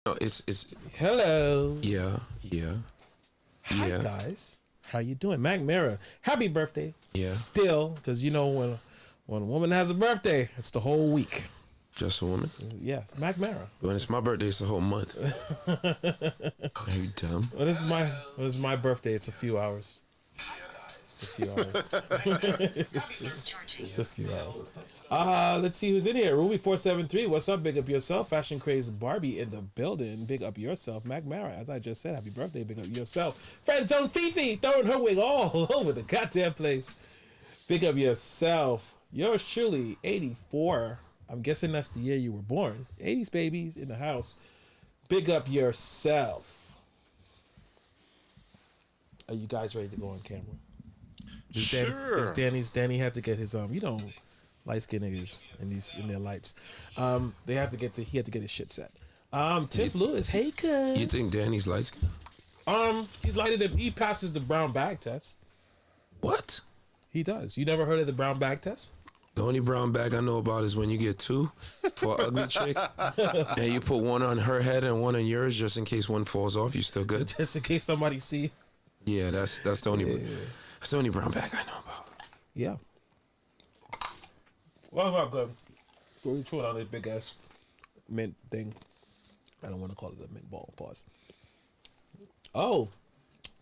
No, it's Hello. yeah. Hi guys. How you doing? Mac Mara. Happy birthday. Yeah. Still, because you know when a woman has a birthday, it's the whole week. Just a woman. Yes, Mac Mara. When it's my birthday, it's the whole month. Are you dumb? When it's my birthday, it's a few hours. It's a few hours. It's a few hours. Let's see who's in here. Ruby473. What's up? Big up yourself. Fashion Craze Barbie in the building. Big up yourself. Mac Mara. As I just said, happy birthday. Big up yourself. Friend Zone Fifi throwing her wig all over the goddamn place. Big up yourself. Yours truly, 84. I'm guessing that's the year you were born. 80s babies in the house. Big up yourself. Are you guys ready to go on camera? Sure. Danny had to get his light skinned niggas in their lights. He had to get his shit set. Tiff Lewis, hey cuz. You think Danny's light skin? He's lighted up. He passes the brown bag test. What? He does. You never heard of the brown bag test? The only brown bag I know about is when you get two for an ugly chick, and you put one on her head and one on yours, just in case one falls off. You still good? Just in case somebody see. Yeah, that's the only that's the only brown bag I know about. Yeah. Well, not good. We're chewing on this big ass mint thing. I don't want to call it a mint ball. Pause. Oh,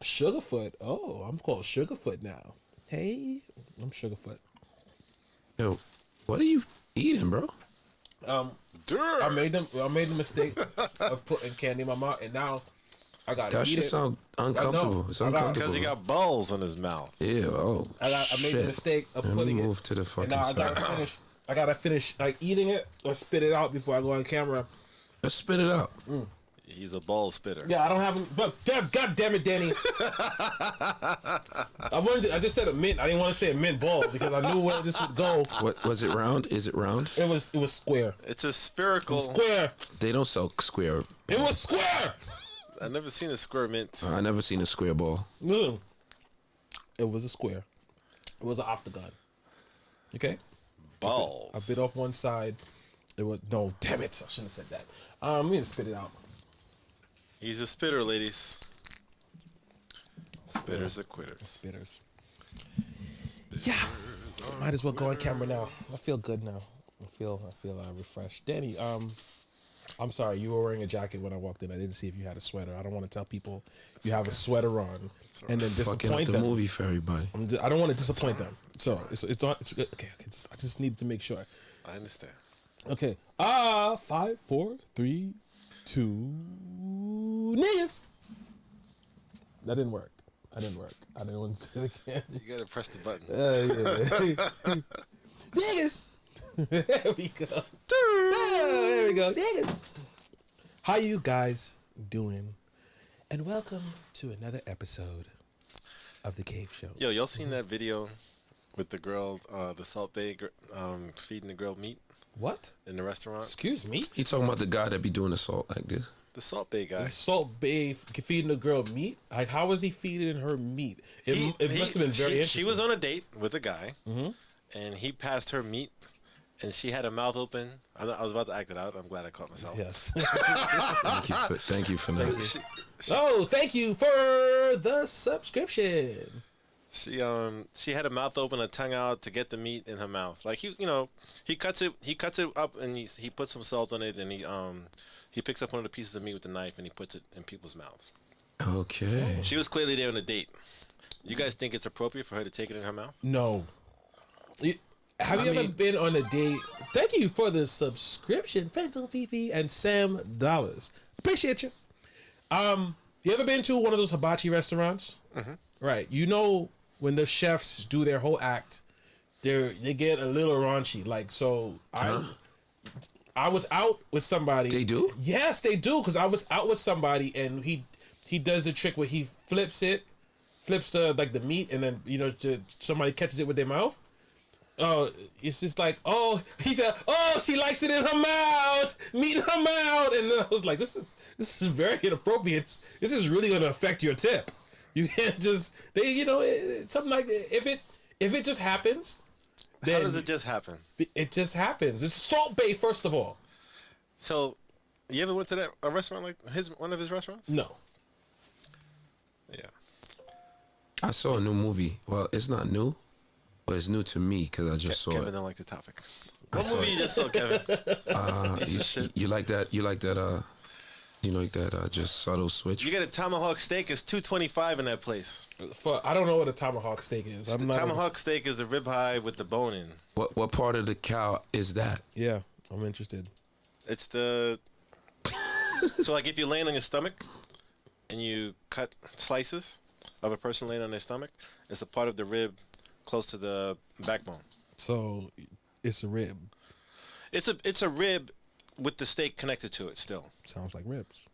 Sugarfoot. Oh, I'm called Sugarfoot now. Hey, I'm Sugarfoot. Yo, what are you eating, bro? I made the mistake of putting candy in my mouth, and now I got to That eat should it. sound uncomfortable. It's uncomfortable. Because he got balls in his mouth. Ew, oh, I made the mistake of putting it. Move to the And fucking now side. I gotta finish like eating it or spit it out before I go on camera. Let's spit it out. He's a ball spitter. Yeah, I don't have. But God damn it, Danny! I just said a mint. I didn't want to say a mint ball because I knew where this would go. What was it? Round? Is it round? It was square. It's a spherical. Square. They don't sell square. It was square. I've never seen a square mint. I never seen a square ball. It was a square. It was an octagon. Okay. Balls. I bit off one side. It was no. Damn it! I shouldn't have said that. I'm gonna spit it out. He's a spitter, ladies. Spitters are quitters. Spitters. Yeah. Might as well go on camera now. I feel good now. I feel refreshed. Danny, I'm sorry, you were wearing a jacket when I walked in. I didn't see if you had a sweater. I don't want to tell people you have a sweater on and then Fucking up disappoint the them. movie for everybody. I don't want to disappoint them. So it's not. It's good. Okay. I just need to make sure. I understand. Okay. 5, 4, 3, 2. Niggas. That didn't work. I didn't want to do it again. You gotta press the button. Yeah. Niggas. There we go. There we go. Niggas. How you guys doing? And welcome to another episode of The Cave Show. Yo, y'all seen that video with the girl, the Salt Bay, feeding the girl meat What? in the restaurant? Excuse me? He talking about the guy that be doing assault like this. The Salt Bay guy. The Salt Bay feeding the girl meat? Like, how was he feeding her meat? It must have been very interesting. She was on a date with a guy, and he passed her meat, and she had her mouth open. I was about to act it out. I'm glad I caught myself. Yes. Thank you for that. Oh, thank you for the subscription. She had her mouth open, her tongue out to get the meat in her mouth. Like he cuts it up and he puts some salt on it, and he picks up one of the pieces of meat with a knife and he puts it in people's mouths. Okay. She was clearly there on a date. You guys think it's appropriate for her to take it in her mouth? No. Have you ever been on a date? Thank you for the subscription, Fenton Fifi and Sam Dollars. Appreciate you. You ever been to one of those hibachi restaurants? Mm-hmm. Right. You know when the chefs do their whole act, they get a little raunchy. Like so, I was out with somebody. They do? Yes, they do. Because I was out with somebody and he does the trick where he flips the meat, and then somebody catches it with their mouth. Oh, it's just like, he said, she likes it in her mouth, meat in her mouth, and then I was like, this is very inappropriate. This is really gonna affect your tip. You can't just something like that. If it just happens, then how does it just happen? It just happens. It's Salt Bay, first of all. So You ever went to that a restaurant like one of his restaurants? No. Yeah. I saw a new movie. Well, it's not new, but it's new to me because I just saw Kevin it. don't like the topic. What movie you just saw, Kevin? Piece of shit. You like that? You like that? You like that? Just subtle switch. You get a tomahawk steak. It's $2.25 in that place. I don't know what a tomahawk steak is. The tomahawk steak is a ribeye with the bone in. What part of the cow is that? Yeah, I'm interested. It's the so like if you're laying on your stomach and you cut slices of a person laying on their stomach, it's a part of the rib close to the backbone. So it's a rib. It's a rib with the steak connected to it still. Sounds like ribs.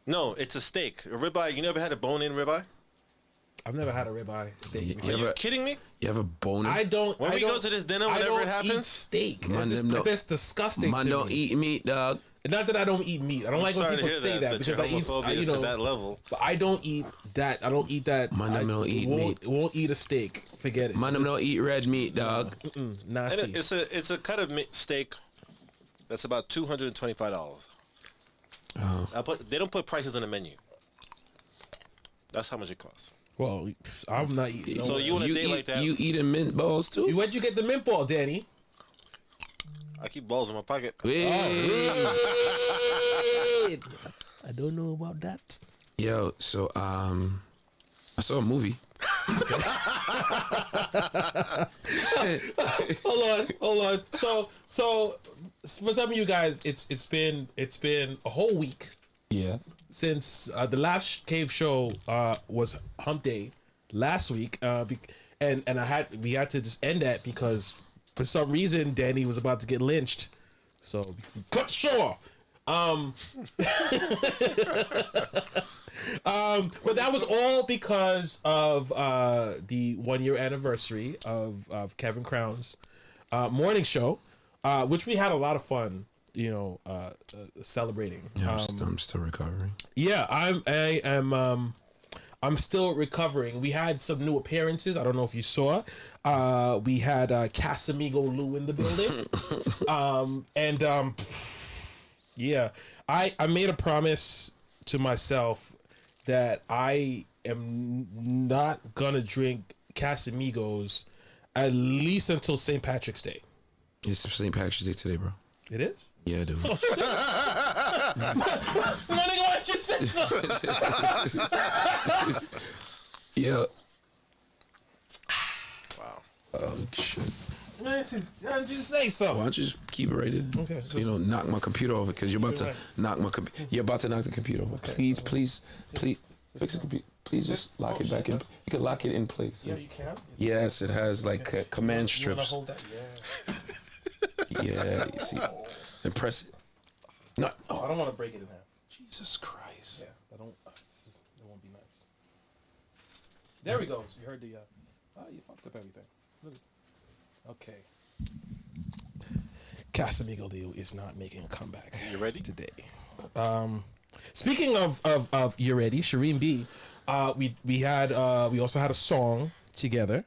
No, it's a steak. A ribeye. You never had a bone-in ribeye? I've never had a ribeye steak. Are you kidding me? You have a boner? I don't. When we go to this dinner, whenever it eat happens, steak. Man, That's disgusting. Man to don't me. eat meat, dog. Not that I don't eat meat. I don't like when sorry to people hear say that because your I eat. homophobia is You to know, that level. but I don't eat that. I don't eat that. Man, I don't eat meat. Won't eat a steak. Forget it. Man, them don't eat red meat, dog. Nasty. And it's a cut of steak that's about $225. They don't put prices on the menu. That's how much it costs. Well, I'm not eating. No So way. you on a date eat, like that? You eating mint balls too? Where'd you get the mint ball, Danny? I keep balls in my pocket. Hey. I don't know about that. Yo, so I saw a movie. Hold on. So for some of you guys, it's been a whole week Yeah. since the last cave show was Hump Day last week, and we had to just end that because for some reason Danny was about to get lynched, so we cut the show off. But that was all because of the 1 year anniversary of Kevin Crown's morning show, which we had a lot of fun, celebrating. Yeah, I'm still recovering. Yeah, I'm still recovering. We had some new appearances. I don't know if you saw. We had Casamigo Lou in the building. Yeah, I made a promise to myself that I am not gonna drink Casamigos at least until St. Patrick's Day. It's St. Patrick's Day today, bro. It is? Yeah, dude. My nigga, why you say so? Yeah. Wow. Oh shit. Listen, why did you say so? Why don't you just keep it right there? Okay. So knock my computer over because you're about to Right. knock my computer. You're about to knock the computer over. Please fix the computer. Please just lock it back in. You can lock it in place. Yeah, you can. Yes, it has like command You wanna strips. hold that? Yeah. Yeah, you see, and press it. No, Oh, I don't want to break it in half. Jesus Christ. Yeah, I don't. It won't be nice. There we go. So you heard the. You fucked up everything. Okay. Casamigo Leo is not making a comeback. You ready? Today? Speaking of you ready, Shireen B. We also had a song together.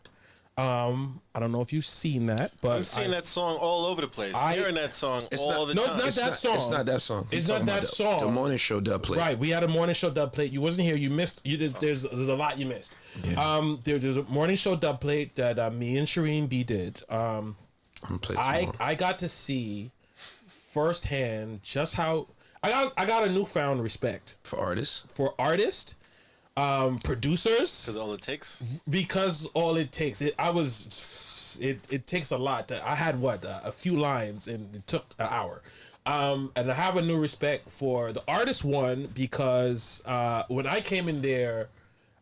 I don't know if you've seen that, but I'm seeing that song all over the place. Hearing that song all the no, time. it's not that song. It's not that song. It's He's not talking that about song. The morning show dub play. Right, we had a morning show dub plate. You wasn't here. You missed. There's a lot you missed. Yeah. There's a morning show dub plate that me and Shireen B did. I'm gonna play it tomorrow. I got to see firsthand just how I got a newfound respect For artists. for artists, producers, Because all it takes. because all it takes. It takes a lot. I had a few lines and it took an hour. And I have a new respect for the artist one because when I came in there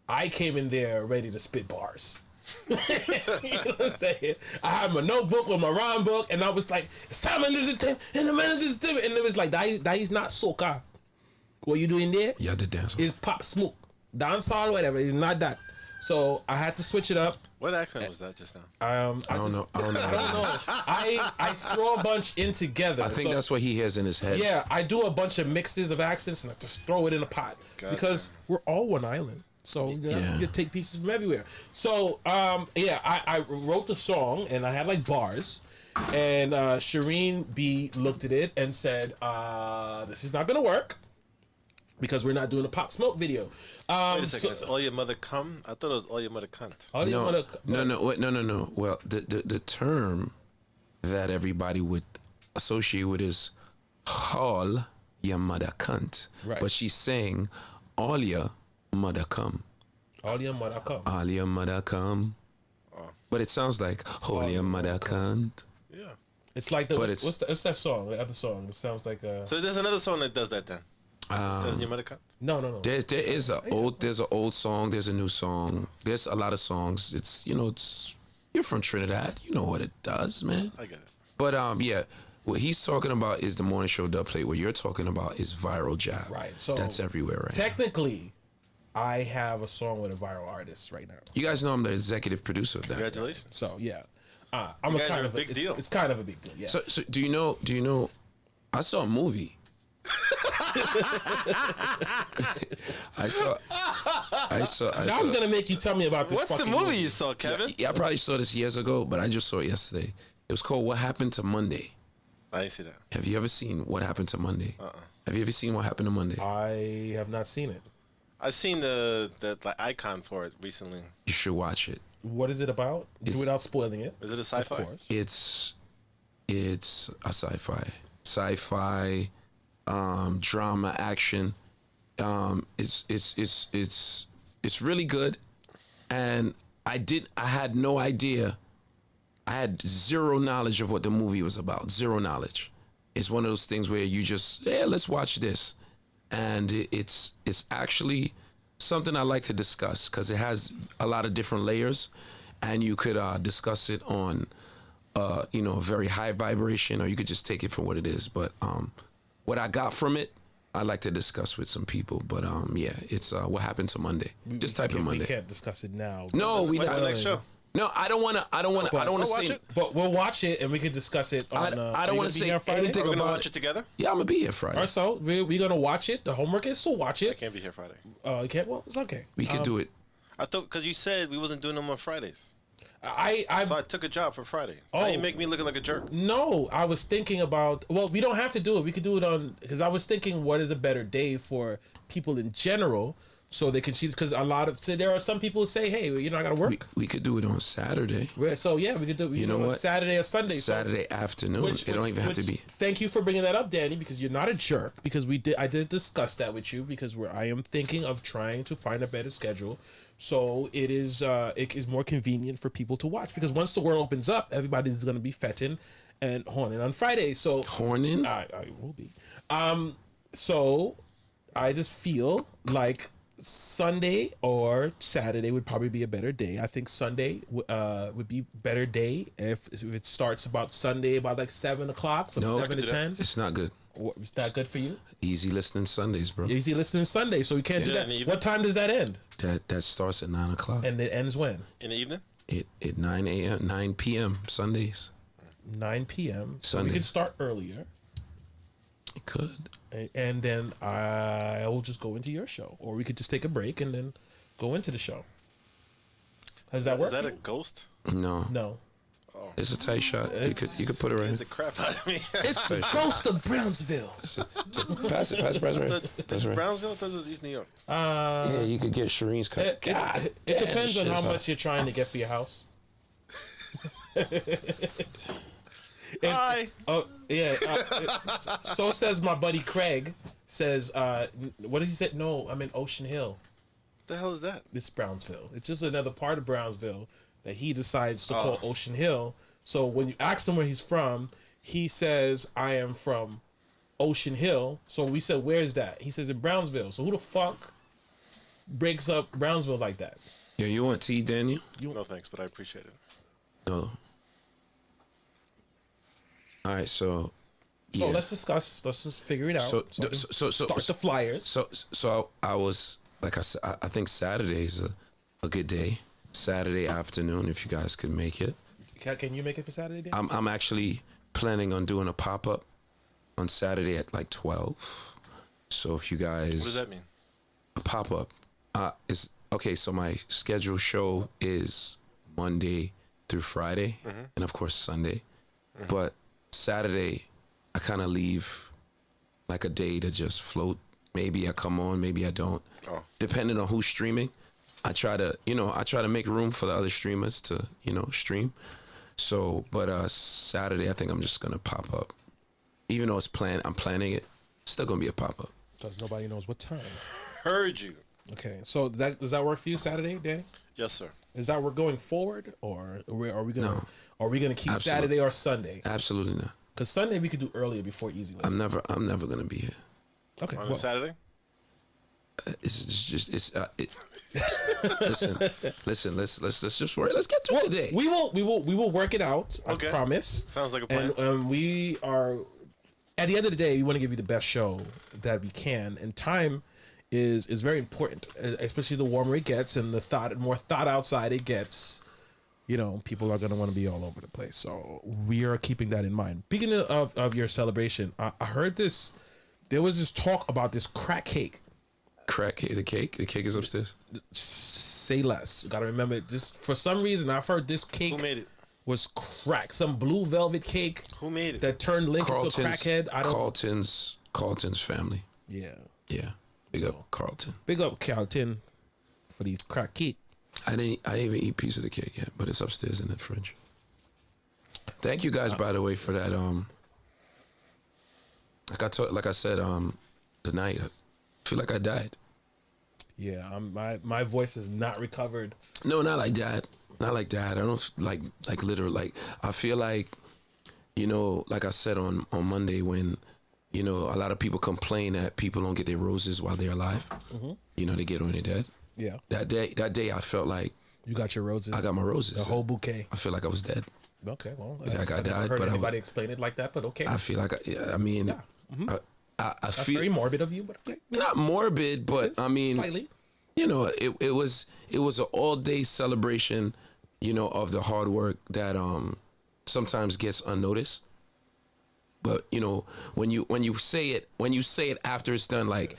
ready to spit bars. You know what I'm saying? I had my notebook with my rhyme book, and I was like, "Simon, this is Tim, and the man is Tim," and it was like, "That is not soca. What you doing there? Yeah, I did dance. Is pop smoke, dancehall, whatever. It's not that." So I had to switch it up. What accent was that just now? I don't know. I don't know. I throw a bunch in together. I think that's what he has in his head. Yeah, I do a bunch of mixes of accents and I just throw it in a pot because we're all one island. So you take pieces from everywhere. So I wrote the song and I had like bars, And Shireen B looked at it and said, "This is not gonna work because we're not doing a Pop Smoke video." Wait a second. It's all your mother come? I thought it was all your mother cunt. No. Well, the term that everybody would associate with is all your mother cunt. Right. But she's saying all your mother come. All your mother come. All your mother come. But it sounds like all your mother cunt. Yeah. It's like what's that song? The other song. It sounds like So there's another song that does that then. It says your mother cunt. No. There's an old song. There's a new song. There's a lot of songs. It's you're from Trinidad. You know what it does, man. I get it. But yeah, what he's talking about is the morning show dub plate. What you're talking about is viral jab. Right. So that's everywhere right now. Technically, I have a song with a viral artist right now. You guys know I'm the executive producer of that. Congratulations. So yeah, I'm You guys are a big deal. It's kind of a big deal. Yeah. So do you know? I saw a movie. I saw. Now I'm gonna make you tell me about this. What's the fucking movie you saw, Kevin? Yeah, I probably saw this years ago, but I just saw it yesterday. It was called What Happened to Monday. I didn't see that. Have you ever seen What Happened to Monday? Have you ever seen What Happened to Monday? I have not seen it. I've seen the like icon for it recently. You should watch it. What is it about? Without spoiling it. Is it a sci-fi? Of course. It's a sci-fi drama action. It's really good, and I had no idea. I had zero knowledge of what the movie was about. Zero knowledge. It's one of those things where you just let's watch this, and it's actually something I like to discuss because it has a lot of different layers, and you could discuss it on a very high vibration, or you could just take it for what it is. But what I got from it, I like to discuss with some people. But yeah, it's What Happened to Monday. Just type in Monday. We can't discuss it now. No, we When's not. the next show? No, I don't want to say. watch it. But we'll watch it and we can discuss it on. I don't want to say anything We're gonna about watch it together. Yeah, I'm gonna be here Friday. All right, so we're gonna watch it. The homework is to watch I it. can't be here Friday. You can't. Well, it's okay. We could do it. I thought because you said we wasn't doing them on Fridays, I so I took a job for Friday. Now you make me looking like a jerk. No, I was thinking about. Well, we don't have to do it. We could do it on because I was thinking, what is a better day for people in general, so they can see. Because there are some people who say, hey, I gotta work. We could do it on Saturday. So yeah, we could do. You know what? Saturday or Sunday. Saturday afternoon. It don't even have to be. Thank you for bringing that up, Danny, because you're not a jerk. Because I did discuss that with you because I am thinking of trying to find a better schedule. So it is more convenient for people to watch because once the world opens up, everybody's going to be fetting and horning on Friday. So horning, I will be. So I just feel like Sunday or Saturday would probably be a better day. I think Sunday would be better day if it starts about Sunday about like 7:00 from 7 to 10. It's not good. Is that good for you? Easy listening Sundays, bro. Easy listening Sunday, so we can't do that. What time does that end? That starts at 9 o'clock. And it ends when? In the evening? At 9 p.m. Sundays. 9 p.m. So Sunday. we can start earlier. It could. And then I will just go into your show. Or we could just take a break and then go into the show. Does that work? Is that a ghost? No. No. It's a tight shot. You could put it right. It's the crap out of me. It's the ghost of Brownsville. Just pass it right. This is Brownsville? This is East New York. Yeah, you could get Shireen's cut. It depends on how much you're trying to get for your house. Hi. Oh yeah. So says my buddy Craig. Says, what did he say? No, I'm in Ocean Hill. The hell is that? It's Brownsville. It's just another part of Brownsville that he decides to call Ocean Hill. So when you ask him where he's from, he says, I am from Ocean Hill. So we said, where's that? He says, in Brownsville. So who the fuck breaks up Brownsville like that? Yeah, you want tea, Daniel? No thanks, but I appreciate it. No. All right, so So yeah. let's discuss. Let's just figure it out. So start the flyers. So I was like I said, I think Saturday is a good day. Saturday afternoon, if you guys could make it. Can you make it for Saturday? Dan? I'm actually planning on doing a pop up on Saturday at like 12. So if you guys, What does that mean? a pop up is okay. So my scheduled show is Monday through Friday, and of course Sunday. But Saturday, I kind of leave like a day to just float. Maybe I come on, maybe I don't. Oh. Depending on who's streaming, I try to make room for the other streamers to, stream. So, but Saturday, I think I'm just gonna pop up. Even though I'm planning it, it's still gonna be a pop up. Because nobody knows what time. Heard you. Okay, so does that work for you Saturday, Dan? Yes, sir. Is that we're going forward, or are we gonna keep Absolutely. Saturday or Sunday? Absolutely not. Because Sunday we could do earlier before Easy Listen. I'm never gonna be here. Okay, On a Saturday? Listen. Let's just worry. Let's get to it today. We will work it out. Okay. I promise. Sounds like a plan. And we are at the end of the day, we want to give you the best show that we can, and time is very important, especially the warmer it gets and the more thought outside it gets. People are going to want to be all over the place. So we are keeping that in mind. Speaking of your celebration, I heard this. There was this talk about this crack cake. Crack cake. The cake is upstairs. Say less. Got to remember this. For some reason, I've heard this cake. Who made it? Was crack. Some blue velvet cake. Who made it? That turned Link into a crackhead. Carlton's family. Yeah. Yeah. Big up Carlton. Big up Carlton for the crack cake. I didn't even eat a piece of the cake yet, but it's upstairs in the fridge. Thank you guys, by the way, for that. Like I said, the night, I feel like I died. Yeah, my voice is not recovered. No, not like that. Not like that. I don't like literal. Like I feel like, like I said on Monday when, a lot of people complain that people don't get their roses while they're alive. Mm-hmm. They get when they're dead. Yeah. That day, I felt like you got your roses. I got my roses. The whole bouquet. I feel like I was dead. Okay, well, Like I died, heard but anybody explain it like that, but okay. I feel like I mean, Yeah. Mm-hmm. I That's feel very morbid of you, but okay. not morbid, but I mean, Slightly. it was an all day celebration, of the hard work that sometimes gets unnoticed. But when you say it after it's done, like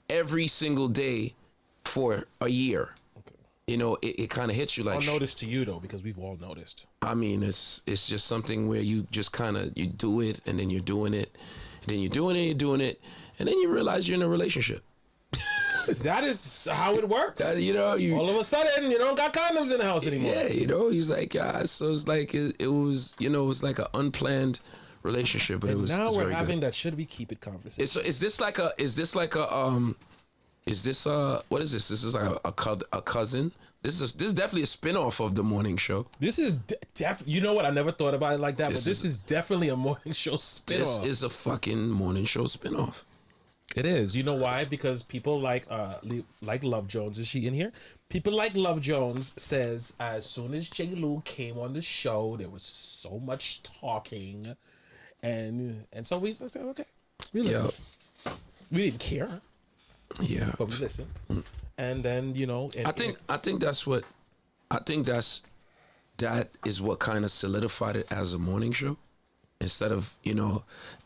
every single day for a year, it kind of hits you like. I'll notice to you though, because we've all noticed. I mean, it's just something where you just kind of you do it, and then you're doing it, and then you're doing it, and then you realize you're in a relationship. That is how it works. You all of a sudden you don't got condoms in the house anymore. Yeah, he's like, so it's like it was, it was like an unplanned relationship, but and it was. Now it's we're very having good. that should we keep it conversation. So is this like a what is this? This is like a cousin. This is definitely a spinoff of the morning show. This is you know what? I never thought about it like that, but this is definitely a morning show spinoff. This is a fucking morning show spinoff. It is. You know why? Because people like Love Jones. Is she in here? People like Love Jones says as soon as J. Lou came on the show, there was so much talking, and so we said, okay, we listened. Yeah. We didn't care, Yeah. but we listened. And then I think that is what kind of solidified it as a morning show. Instead of,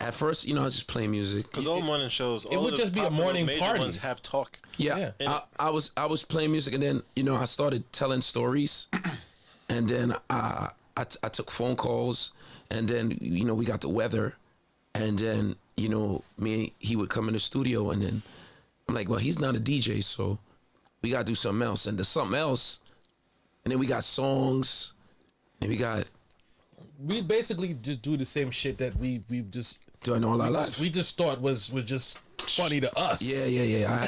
at first, I was just playing music. Because all morning shows, it would just be a morning major party. ones have talk. Yeah. I was playing music, and then, I started telling stories, and then I took phone calls, and then, we got the weather, and then, he would come in the studio, and then I'm like, well, he's not a DJ, so we got to do something else. And there's something else, and then we got songs, and we basically just do the same shit that we've just doing all our life. We just thought was just funny to us. Yeah.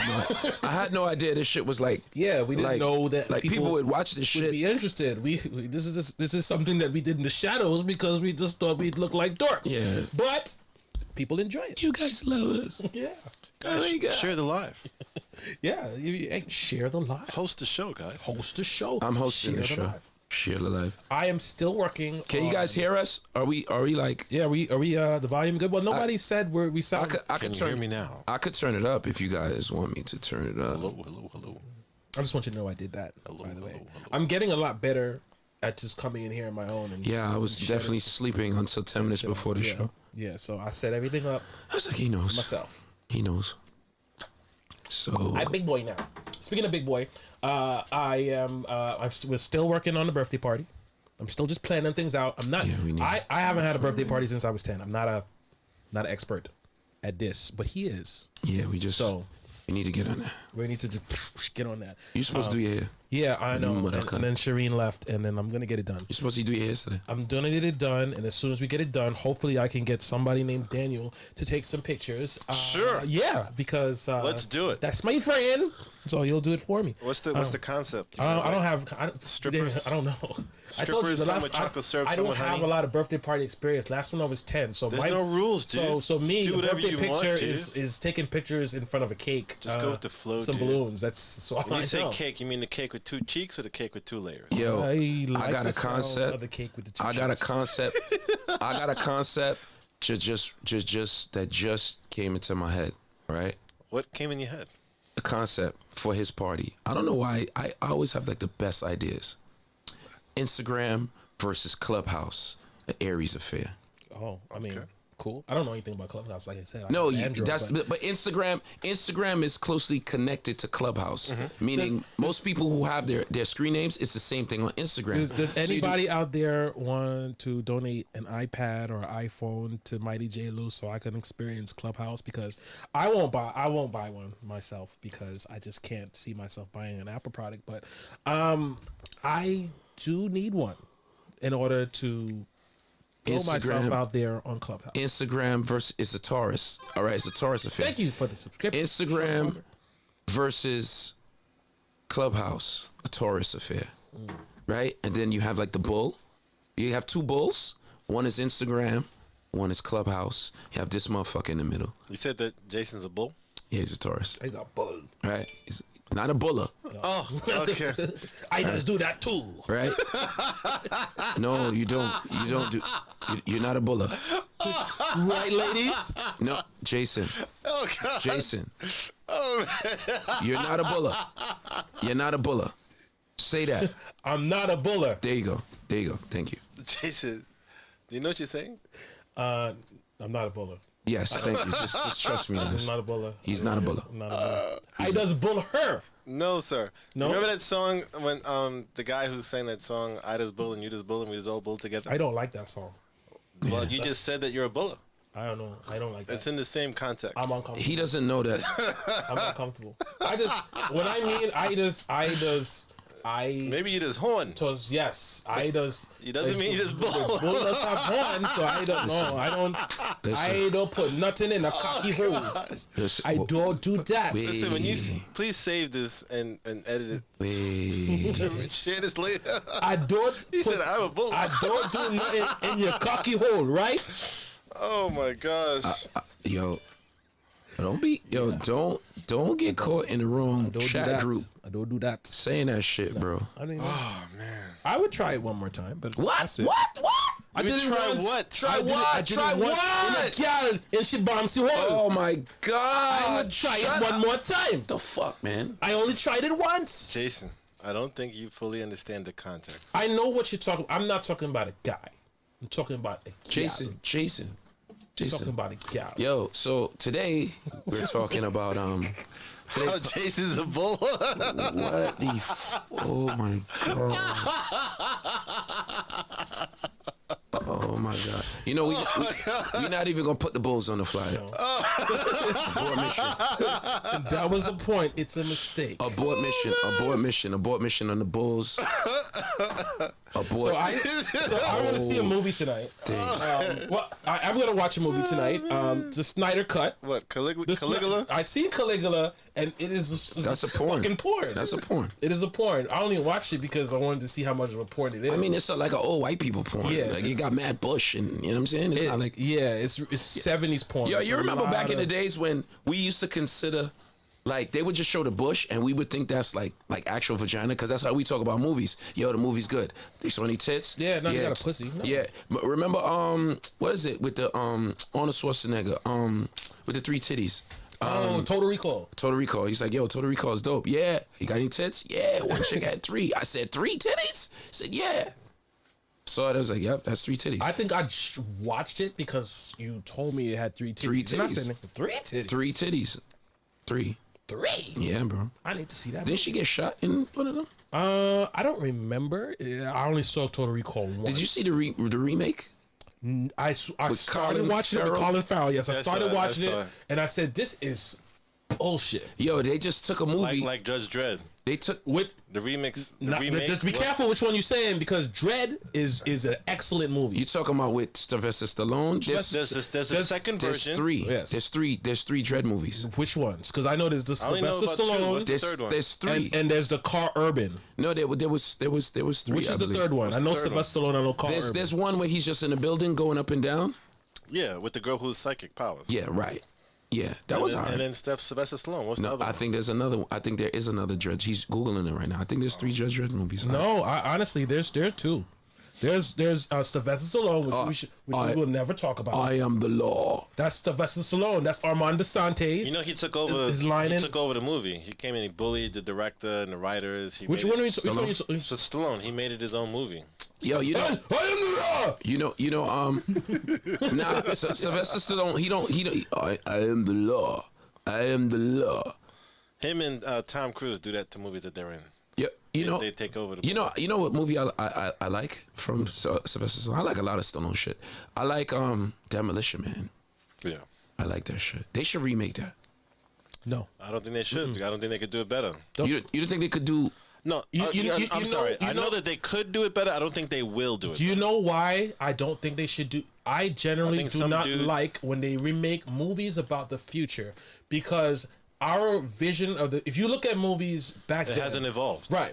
I had no idea this shit was like. Yeah, we didn't know that like people would watch this shit. Would be interested. This is something that we did in the shadows because we just thought we'd look like dorks. Yeah, but people enjoy it. You guys love us. Yeah. Guys, share the live. Yeah, share the live. Host the show, guys. Host the show. I'm hosting share the show. Live. Share the live. I am still working. Can you guys hear us? Are we like? Yeah, are we the volume good? Well, nobody said we sound. Can you hear me now? I could turn it up if you guys want me to turn it up. Hello. I just want you to know I did that. Hello, by the way, hello. I'm getting a lot better at just coming in here on my own. And Yeah, I was definitely sleeping until 10 minutes before the show. Yeah, so I set everything up I was like, he knows. myself. He knows. So I'm big boy now. Speaking of big boy, I am. I was still working on the birthday party. I'm still just planning things out. I'm not. I haven't had a birthday party since I was 10. I'm not an expert at this, but he is. Yeah, we need to get on that. We need to just get on that. You're supposed to do your hair. Yeah, I know. And then Shireen left, and then I'm gonna get it done. You're supposed to do your hair today. I'm gonna get it done, and as soon as we get it done, hopefully I can get somebody named Daniel to take some pictures. Sure. Yeah, because let's do it. That's my friend, so he'll do it for me. What's the concept? I don't have strippers. I don't know. I told you the last. I don't have a lot of birthday party experience. Last one I was 10, so there's no rules, dude. So me, the birthday picture want, is taking pictures in front of a cake. Just go with the flow. Some dude. balloons. That's so. When you say cake, you mean the cake with 2 cheeks or the cake with 2 layers? Yo, I got a concept. Of the cake with the 2 I got a cheeks. concept. I got a concept. That just came into my head. Right. What came in your head? A concept for his party. I don't know why. I always have like the best ideas. Instagram versus Clubhouse, an Aries affair. Oh, I mean, cool. I don't know anything about Clubhouse, like I said. No, but Instagram is closely connected to Clubhouse, meaning most people who have their screen names, it's the same thing on Instagram. Does anybody out there want to donate an iPad or iPhone to Mighty J. Lou so I can experience Clubhouse? Because I won't buy one myself because I just can't see myself buying an Apple product. But I do need one in order to throw myself out there on Clubhouse. Instagram versus it's a Taurus. All right, it's a Taurus affair. Thank you for the subscription. Instagram versus Clubhouse, a Taurus affair. Right? And then you have like the bull. You have 2 bulls. One is Instagram, one is Clubhouse. You have this motherfucker in the middle. You said that Jason's a bull? Yeah, he's a Taurus. He's a bull. Right? He's not a buller. Oh, okay. I just do that too. Right? No, you don't. You're not a buller. Right, ladies? No, Jason. Oh, God. Jason. Oh, man. You're not a buller. You're not a buller. Say that. I'm not a buller. There you go. Thank you. Jason, do you know what you're saying? I'm not a buller. Yes, thank you. Just trust me on I'm this. not a buller. He's not a buller. I'm not a buller. I does bull her. No, sir. No? Remember that song when the guy who sang that song, I just bull and you just bull and we just all bull together? I don't like that song. Well, you just said that you're a buller. I don't know. I don't like that. It's in the same context. I'm uncomfortable. He doesn't know that. I'm uncomfortable. Maybe you just horn. Yes, I does. It doesn't mean you just bull. Bull does have horn, so I don't know. I don't put nothing in a cocky hole. Listen, I don't do that. Listen, when you please save this and edit it. Share this later. I don't. He said I'm a bull. I don't do nothing in your cocky hole, right? Oh my gosh. Don't get caught in the wrong chat group I don't do that. saying that shit, bro. I mean, Oh man. I would try it one more time, but that's it. What? I did it try once. what? Try I did it- what? I did it Try once what? In a gal, and she bombs you hole. Oh my God! I would try it one more time. The fuck, man? I only tried it once. Jason, I don't think you fully understand the context. I know what you're talking. I'm not talking about a guy. I'm talking about a gal. Jason. Talking about a gal. Yo, so today we're talking about Oh, Jason's a bull. what the oh my God. Oh my God. You know, we're not even gonna put the bulls on the flyer. Abort mission. That was a point. It's a mistake. Abort mission on the bulls. Abort. So I want to see a movie tonight. I'm gonna watch a movie tonight. The Snyder Cut. What? Caligula? I seen Caligula, and it is That's a porn. fucking porn. That's a porn. It is a porn. I only watched it because I wanted to see how much of a porn it is. I mean, it's like an old white people porn. Yeah, Like you got mad bush, and you know what I'm saying. It's not like it's 70s porn. yo. It's You a remember lot back in of- the days when we used to consider. Like they would just show the bush, and we would think that's like actual vagina, because that's how we talk about movies. Yo, the movie's good. They saw any tits? Yeah, no, you got a pussy. No. Yeah, but remember, what is it with the Arnold Schwarzenegger, with the 3 titties? Total Recall. Total Recall. He's like, yo, Total Recall is dope. Yeah, you got any tits? Yeah, one chick had 3. I said 3 titties. He said yeah. So I was like, yep, that's 3 titties. I think I watched it because you told me it had 3 titties. 3 titties. And I said, 3 titties. 3 titties. 3. 3. Yeah, bro. I need to see that. Didn't she get shot in one of them? I don't remember. I only saw Total Recall once. Did you see the remake? I started Colin watching it with Farrell? Colin Farrell. Yes, I started watching saw it, it. and I said, "This is bullshit." Yo, they just took a movie. Like Judge Dredd. They took With The remix. The not, remake. just be careful which one you're saying because Dread is an excellent movie. You talking about with Sylvester Stallone? There's a second There's version. three. Yes. There's three Dread movies. Which ones? Because I know there's the I only know Sylvester about two. What's Stallone, the third one? There's three. and there's the Carl Urban. No, there was three. Which I is the believe. third one? What's I the know third Sylvester Stallone. I know Carl Urban. There's one where he's just in a building going up and down. Yeah, with the girl who's psychic powers. Yeah, right. Yeah, that was and hard. then Sylvester Stallone. What's the No, other I one? think there's another. I think there is another Dredd. He's googling it right now. I think there's 3 Judge Dredd movies. No, honestly, there's two. There's Sylvester Stallone, which we will never talk about. I am the law. That's Sylvester Stallone. That's Armand DeSantis. You know, he took over. Is lying he in- took over the movie. He came in. He bullied the director and the writers. He Which made one are it- you? Which one are you? So Stallone. He made it his own movie. Yo, you know, I am the law. nah, Sylvester Stallone. He don't. I am the law. I am the law. Him and Tom Cruise do that to movies that they're in. Yeah, They take over the. You know what movie I like from Sylvester Stallone? I like a lot of Stallone shit. I like Demolition Man. Yeah. I like that shit. They should remake that. No. I don't think they should. I don't think they could do it better. You don't think they could do? No, I'm sorry. I know that they could do it better. I don't think they will do it. Do you know why I don't think they should do? I generally think do some not dude- like when they remake movies about the future because our vision of the. If you look at movies back It then, hasn't evolved. right?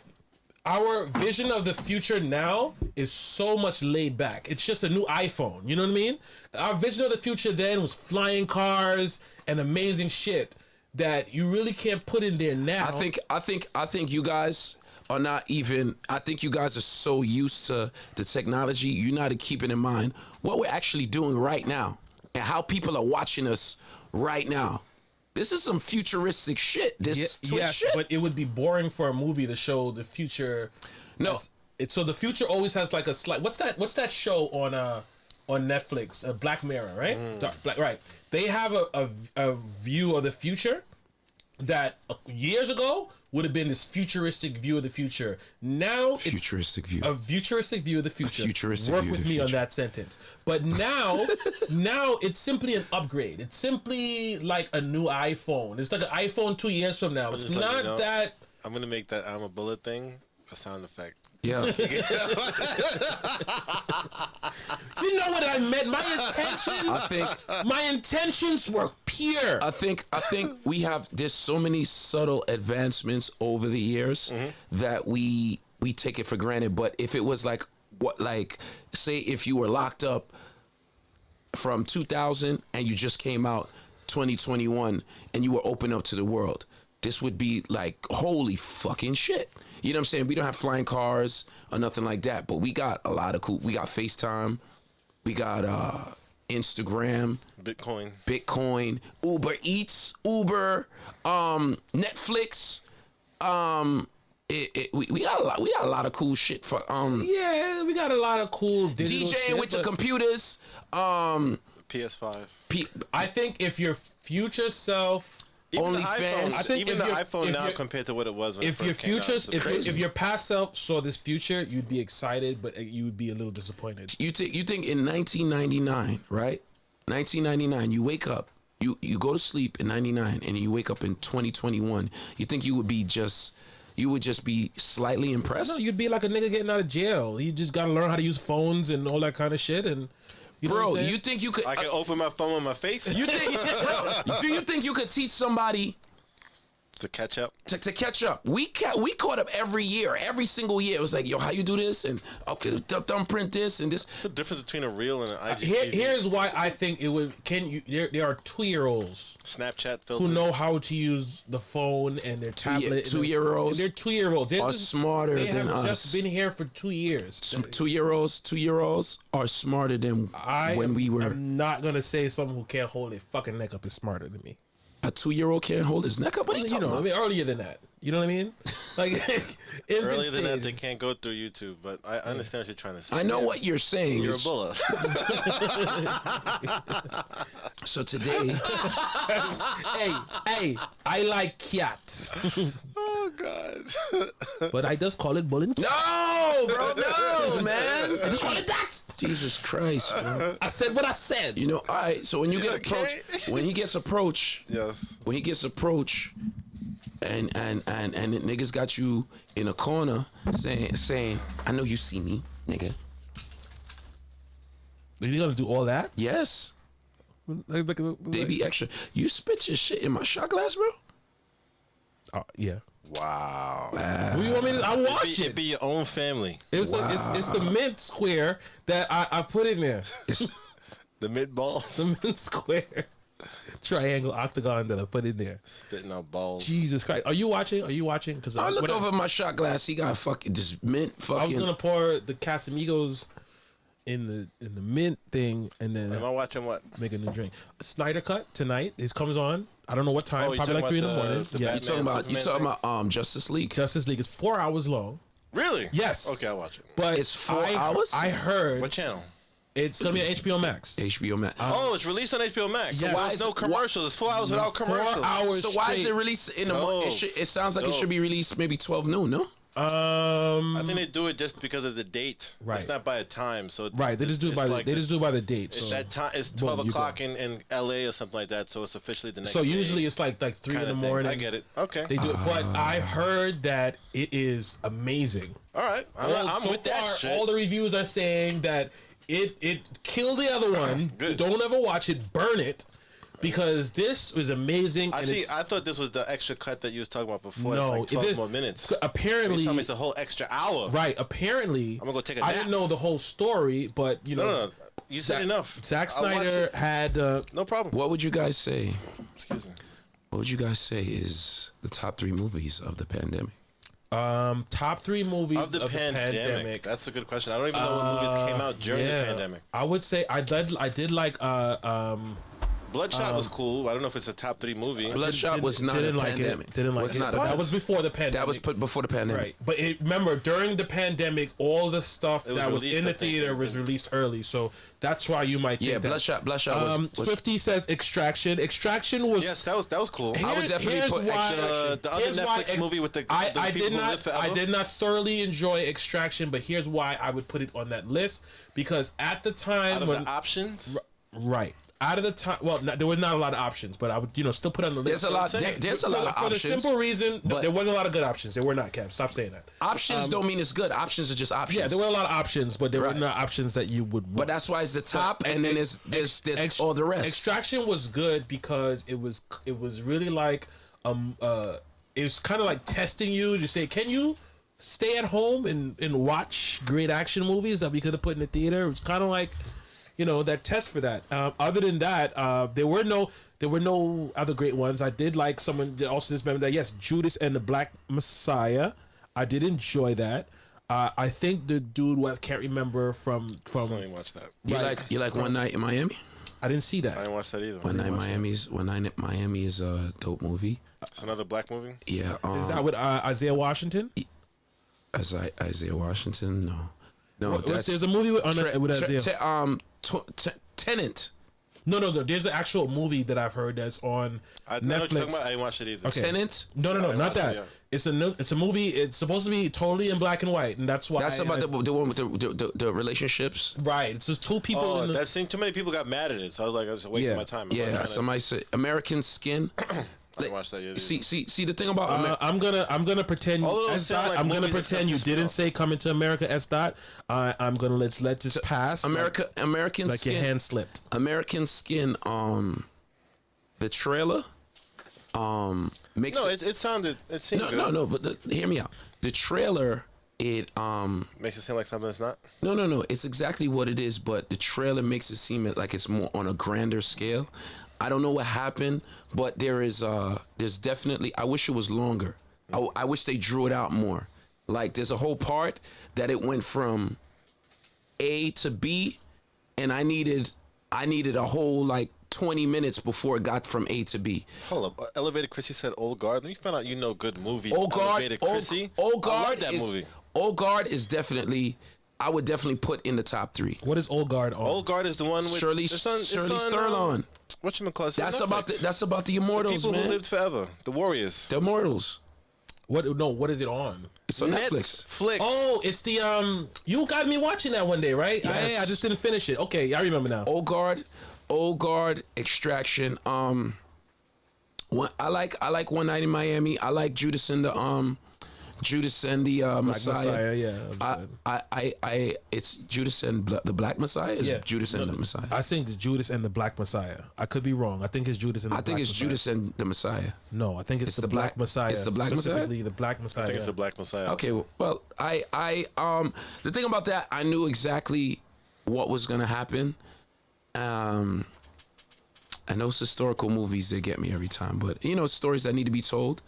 Our vision of the future now is so much laid back. It's just a new iPhone. You know what I mean? Our vision of the future then was flying cars and amazing shit that you really can't put in there now. I think you guys are not even. I think you guys are so used to the technology, you're not keeping in mind what we're actually doing right now and how people are watching us right now. This is some futuristic shit. This Twitch yes, shit. but it would be boring for a movie to show the future. No. So the future always has like a slight. What's that show on Netflix? Black Mirror, right? Right. They have a view of the future that years ago would have been this futuristic view of the future. Now Futuristic view. a futuristic view of the future. futuristic Work view of with the me on future. that sentence. But now, now it's simply an upgrade. It's simply like a new iPhone. It's like an iPhone 2 years from now. It's just let not you know. that. I'm gonna make that I'm a bullet thing a sound effect. Yeah. You know what I meant? My intentions were pure. I think there's so many subtle advancements over the years that we take it for granted. But if it was like say if you were locked up from 2000 and you just came out 2021 and you were open up to the world, this would be like holy fucking shit. You know what I'm saying? We don't have flying cars or nothing like that, but we got a lot of cool. We got FaceTime, we got Instagram, Bitcoin, Uber Eats, Uber, Netflix. We got a lot of cool shit for Yeah, we got a lot of cool digital DJing shit, with the but computers. PS5. I think if your future self, Even the OnlyFans. iPhone, I think even if the you're- iPhone if now you're- compared to what it was when if it your first came out, future, it's if crazy. your past self saw this future, you'd be excited, but you would be a little disappointed. You think in 1999, right? 1999, you wake up, you go to sleep in 99, and you wake up in 2021. You think you would just be slightly impressed? No, you'd be like a nigga getting out of jail. You just gotta learn how to use phones and all that kind of shit. And you know what Bro, I'm saying? you think you could? I can open my phone with my face You think, bro, do you think you could teach somebody to catch up. to catch up? We caught up every year, every single year. It was like, yo, how you do this? And okay, thumbprint this and this. What's the difference between a reel and an IGTV? Here's why I think it would. There are 2-year-olds Snapchat filters. who know how to use the phone and their tablet. two-year-olds They're 2-year-olds. They're are smarter They than have us. just been here for 2 years. 2-year-olds are smarter than when we were. I'm not gonna say someone who can't hold their fucking neck up is smarter than me. A 2-year-old can't hold his neck up. What are you talking I about? mean, earlier than that. You know what I mean? Like infant Earlier than that, stage. they can't go through YouTube, but I understand what you're trying to say. I know what you're saying. You're a It's- bullet. So today, Hey, I like cats, Oh God. but I just call it bull and cat. no, bro, no, man. I just call it that. Jesus Christ, bro. I said what I said. You know, all right. So when you get Okay. approached, when he gets approached, Yes. when he gets approached, and the niggas got you in a corner saying, I know you see me, nigga. You gonna do all that? Yes, they be extra. You spit your shit in my shot glass, bro. Yeah. Wow. What do you want me to? I wash It'd it. be your own family. It's the mint square that I put in there. The mid ball. The mint square, triangle, octagon that I put in there. Spitting out balls. Jesus Christ! Are you watching? Because I look over my shot glass. He got fucking this mint fucking. I was gonna pour the Casamigos in the mint thing and then Am I watching what? make a new drink. Snyder Cut tonight. It comes on. I don't know what time. Oh, you Probably like talking 3 in the about morning. the Yeah. Batman? You talking about Justice League? Justice League is 4 hours long. Really? Yes. Okay, I'll watch it. But It's 4 hours? I heard What channel? it's gonna be on HBO Max. HBO Max. Oh, it's released on HBO Max. Yes. So Why why is no it- commercials? It's 4 hours without 4 commercials. hours. So why is straight. it released in the morning? Dope. It sounds like it Dope. should be released maybe 12 noon, no? I think they do it just because of the date. Right. It's not by a time. So Right. They just do it by like they just do it by the date. It's So, that time. It's Boom, 12 you o'clock in LA or something like that. So it's officially the next. so day usually it's like 3 in kinda the thing. morning. I get it. Okay. They do it, but I heard that it is amazing. All right. I'm So with that far, shit. all the reviews are saying that it killed the other one. Good. Don't ever watch it. Burn it. Because this was amazing. I and see. it's- I thought this was the extra cut that you was talking about before. No, It's like 12 it- more minutes. apparently, You tell me it's a whole extra hour. right? Apparently, I'm gonna go take a I nap. didn't know the whole story, but you know, No. You said enough. Zack I'll watch Snyder it. had No problem. What would you guys say? Excuse me. What would you guys say is the top 3 movies of the pandemic? top 3 movies Of the pandemic. That's a good question. I don't even know what movies came out during the pandemic. I would say I did like Bloodshot was cool. I don't know if it's a top 3 movie. Bloodshot was not didn't a like pandemic. it. Didn't like was it. not But a that was before the pandemic. That was put before the pandemic. Right, but remember during the pandemic, all the stuff It was that was released, in the I think, theater was released early, so that's why you might think Yeah, that. Bloodshot was 50 says Extraction. Extraction was. Yes, that was cool. I would definitely here's put why- The other here's why Netflix movie with the I people did who not live forever. I did not thoroughly enjoy Extraction, but here's why I would put it on that list because at the time Out of when the options, right out of the time, well, there was not a lot of options, but I would still put it on the list. There's a lot. saying. There's a lot of for the options. simple reason, but- there wasn't a lot of good options. There were not, Kev. Stop saying that. Options don't mean it's good. Options are just options. Yeah, there were a lot of options, but there Right. were not options that you would want. But that's why it's the top, and then there's all the rest. Extraction was good because it was really like it was kind of like testing you to say, can you stay at home and watch great action movies that we could have put in the theater? It was kind of like that test for that. Other than that, there were no other great ones. I did like someone that also just remember that yes, Judas and the Black Messiah. I did enjoy that. I think the dude who I can't remember from I didn't watch that. You like One Night in Miami? I didn't see I that. didn't watch that either. One Night in Miami is a dope movie. It's another black movie. Yeah. Is that with Isaiah Washington? Isaiah Washington? No. There's a movie with Isaiah. Tenant. No. There's an actual movie that I've heard that's on I know what you're talking Netflix. about. I didn't watch it either. Okay. Tenant. No, I not watched that. it, yeah. It's a movie. It's supposed to be totally in black and white, and that's why. That's about the one with the relationships. right. It's just 2 people. Oh, in the, that seemed too many people got mad at it, so I was like, I was wasting Yeah. my time. I'm not Yeah. trying to- Somebody said American Skin. I didn't watch that yet. either. See the thing about I'm gonna pretend. All of those S. sound Dot, like I'm gonna movies pretend you except didn't this say "Coming to America." S. Dot. I'm gonna let this pass. American like Skin. your hand slipped. American Skin. The trailer. Makes No, it, it sounded. It seemed no, good. no, no. But hear me out. The trailer. It Makes it seem like something that's not. No. It's exactly what it is, but the trailer makes it seem like it's more on a grander scale. I don't know what happened, but there's definitely. I wish it was longer. I wish they drew it out more. Like there's a whole part that it went from A to B, and I needed a whole like 20 minutes before it got from A to B. Hold up. Elevated Chrissy said Old Guard. Let me find out you know good movies. Old Guard, Elevated Chrissy. Old I Guard love that is movie. Old Guard is definitely. I would definitely put in the top 3. What is Old Guard on? Old Guard is the one with Shirley Sterling. Whatchamacallit? That's about the immortals, people man. who lived forever. The Warriors. The immortals. What? No, what is it on? It's on Netflix. Netflix. Oh, it's the You got me watching that one day, right? Yes. I just didn't finish it. Okay, I remember now. Old Guard, Extraction. I like One Night in Miami. I like Judas and the Messiah. Messiah, yeah. That was good. It's Judas and the Black Messiah. Is Yeah. Judas and the Messiah? I think it's Judas and the Black Messiah. I could be wrong. I think it's Judas and the I think Black it's Messiah. Judas and the Messiah. No, I think it's the Black Messiah. It's the Black Messiah? Specifically, the Black Messiah. I think it's the Black Messiah. Okay, well, the thing about that, I knew exactly what was gonna happen. And those historical movies, they get me every time. But stories that need to be told.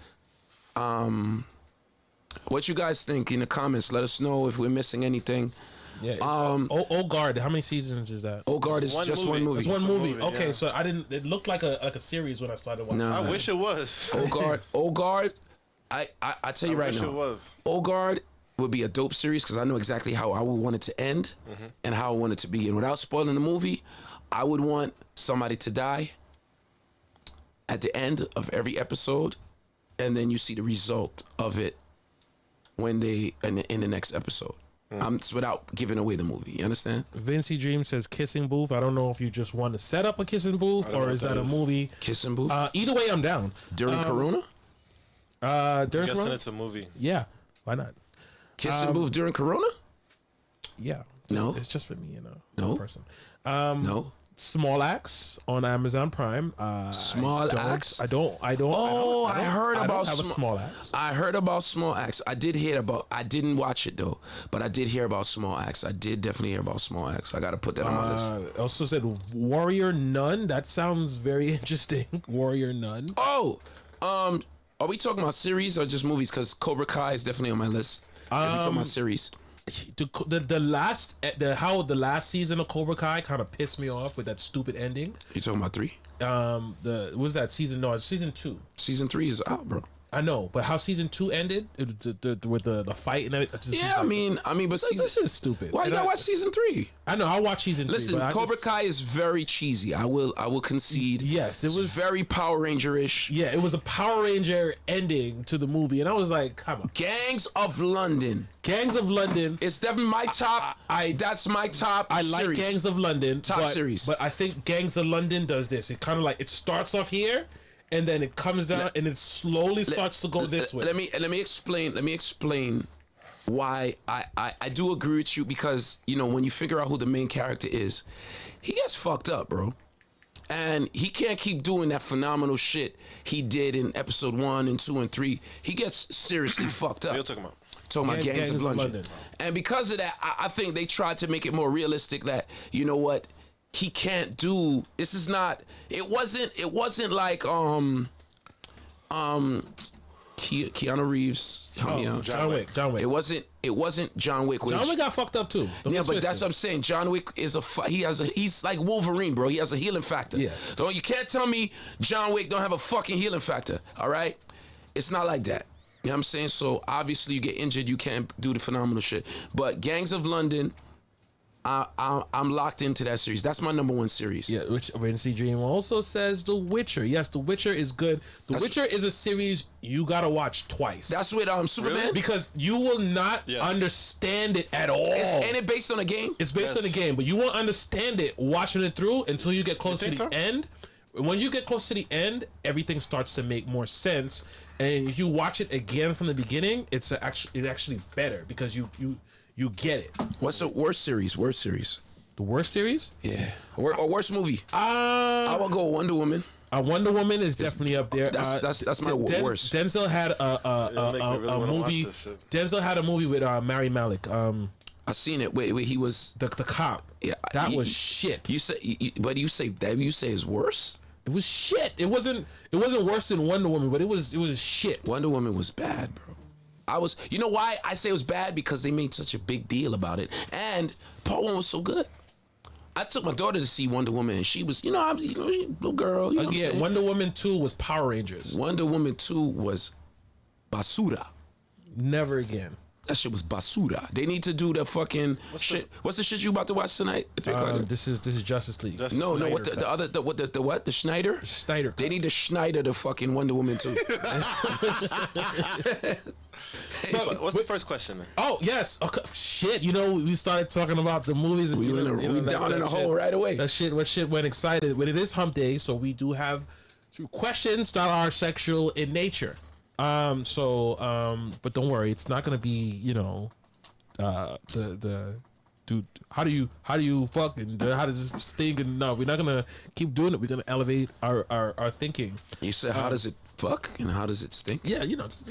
What you guys think in the comments? Let us know if we're missing anything. Yeah. Old Guard. How many seasons is that? Old Guard is just one movie. It's one movie. movie, Okay, yeah. so I didn't. It looked like a series when I started watching. No. I wish it was. Old Guard. I tell you I right wish now. it was. Old Guard would be a dope series because I know exactly how I would want it to end and how I want it to begin. Without spoiling the movie, I would want somebody to die at the end of every episode, and then you see the result of it when they in the next episode. It's without giving away the movie. You understand? Vincy Dream says kissing booth. I don't know if you just want to set up a kissing booth or is that a movie? Kissing booth Either way, I'm down. during Corona. During I'm guessing Corona? it's a movie. Yeah, why not? Kissing booth during Corona. Yeah, No. it's just for me, No. one person. No. Small Axe on Amazon Prime. Small Axe? I don't. Oh, I heard I about don't have a Small Axe. I heard about Small Axe. I didn't watch it though, but I did hear about Small Axe. I did definitely hear about Small Axe. I got to put that on my list. Also said Warrior Nun. That sounds very interesting. Warrior Nun. Oh, are we talking about series or just movies? Because Cobra Kai is definitely on my list. If we're talking about series. The last season of Cobra Kai kind of pissed me off with that stupid ending. You talking about 3? What was that season? No, it's season 2. Season 3 is out, bro. I know, but how season 2 ended with the fight and everything. Yeah, I mean, but this is stupid. Why you And gotta watch season 3? I know, I'll watch season 3. Listen, but Cobra Kai is very cheesy. I will concede. Yes, it was It's very Power Ranger-ish. Yeah, it was a Power Ranger ending to the movie, and I was like, come on. Gangs of London. Gangs of London. It's definitely my top. That's my top. I like series. Gangs of London. Top series. But I think Gangs of London does this. It kind of like, it starts off here, and then it comes down, and it slowly starts to go this way. Let me explain why I do agree with you, because when you figure out who the main character is, he gets fucked up, bro. And he can't keep doing that phenomenal shit he did in episode 1 and 2 and 3. He gets seriously fucked up. What are you talking about? Talking about Gangs of London. And because of that, I think they tried to make it more realistic that, you know what, he can't do. This is not. It wasn't like Keanu Reeves. John Wick. It wasn't John Wick. John Wick got fucked up too. Yeah, but that's what I'm saying. John Wick is he's like Wolverine, bro. He has a healing factor. Yeah. So you can't tell me John Wick don't have a fucking healing factor. All right, it's not like that. You know what I'm saying? So obviously you get injured, you can't do the phenomenal shit. But Gangs of London, I'm locked into that series. That's my number 1 series. Yeah, which Vincy Dream also says The Witcher. Yes, The Witcher is good. The Witcher is a series you gotta watch twice. That's with Superman. Really? Because you will not understand it at all. Ain't it based on a game? It's based on the game, but you won't understand it watching it through until you get close to the end. When you get close to the end, everything starts to make more sense. And if you watch it again from the beginning, it's actually better because you get it. What's the worst series? The worst series? Yeah. Or worst movie? I will go Wonder Woman. Wonder Woman is definitely up there. That's my worst. Denzel had a movie. Denzel had a movie with Mary Malik. I seen it. Wait, he was the cop. Yeah, that was shit. You say it's worse? It was shit. It wasn't worse than Wonder Woman, but it was shit. Wonder Woman was bad, bro. You know why I say it was bad? Because they made such a big deal about it, and part 1 was so good. I took my daughter to see Wonder Woman, and she was, she a little girl. You know what I'm Again, saying? Wonder Woman 2 was Power Rangers. Wonder Woman 2 was basura. Never again. That shit was basura. They need to do the fucking shit. What's the shit you about to watch tonight? At 3 o'clock? This is Justice League. No, what the other the what the Schneider? Snyder. They need to Schneider the fucking Wonder Woman 2. What's the first question then? Oh yes. Okay. Shit. We started talking about the movies. And We down in a hole right away. That shit. What shit went excited? But it is Hump Day, so we do have questions that are sexual in nature. But don't worry, it's not gonna be the dude. How do you fuck and how does this stink? And no, we're not gonna keep doing it. We're gonna elevate our thinking. You said how does it fuck and how does it stink? Yeah, just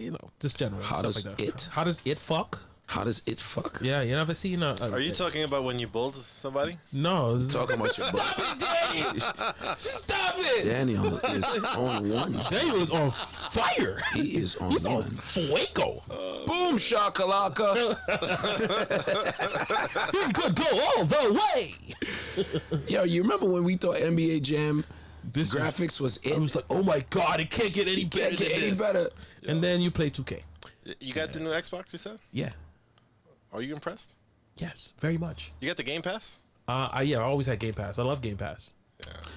general. How stuff does like that. it? How does it fuck? How does it fuck? Yeah, you never seen Are you talking about when you build somebody? No. Talking about your Stop it, Daniel! Stop it! Daniel is on one. Daniel is on fire. He is on He's one. on fuego. Boom shakalaka. He could go all the way. Yo, you remember when we thought NBA Jam graphics was it? I was like, oh my god, it can't get any better. Can't get than any this. better. And then you play 2K. You got the new Xbox, you said? Yeah. Are you impressed? Yes, very much. You got the Game Pass? I always had Game Pass. I love Game Pass.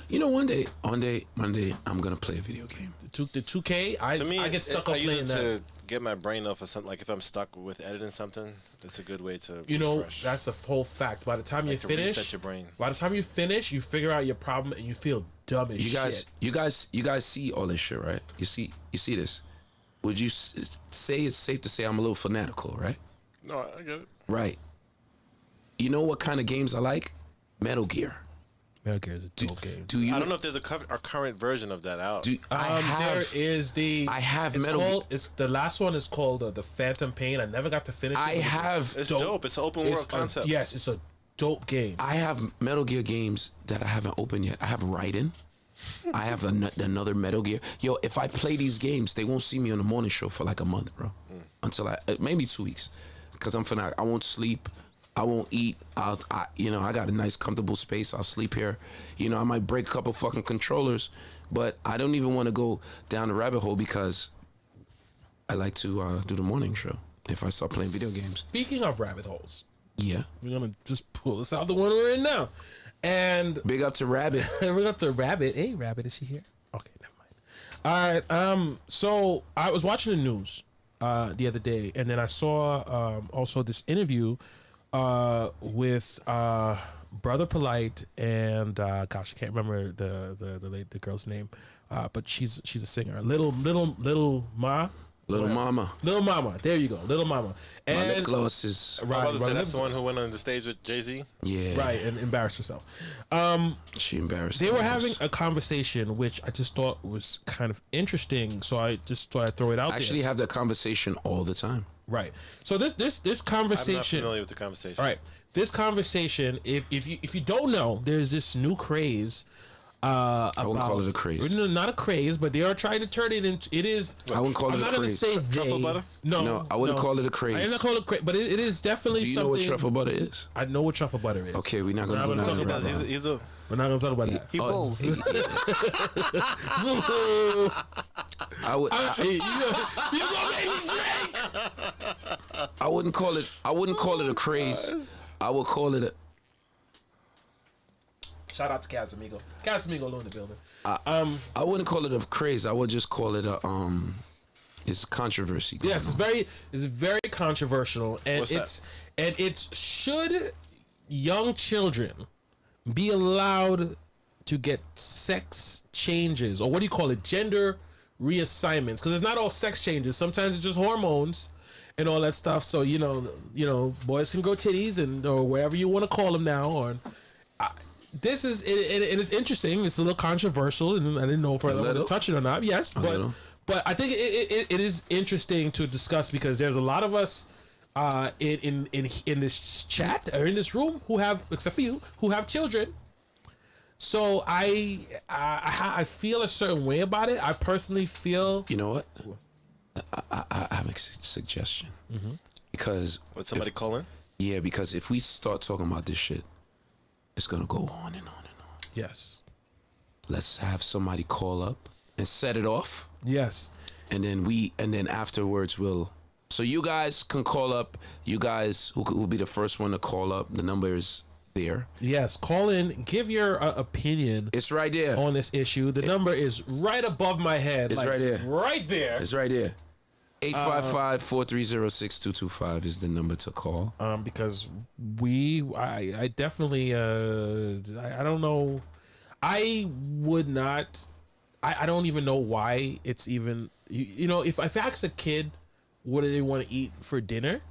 You know, one day, I'm gonna play a video game. The 2K, I get stuck on I use playing it that. to get my brain off of something. Like if I'm stuck with editing something, that's a good way to refresh. That's the whole fact. By the time you to finish, reset your brain. By the time you finish, you figure out your problem and you feel dumb as shit. You guys see all this shit, right? You see this. Would you say it's safe to say I'm a little fanatical, right? No, I get it. Right. You know what kind of games I like? Metal Gear. Metal Gear is a dope game. Do you? I don't know if there's a current version of that out. I have Metal Gear. It's the last one is called the Phantom Pain. I never got to finish it. It's dope. It's an open world concept. Yes, it's a dope game. I have Metal Gear games that I haven't opened yet. I have Raiden. I have another Metal Gear. Yo, if I play these games, they won't see me on the morning show for like a month, bro. Until maybe 2 weeks, because I won't sleep. I won't eat. I got a nice comfortable space. I'll sleep here. I might break a couple fucking controllers, but I don't even want to go down the rabbit hole because I like to do the morning show if I start playing video games. Speaking of rabbit holes, yeah, we're gonna just pull this out the one we're in now, and big up to Rabbit. Big up to Rabbit. Hey, Rabbit, is she here? Okay, never mind. All right. So I was watching the news the other day, and then I saw also this interview with Brother Polite and gosh, I can't remember the girl's name, but she's a singer. Little Mama. There you go, Little Mama. And My lip gloss is right. That's the one who went on the stage with Jay-Z. Yeah, right, and embarrassed herself. She embarrassed. They were having a conversation, which I just thought was kind of interesting, so I just thought I'd throw it out there. I actually have that conversation all the time. Right. So this conversation. I'm not familiar with the conversation. All right. This conversation, if you don't know, there's this new craze. I wouldn't call it a craze. No, not a craze, but they are trying to turn it into. It is. I wouldn't call it a craze. I'm not going to say they. Truffle butter? No, I wouldn't call it a craze. I'm not calling it craze, but it is definitely Do you something. know what truffle butter is? I know what truffle butter is. Okay, we're not going to go down that road. We're not going to talk about that. He both. I would. You gonna make me drink? I wouldn't call it a craze. I would call it a. Shout out to Casamigo. Casamigo in the building. I wouldn't call it a craze. I would just call it a it's controversy. Yes, it's very controversial, and What's it's should young children be allowed to get sex changes, or what do you call it, gender reassignments? Because it's not all sex changes. Sometimes it's just hormones and all that stuff. So boys can grow titties or whatever you want to call them now. Or this is it is interesting. It's a little controversial, and I didn't know if I wanted to touch it or not. Yes, but I think it is interesting to discuss because there's a lot of us in this chat or in this room who have, except for you, who have children. So I feel a certain way about it. I personally feel. You know what? I have a suggestion. Mm-hmm. Because would somebody call in? Yeah, because if we start talking about this shit, It's gonna go on and on and on. Yes. Let's have somebody call up and set it off, Yes. and then afterwards we'll. So you guys can call up. You guys who will be the first one to call up. The number is there. Yes. Call in. Give your opinion It's right there. on this issue. The number is right above my head. It's right there. Right there. It's right there. 855-430-6225 is the number to call. Because I definitely I don't know. I would not. I don't even know why it's even. You know, if I ask a kid what do they want to eat for dinner,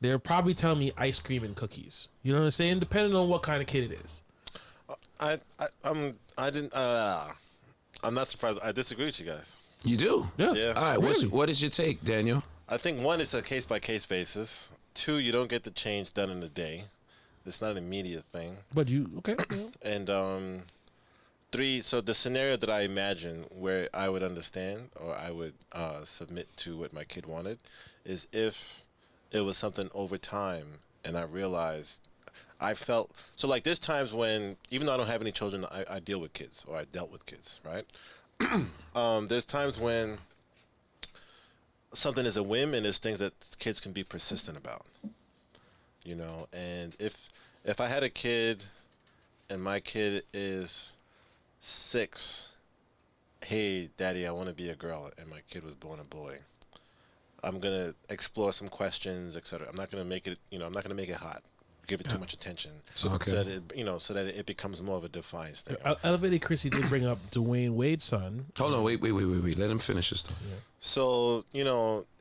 they'll probably tell me ice cream and cookies. You know what I'm saying? Depending on what kind of kid it is. I'm not surprised. I disagree with you guys. You do? Yes. Yeah. All right. Really? What is your take, Daniel? I think one, it's a case by case basis. Two, you don't get the change done in a day. It's not an immediate thing. But you okay? And three, so the scenario that I imagine where I would understand or I would submit to what my kid wanted is if it was something over time and I realized I felt so like there's times when even though I don't have any children, I deal with kids or I dealt with kids, right? There's times when something is a whim and there's things that kids can be persistent about, you know. And if I had a kid and my kid is 6, hey daddy, I want to be a girl, and my kid was born a boy, I'm gonna explore some questions, etc. I'm not gonna make it, I'm not gonna make it hot, give it too much attention, Okay. so that it, so that it becomes more of a defiance thing. Elevated Chrissy did bring up Dwayne Wade's son. Hold on. Wait. Let him finish his stuff. So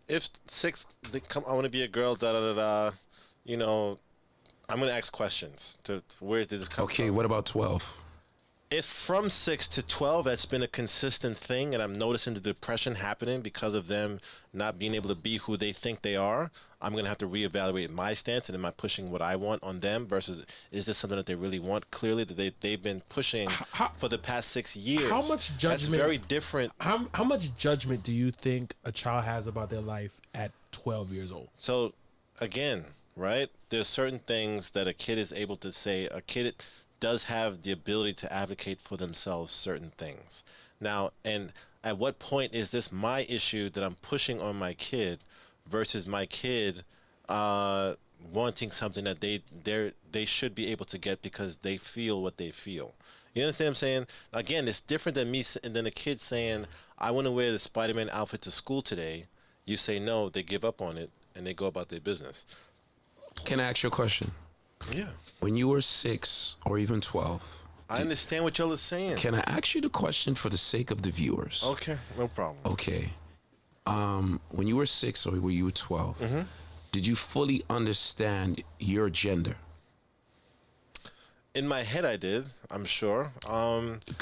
if 6, they come, I want to be a girl, da da da da, I'm gonna ask questions to where did this come from. Okay. What about 12? If from 6 to 12, that's been a consistent thing, and I'm noticing the depression happening because of them not being able to be who they think they are, I'm going to have to reevaluate my stance, and am I pushing what I want on them versus is this something that they really want? Clearly, that they've been pushing for the past 6 years. How much judgment? That's very different. How much judgment do you think a child has about their life at 12 years old? So, again, right, there's certain things that a kid is able to say. A kid does have the ability to advocate for themselves certain things. Now, and at what point is this my issue that I'm pushing on my kid versus my kid wanting something that they should be able to get because they feel what they feel? You understand what I'm saying? Again, it's different than a kid saying, I want to wear the Spider-Man outfit to school today. You say no, they give up on it, and they go about their business. Can I ask you a question? Yeah. When you were 6 or even 12, I understand what y'all are saying. can I ask you the question for the sake of the viewers? Okay, no problem. Okay. When you were 6 or when you were 12, did you fully understand your gender? In my head, I did, I'm sure.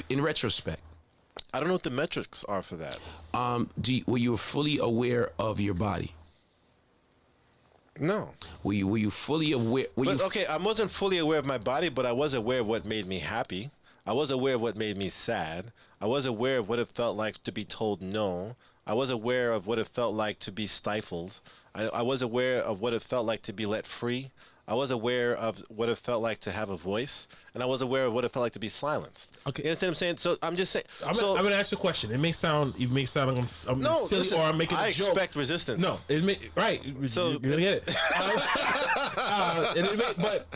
In retrospect, I don't know what the metrics are for that. were you fully aware of your body? No. Were you fully aware? Okay, I wasn't fully aware of my body, but I was aware of what made me happy. I was aware of what made me sad. I was aware of what it felt like to be told no. I was aware of what it felt like to be stifled. I was aware of what it felt like to be let free. I was aware of what it felt like to have a voice, and I was aware of what it felt like to be silenced. Okay. You understand what I'm saying? So I'm just saying. I'm going to ask you a question. It may sound like I'm silly, listen, or I'm making a joke. I expect resistance. No, right. So- You're gonna get it. But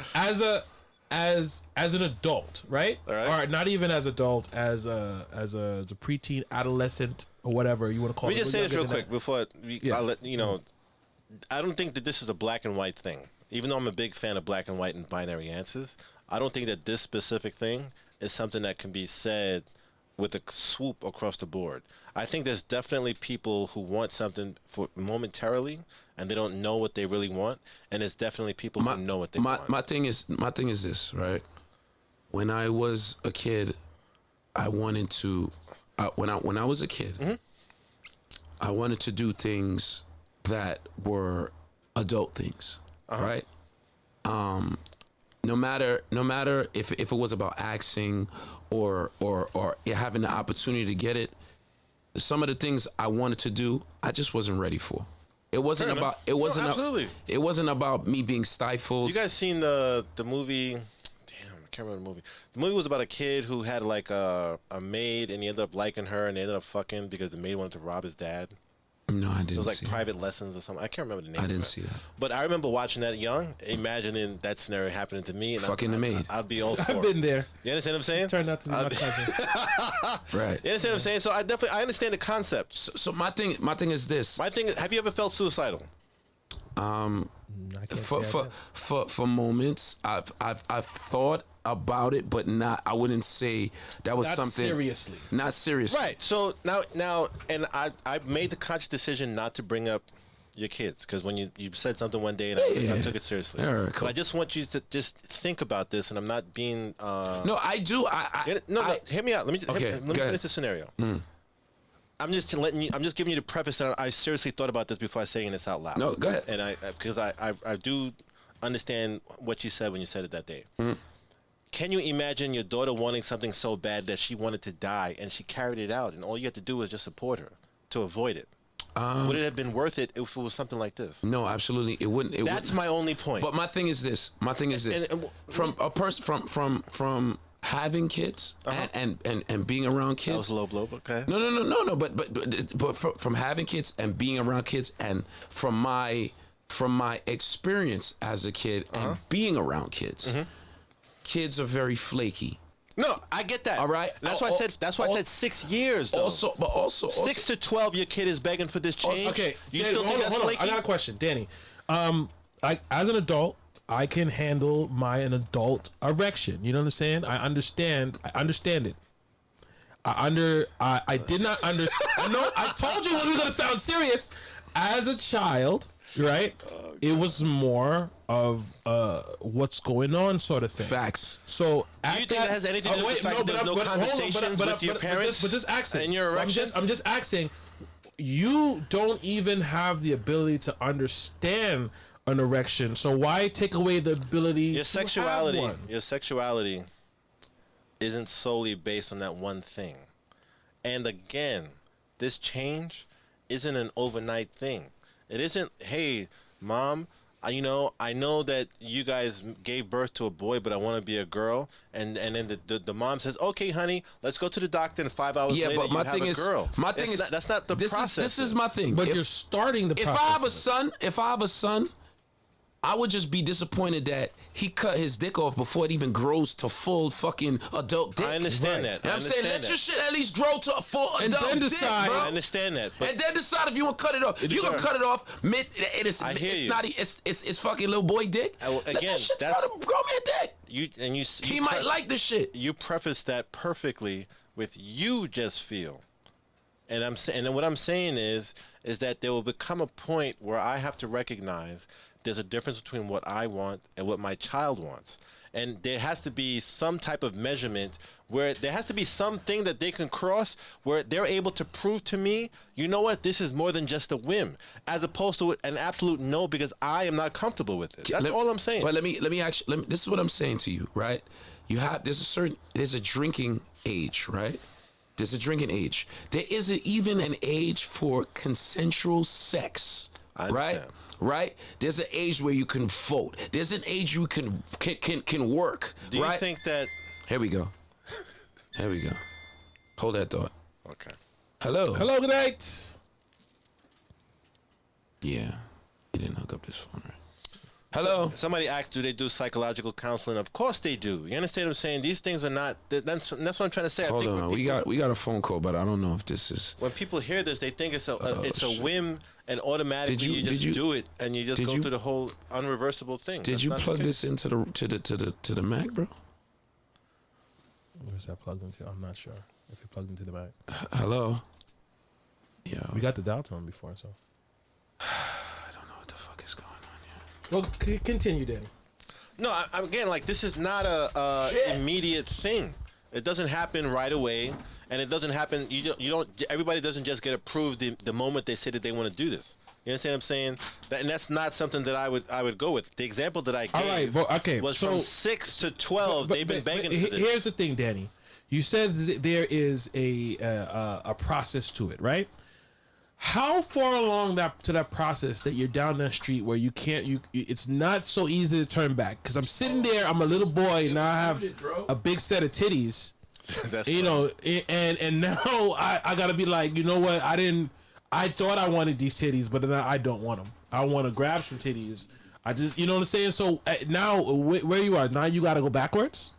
as an adult, right? All right. Or not even as adult, as a preteen, adolescent, or whatever you want to call Let it. me just say this You're real younger quick than before Yeah. I'll let you know. I don't think that this is a black and white thing. Even though I'm a big fan of black and white and binary answers, I don't think that this specific thing is something that can be said with a swoop across the board. I think there's definitely people who want something for momentarily and they don't know what they really want, and there's definitely people who know what they want. My thing is this, right? When I was a kid, I wanted to. When I was a kid, I wanted to do things that were adult things, right? No matter if it was about acting or having the opportunity to get it, some of the things I wanted to do, I just wasn't ready for. It wasn't Fair about enough. it wasn't No, absolutely. it wasn't about me being stifled. You guys seen the movie? Damn, I can't remember the movie. The movie was about a kid who had like a maid, and he ended up liking her, and they ended up fucking because the maid wanted to rob his dad. No, I didn't. It was like see private lessons or something. I can't remember the name. I didn't see that. But I remember watching that young, imagining that scenario happening to me. And Fucking the maid. I'd be all for I've been there. You understand what I'm saying? Turned out to be my cousin. Right. You understand what I'm saying? So I understand the concept. So my thing is this. My thing is, have you ever felt suicidal? I can't say I did. For moments, I've thought about it, but not. I wouldn't say that was Not something seriously. Not seriously. Right. So now, and I made the conscious decision not to bring up your kids because when you said something one day and I took it seriously. All right, cool. But I just want you to just think about this, and I'm not being. No, I do. No, hear me out. Let me Okay, let me go ahead. finish the scenario. I'm just giving you the preface that I seriously thought about this before saying this out loud. No, go ahead. And because I do understand what you said when you said it that day. Can you imagine your daughter wanting something so bad that she wanted to die and she carried it out, and all you had to do was just support her to avoid it? Would it have been worth it if it was something like this? No, absolutely, it wouldn't. That's my only point. But my thing is this. From a person from having kids and being around kids. That was a low blow, okay? No. But from having kids and being around kids and from my experience as a kid and being around kids, kids are very flaky. No, I get that. All right. That's why I said 6 years. Though. Also 6 to 12, your kid is begging for this change. Okay, you Danny, still think that's hold on. flaky? I got a question, Danny. As an adult, I can handle an adult erection. You know what I'm saying? I understand it. I did not understand. I know. I told you it was gonna sound serious. As a child, right? It was more of what's going on sort of thing. Facts. So Do you think that has anything to do with the fact that there's no conversations with your parents? But just asking. And your erections? I'm just asking. You don't even have the ability to understand an erection, so why take away the ability Your to sexuality, have one? your sexuality isn't solely based on that one thing. And again, this change isn't an overnight thing. It isn't, hey, mom, I know that you guys gave birth to a boy, but I want to be a girl. And then the mom says, okay, honey, let's go to the doctor, and 5 hours later, but you have a girl. That's not the process. This is my thing. But you're starting the process. If I have a son, I would just be disappointed that he cut his dick off before it even grows to full fucking adult dick. I understand that. You know what I'm saying? Let your shit at least grow to a full And adult then dick, decide. bro. I understand that. But And then decide if you want to cut it off. If you gonna cut it off mid, it's fucking little boy dick. Well, Let again, that shit that's- grow me a dick. He might like the shit. You preface that perfectly with you just feel. And then what I'm saying is that there will become a point where I have to recognize there's a difference between what I want and what my child wants. And there has to be some type of measurement where there has to be something that they can cross where they're able to prove to me, you know what, this is more than just a whim, as opposed to an absolute no because I am not comfortable with it. That's all I'm saying. But let me this is what I'm saying to you, right? There's a drinking age, right? There's a drinking age. There isn't even an age for consensual sex, I right? understand. Right? There's an age where you can vote. There's an age you can work. Do you right? think that... Here we go. Hold that thought. Okay. Hello. Hello, good night. Yeah. You didn't hook up this phone, right? Hello. Somebody asked, do they do psychological counseling? Of course they do. You understand what I'm saying? These things are not... That's what I'm trying to say. Hold on. We got a phone call, but I don't know if this is... When people hear this, they think it's a whim, and automatically you just do it, and you just go through the whole unreversible thing. Did you plug this into the Mac, bro? Where's that plugged into? I'm not sure if it plugged into the Mac. Hello. Yeah. We got the dial tone before, so. I don't know what the fuck is going on here. Well, continue, Danny. No, again, like this is not a immediate thing. It doesn't happen right away, and it doesn't happen. You don't. Everybody doesn't just get approved the moment they say that they want to do this. You understand what I'm saying? And that's not something that I would go with. The example that I gave was from 6 to 12. They've been begging for this. Here's the thing, Danny. You said there is a process to it, right? How far along that process that you're down that street where you can't it's not so easy to turn back? Because I'm sitting there, I'm a little boy, now I have a big set of titties. That's you know, and now I gotta be like, you know what? I thought I wanted these titties, but now I don't want them. I want to grab some titties. I just, you know what I'm saying? So now where you are now, you gotta go backwards.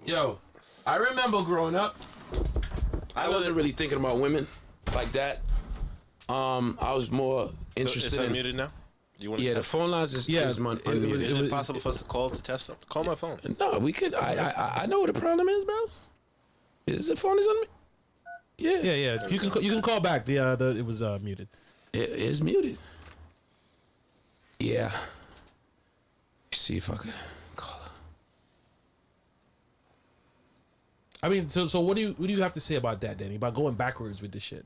Yo, I remember growing up, I wasn't really thinking about women like that. I was more interested It's in. unmuted now? You want to Yeah, the test phone lines is unmuted. Is it possible for us to call test? Call my phone. No, we could. I know what the problem is, bro. Is the phone is on me? Yeah. Yeah. You can call back. It was muted. It is muted. Yeah. See if I could call her. I mean, so what do you have to say about that, Danny? About going backwards with this shit?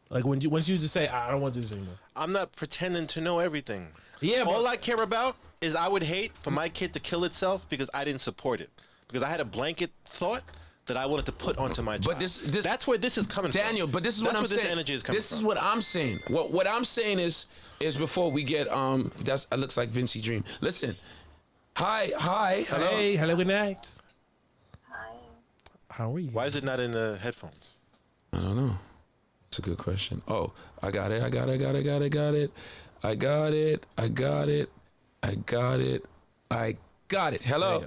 Like once you just say, I don't want to do this anymore. I'm not pretending to know everything. Yeah, but all I care about is I would hate for my kid to kill itself because I didn't support it. Because I had a blanket thought that I wanted to put onto my child. This that's where this is coming from. Daniel, but this is what I'm saying. This energy is coming This from. is what I'm saying. What I'm saying is before we get that looks like Vincey Dream. Listen. Hi, hello. Hey, hello, good night. Hi. How are you? Why is it not in the headphones? I don't know. It's a good question. Oh, I got it. Hello.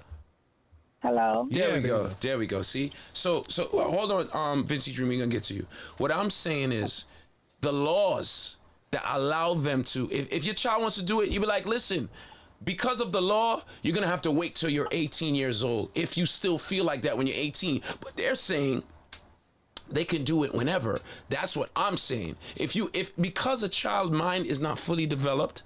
Hello. There we go. See? So hold on, Vincey Dream, we're gonna get to you. What I'm saying is the laws that allow them to, if your child wants to do it, you be like, listen, because of the law, you're gonna have to wait till you're 18 years old if you still feel like that when you're 18. But they're saying they can do it whenever. That's what I'm saying. If because a child mind is not fully developed,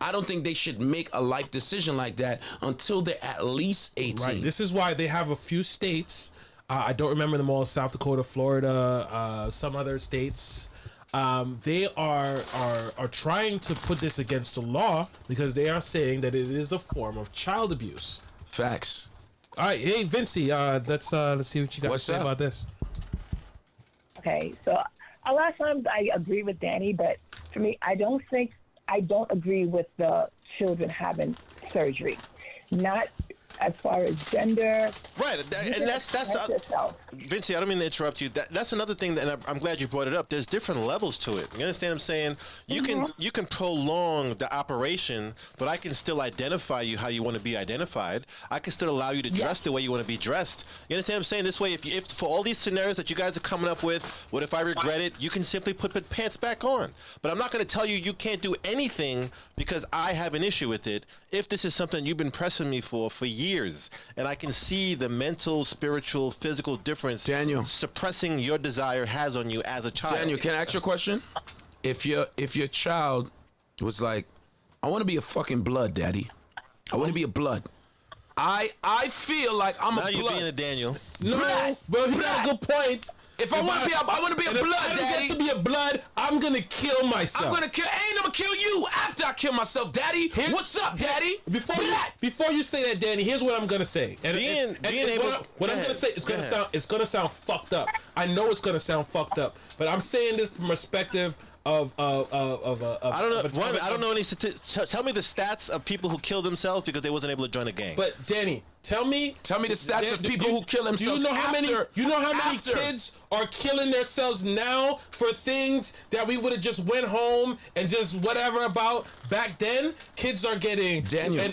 I don't think they should make a life decision like that until they're at least 18. Right. This is why they have a few states. I don't remember them all. South Dakota, Florida, some other states. They are trying to put this against the law because they are saying that it is a form of child abuse. Facts. All right. Hey, Vincey. Let's see what you got to say about this. Okay. So a lot of times I agree with Danny, but for me, I don't agree with the children having surgery. Not as far as gender. Right, and that's Vincey, I don't mean to interrupt you. That's another thing that I'm glad you brought it up. There's different levels to it. You understand what I'm saying? You can prolong the operation, but I can still identify you how you want to be identified. I can still allow you to dress the way you want to be dressed. You understand what I'm saying? This way, if for all these scenarios that you guys are coming up with, what if I regret it? You can simply put pants back on. But I'm not going to tell you can't do anything because I have an issue with it. If this is something you've been pressing me for years, and I can see the mental, spiritual, physical difference Daniel, suppressing your desire has on you as a child. Daniel, can I ask you a question? If your child was like, I want to be a fucking blood, daddy. I want to be a blood. I feel like I'm a blood. Now you're being a Daniel. No, but he got a good point. If I want to be a blood, if I don't get to be a blood, I'm gonna kill myself. I'm gonna kill you after I kill myself, daddy. What's up, daddy? Before you say that, Danny, here's what I'm gonna say. What I'm gonna say is gonna sound fucked up. I know it's gonna sound fucked up, but I'm saying this from perspective of I don't know any statistics. Tell me the stats of people who kill themselves because they wasn't able to join a gang. But Danny, tell me the stats of people who kill themselves. Do you know how many kids are killing themselves now for things that we would have just went home and just whatever about back then? Kids are getting Daniel.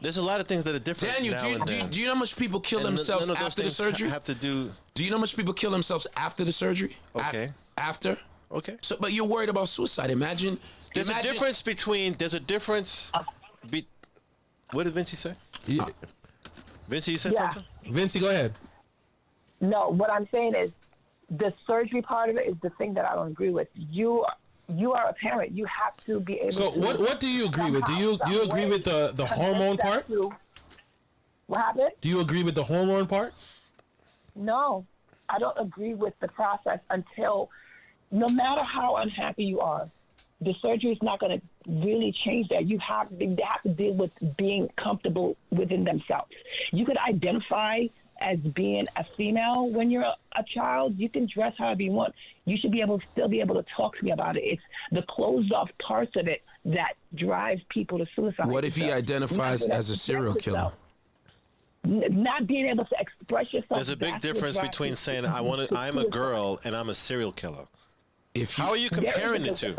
There's a lot of things that are different. Daniel, do you know how much people kill themselves after the surgery? Do you know how much people kill themselves after the surgery? Okay. After? Okay. So, but you're worried about suicide. Imagine. There's a difference. What did Vincey say? Vincey, you said something? Vincey, go ahead. No, what I'm saying is the surgery part of it is the thing that I don't agree with. You are a parent. You have to be able So to. So what do you agree with? Do you agree with the hormone part? What happened? Do you agree with the hormone part? No, I don't agree with the process until, no matter how unhappy you are, the surgery is not going to really change that. They have to deal with being comfortable within themselves. You could identify as being a female when you're a child. You can dress however you want. You should be able still be able to talk to me about it. It's the closed off parts of it that drive people to suicide. What if he identifies as a serial killer? Not being able to express yourself. There's a big difference between saying I'm a girl and I'm a serial killer. How are you comparing the two?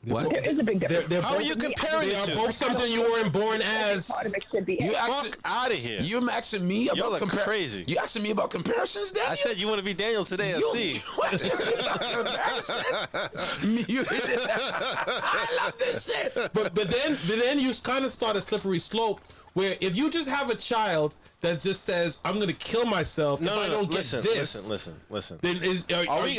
What? There is a big difference. How are you comparing They the are two? both something you weren't born as. Part of it should be You Fuck out of here. You asking me about Y'all are crazy. You asking me about comparisons, Daniel? I said you want to be Daniel today. I see. You asking me about comparisons? I love this shit. But then you kind of start a slippery slope where if you just have a child that just says, I'm going to kill myself if I don't get this. Listen. Then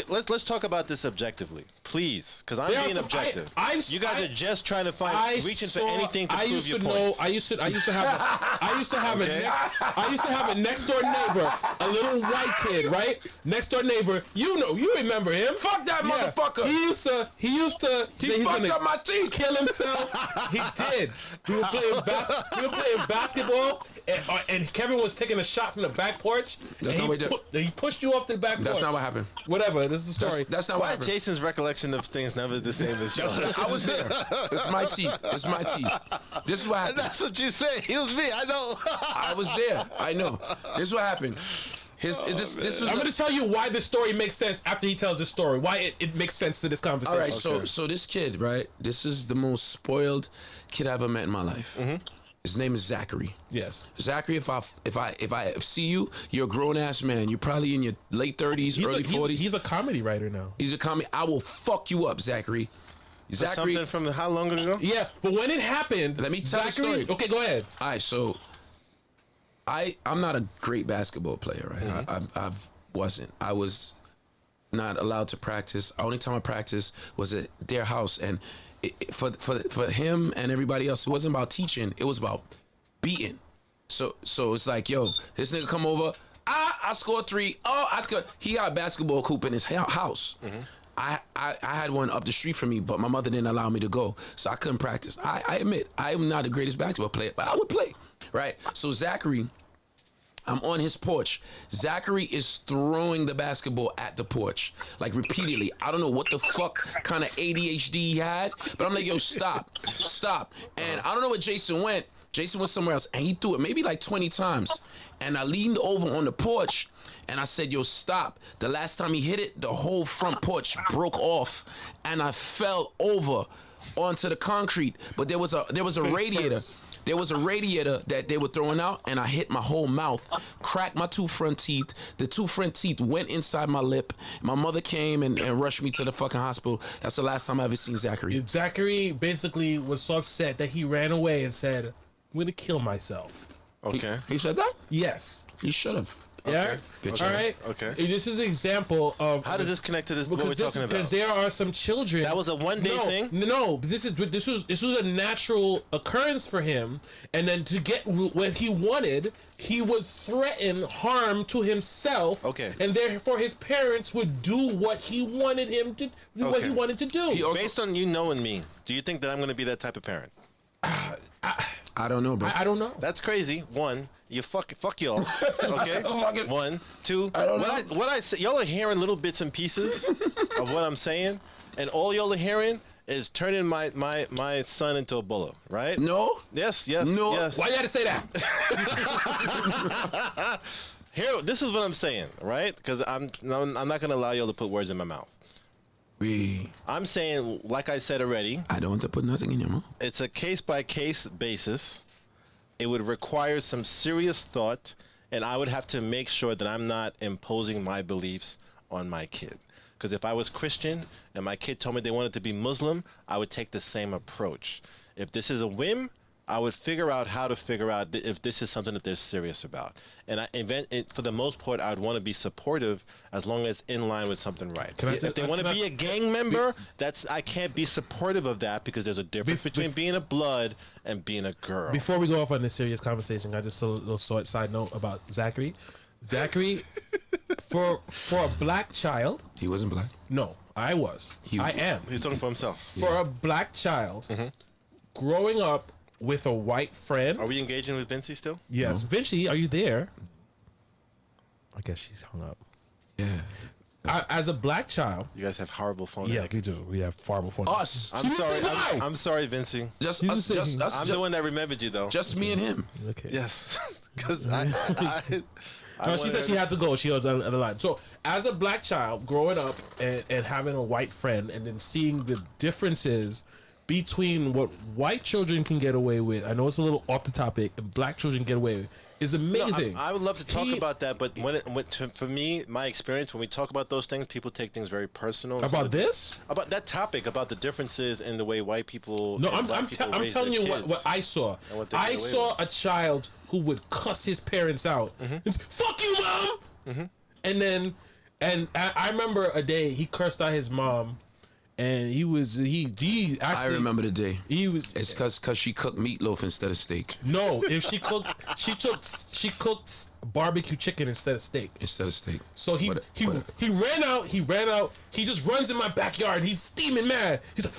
Let's talk about this objectively, please, because I'm There are being some- objective. you guys I- are just trying to find, reaching for anything to I prove used your to points. know. I used to have a next door neighbor, a little white kid, right? Next door neighbor. You remember him? Fuck that motherfucker. He used to. He's fucked gonna up my teeth. Kill himself. He did. We were playing basketball, and Kevin was taking a shot from the back porch. That's and not what he pushed you off the back porch. That's not what happened. Whatever. This is the story. That's not what Why happened. Jason's recollection of things never the same as yours? I was there. It's my teeth. It's my teeth. This is what happened. That's what you say. It was me. I know. I was there. I know. This is what happened. This was. I'm going to tell you why this story makes sense after he tells this story. Why it makes sense to this conversation. All right, so this kid, right? This is the most spoiled kid I ever met in my life. His name is Zachary. Yes. Zachary, if I see you, you're a grown ass man. You're probably in your late 30s, early 40s. He's a comedy writer now. He's a comedy. I will fuck you up, Zachary. Zachary. Something from how long ago? Yeah, but when it happened, Let me tell the story. Okay, go ahead. All right, so I'm not a great basketball player, right? I wasn't. I was not allowed to practice. The only time I practiced was at their house, and for him and everybody else, it wasn't about teaching. It was about beating. So it's like, yo, this nigga come over. I scored 3. Oh, I scored. He got a basketball hoop in his house. I had one up the street from me, but my mother didn't allow me to go, so I couldn't practice. I admit, I am not the greatest basketball player, but I would play, right? So Zachary, I'm on his porch. Zachary is throwing the basketball at the porch, like repeatedly. I don't know what the fuck kind of ADHD he had, but I'm like, yo, stop. And I don't know where Jason went. Jason was somewhere else, and he threw it maybe like 20 times. And I leaned over on the porch, and I said, yo, stop. The last time he hit it, the whole front porch broke off, and I fell over onto the concrete. But there was a radiator. There was a radiator that they were throwing out, and I hit my whole mouth, cracked my 2 front teeth. The 2 front teeth went inside my lip. My mother came and rushed me to the fucking hospital. That's the last time I ever seen Zachary. Zachary basically was so upset that he ran away and said, I'm going to kill myself. Okay. He said that? Yes. He should have. Yeah. Good All job. right. Okay. And this is an example of How does this connect to this? What we're because talking because about? there are some children. That was a one-day thing? No, this was a natural occurrence for him, and then to get what he wanted, he would threaten harm to himself. Okay. And therefore, his parents would do what he wanted him to do. What Okay. he wanted to do. He also- Based on you knowing me, do you think that I'm going to be that type of parent? I don't know, bro. I don't know. That's crazy. 1, you fuck y'all. Okay. 1, 2. What I say, y'all are hearing little bits and pieces of what I'm saying, and all y'all are hearing is turning my son into a bully, right? No. Yes. No. Yes. Why you had to say that? Here, this is what I'm saying, right? Because I'm not gonna allow y'all to put words in my mouth. I'm saying, like I said already, I don't want to put nothing in your mouth. it's a case-by-case basis. It would require some serious thought, and I would have to make sure that I'm not imposing my beliefs on my kid. Because if I was Christian and my kid told me they wanted to be Muslim, I would take the same approach. If this is a whim, I would figure out how to figure out if this is something that they're serious about. And for the most part, I would want to be supportive as long as in line with something right. If they want to be a gang member, I can't be supportive of that because there's a difference between being a blood and being a girl. Before we go off on this serious conversation, I just a little side note about Zachary. Zachary, for a black child. He wasn't black. No, I was. I am. He's talking for himself. For a black child, growing up with a white friend. Are we engaging with Vinci still? Yes. Vinci, are you there? guess she's hung up. Yeah. As a black child, You guys have horrible phone. yeah, etiquette. we do. We have horrible phone. Us. I'm She didn't sorry. say hi. I'm sorry, Vincey. Just You us. just Just said- us. I'm the one that remembered you though. Just me and him. Okay. Yes, because No, she said she had to go. She was on the line. So, as a black child, growing up and having a white friend, and then seeing the differences between what white children can get away with, I know it's a little off the topic, and black children get away with, is amazing. I would love to talk He- about that, but for me, my experience when we talk about those things, people take things very personal. instead About of- this? about that topic, about the differences in the way white people. No, and I'm black people I'm raise telling their you kids. what I saw. and what they I get away saw with. a child who would cuss his parents out. And say, "Fuck you, mom!" And then, I remember a day he cursed out his mom, and he actually. I remember the day. He was. It's cause she cooked meatloaf instead of steak. No, if she cooked barbecue chicken instead of steak. Instead of steak. So he What- he ran out. He just runs in my backyard. He's steaming mad. He's like,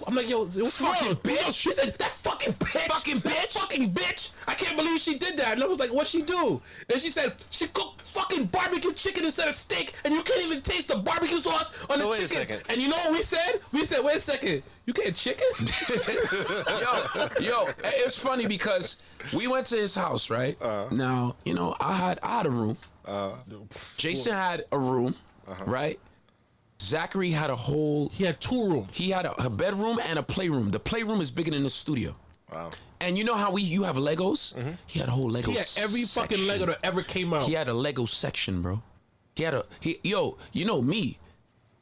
I'm like, yo, what's Fucking wrong? bitch. He said, that fucking bitch. Fucking bitch. That fucking bitch. I can't believe she did that. And I was like, what'd she do? And she said, she cooked fucking barbecue chicken instead of steak, and you can't even taste the barbecue sauce on the wait a chicken. second. And you know what we said? We said, wait a second. You can't chicken? Yo, it's funny because we went to his house, right? Now, you know, I had a room. Jason had a room, right? Zachary had a whole. He had 2 rooms. He had a bedroom and a playroom. The playroom is bigger than the studio. Wow. And you know how you have Legos? He had a whole Lego. He had every fucking section. Lego that ever came out. He had a Lego section, bro. Yo, you know me.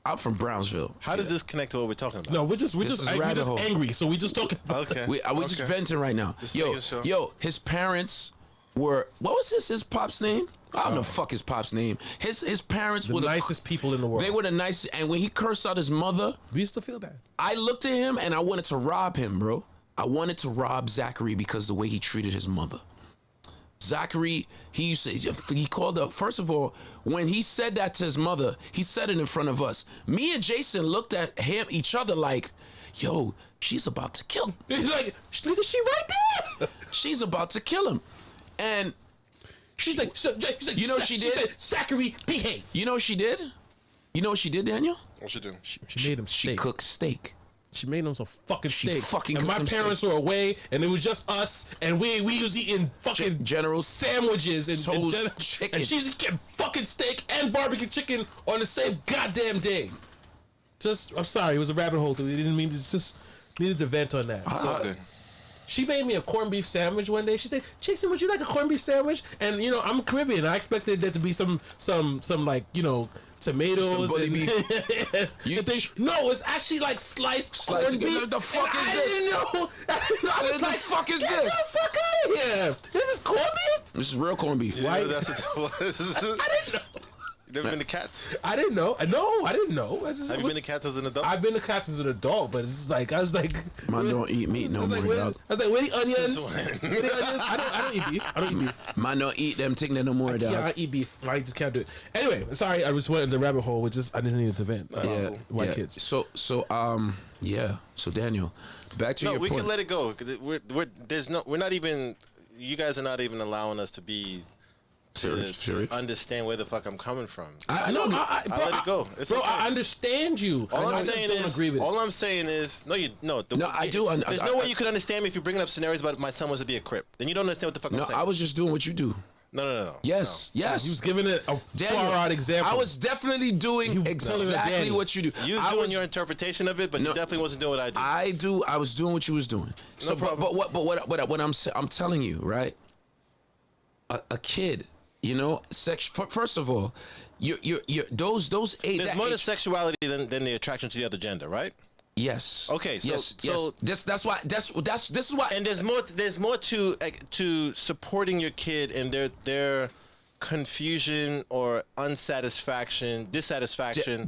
I'm from Brownsville. How does this connect to what we're talking about? No, we're just is rabbit hole. angry. So we just talking about Okay. We just venting right now. Just making sure. His parents were, what was his pop's name? I don't know fuck his pop's name. His parents the were nicest people in the world. They were the nicest, and when he cursed out his mother, We used to feel bad. I looked at him and I wanted to rob him, bro. I wanted to rob Zachary because the way he treated his mother. Zachary, he called up. First of all, when he said that to his mother, he said it in front of us. Me and Jason looked at each other like, yo, she's about to kill him. He's like, look at she right there. She's about to kill him. And She's like, You know what she did? She said, Zachary, behave. you know what she did? You know what she did, Daniel? What you do? She made him She steak. cooked steak. She made him some fucking She steak. fucking and cooked my him parents were away, and it was just us, and we was eating fucking General sandwiches and Toast chicken. and she's getting fucking steak and barbecue chicken on the same goddamn day. I'm sorry, it was a rabbit hole. We didn't mean to. Just needed to vent on that. It's all good. She made me a corned beef sandwich one day. She said, "Jason, would you like a corned beef sandwich?" And you know, I'm Caribbean. I expected there to be some like tomatoes Some bully and beef. You- and things. No, it's actually like sliced corned beef. What the fuck And is I this? didn't know. I was the like, fuck is "Get this?" the fuck out of here! This is corned beef." This is real corned beef. Yeah, that's what that was. I didn't know. You never been to Cats? I didn't know. No, I didn't know. Have you been to Cats as an adult? I've been to Cats as an adult, but it's just like I was like, Man don't eat meat no I was more, like, where, dog. I was like, where the onions? Since Where the onions? I don't eat beef. I don't eat beef. Man don't eat them thing no more, dog. Yeah, I eat beef. I just can't do it. Anyway, sorry, I just went in the rabbit hole. Which is I didn't need to vent. Yeah, White yeah. kids. So Daniel, back to No, your we point. can let it go. 'Cause we're not even. You guys are not even allowing us to be. Serious? Understand where the fuck I'm coming from. I know. bro, let it go. It's bro, okay. I understand you. All I I'm just saying don't is, agree with it. all I'm saying is, no, I do. There's no way you could understand me if you're bringing up scenarios about my son was to be a Crip. Then you don't understand what the fuck I'm No, saying. I was just doing what you do. No. Yes, yes. He was giving it a Daniel, far-out example. I was definitely doing You was telling her exactly Danny. what you do. You was I doing your interpretation of it, but No. you definitely wasn't doing what I do. I was doing what you was doing. So, problem. what I'm telling you, right? A kid, you know, first of all, you're those age. There's more to sexuality than the attraction to the other gender, right? Yes. Okay, so- yes. so- That's why. This is why. And there's more to supporting your kid and their confusion or dissatisfaction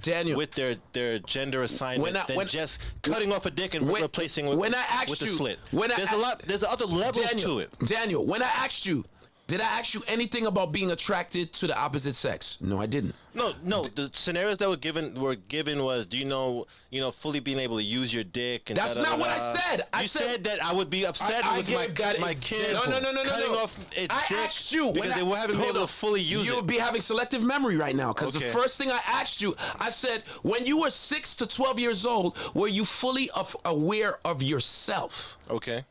Daniel, with their gender assignment than just cutting off a dick and replacing with when I asked with the you, slit. when I There's other levels Daniel, to it. Daniel, when I asked you, Did I ask you anything about being attracted to the opposite sex? No, I didn't. No. The scenarios that were given was, do you know, fully being able to use your dick? And That's not what I said. I said that I would be upset I with gave that my kid example. No. cutting off its I dick asked you because they haven't been able to fully use You it. would be having selective memory right now because the Okay. first thing I asked you, I said, when you were 6 to 12 years old, were you fully aware of yourself? Okay.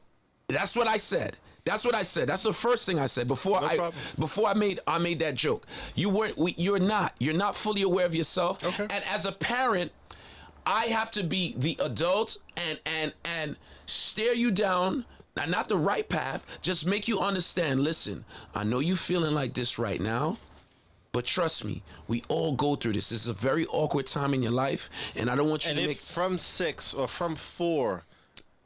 That's what I said. That's what I said. That's the first thing I said before I made that joke. You're not fully aware of yourself. Okay. And as a parent, I have to be the adult and stare you down, and not the right path, just make you understand, listen, I know you feeling like this right now, but trust me, we all go through this. This is a very awkward time in your life, and I don't want you And to if make... from 6 or from 4,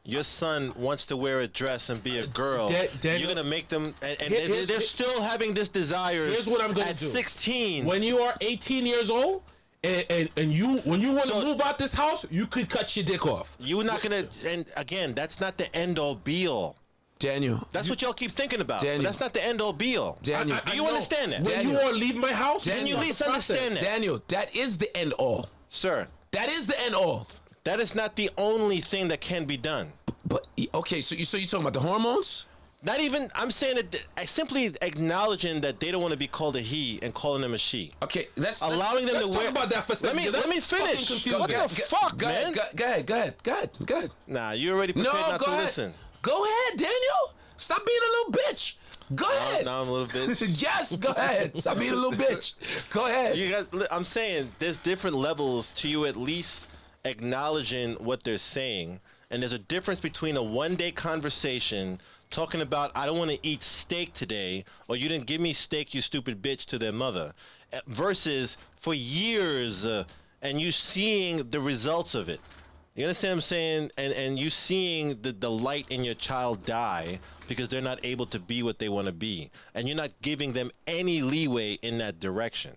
your son wants to wear a dress and be a girl, Daniel, you're gonna make them, and Here- they're still having this desire. Here's what I'm gonna at do. 16. When you are 18 years old, and when you want to So- move out this house, you could cut your dick off. You're not gonna, and again, that's not the end all be all. Daniel. That's what y'all keep thinking about. But Daniel. that's not the end all be all. Daniel. Do you know. understand that? When you Daniel. are leaving my house, Daniel. it's You at not least the process. understand that. Daniel, that is the end all. Sir, That is the end all. that is not the only thing that can be done. But okay, so you're talking about the hormones? Not even, I'm saying that I simply acknowledging that they don't want to be called a he and calling them a she. Okay, let's Allowing them let's to talk wear. about that for a second. Let me That's finish. fucking What confusing. the fuck, go man? Ahead, go ahead. Nah, you already No, prepared not go to ahead. listen. Go ahead, Daniel. Stop being a little bitch. Go ahead. Now I'm a little bitch. Yes, go ahead. Stop being a little bitch. Go ahead. You guys, I'm saying there's different levels to you at least acknowledging what they're saying, and there's a difference between a one-day conversation talking about I don't want to eat steak today, or you didn't give me steak, you stupid bitch, to their mother, versus for years and you seeing the results of it. You understand what I'm saying? And you seeing the light in your child die because they're not able to be what they want to be, and you're not giving them any leeway in that direction.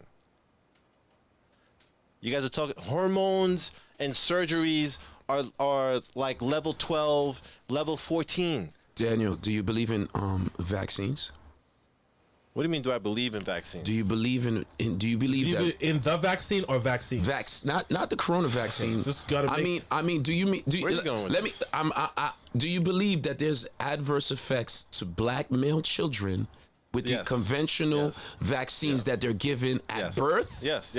You guys are talking hormones and surgeries are like level 12, level 14. Daniel, do you believe in vaccines? What do you mean? Do I believe in vaccines? Do you believe in do you believe You that in the vaccine or vaccines? not the corona vaccine? Just gotta make- I mean, do you Where you going with let this? me do you believe that there's adverse effects to black male children with the Yes. conventional Yes. vaccines that they're given at Yes. birth Yes.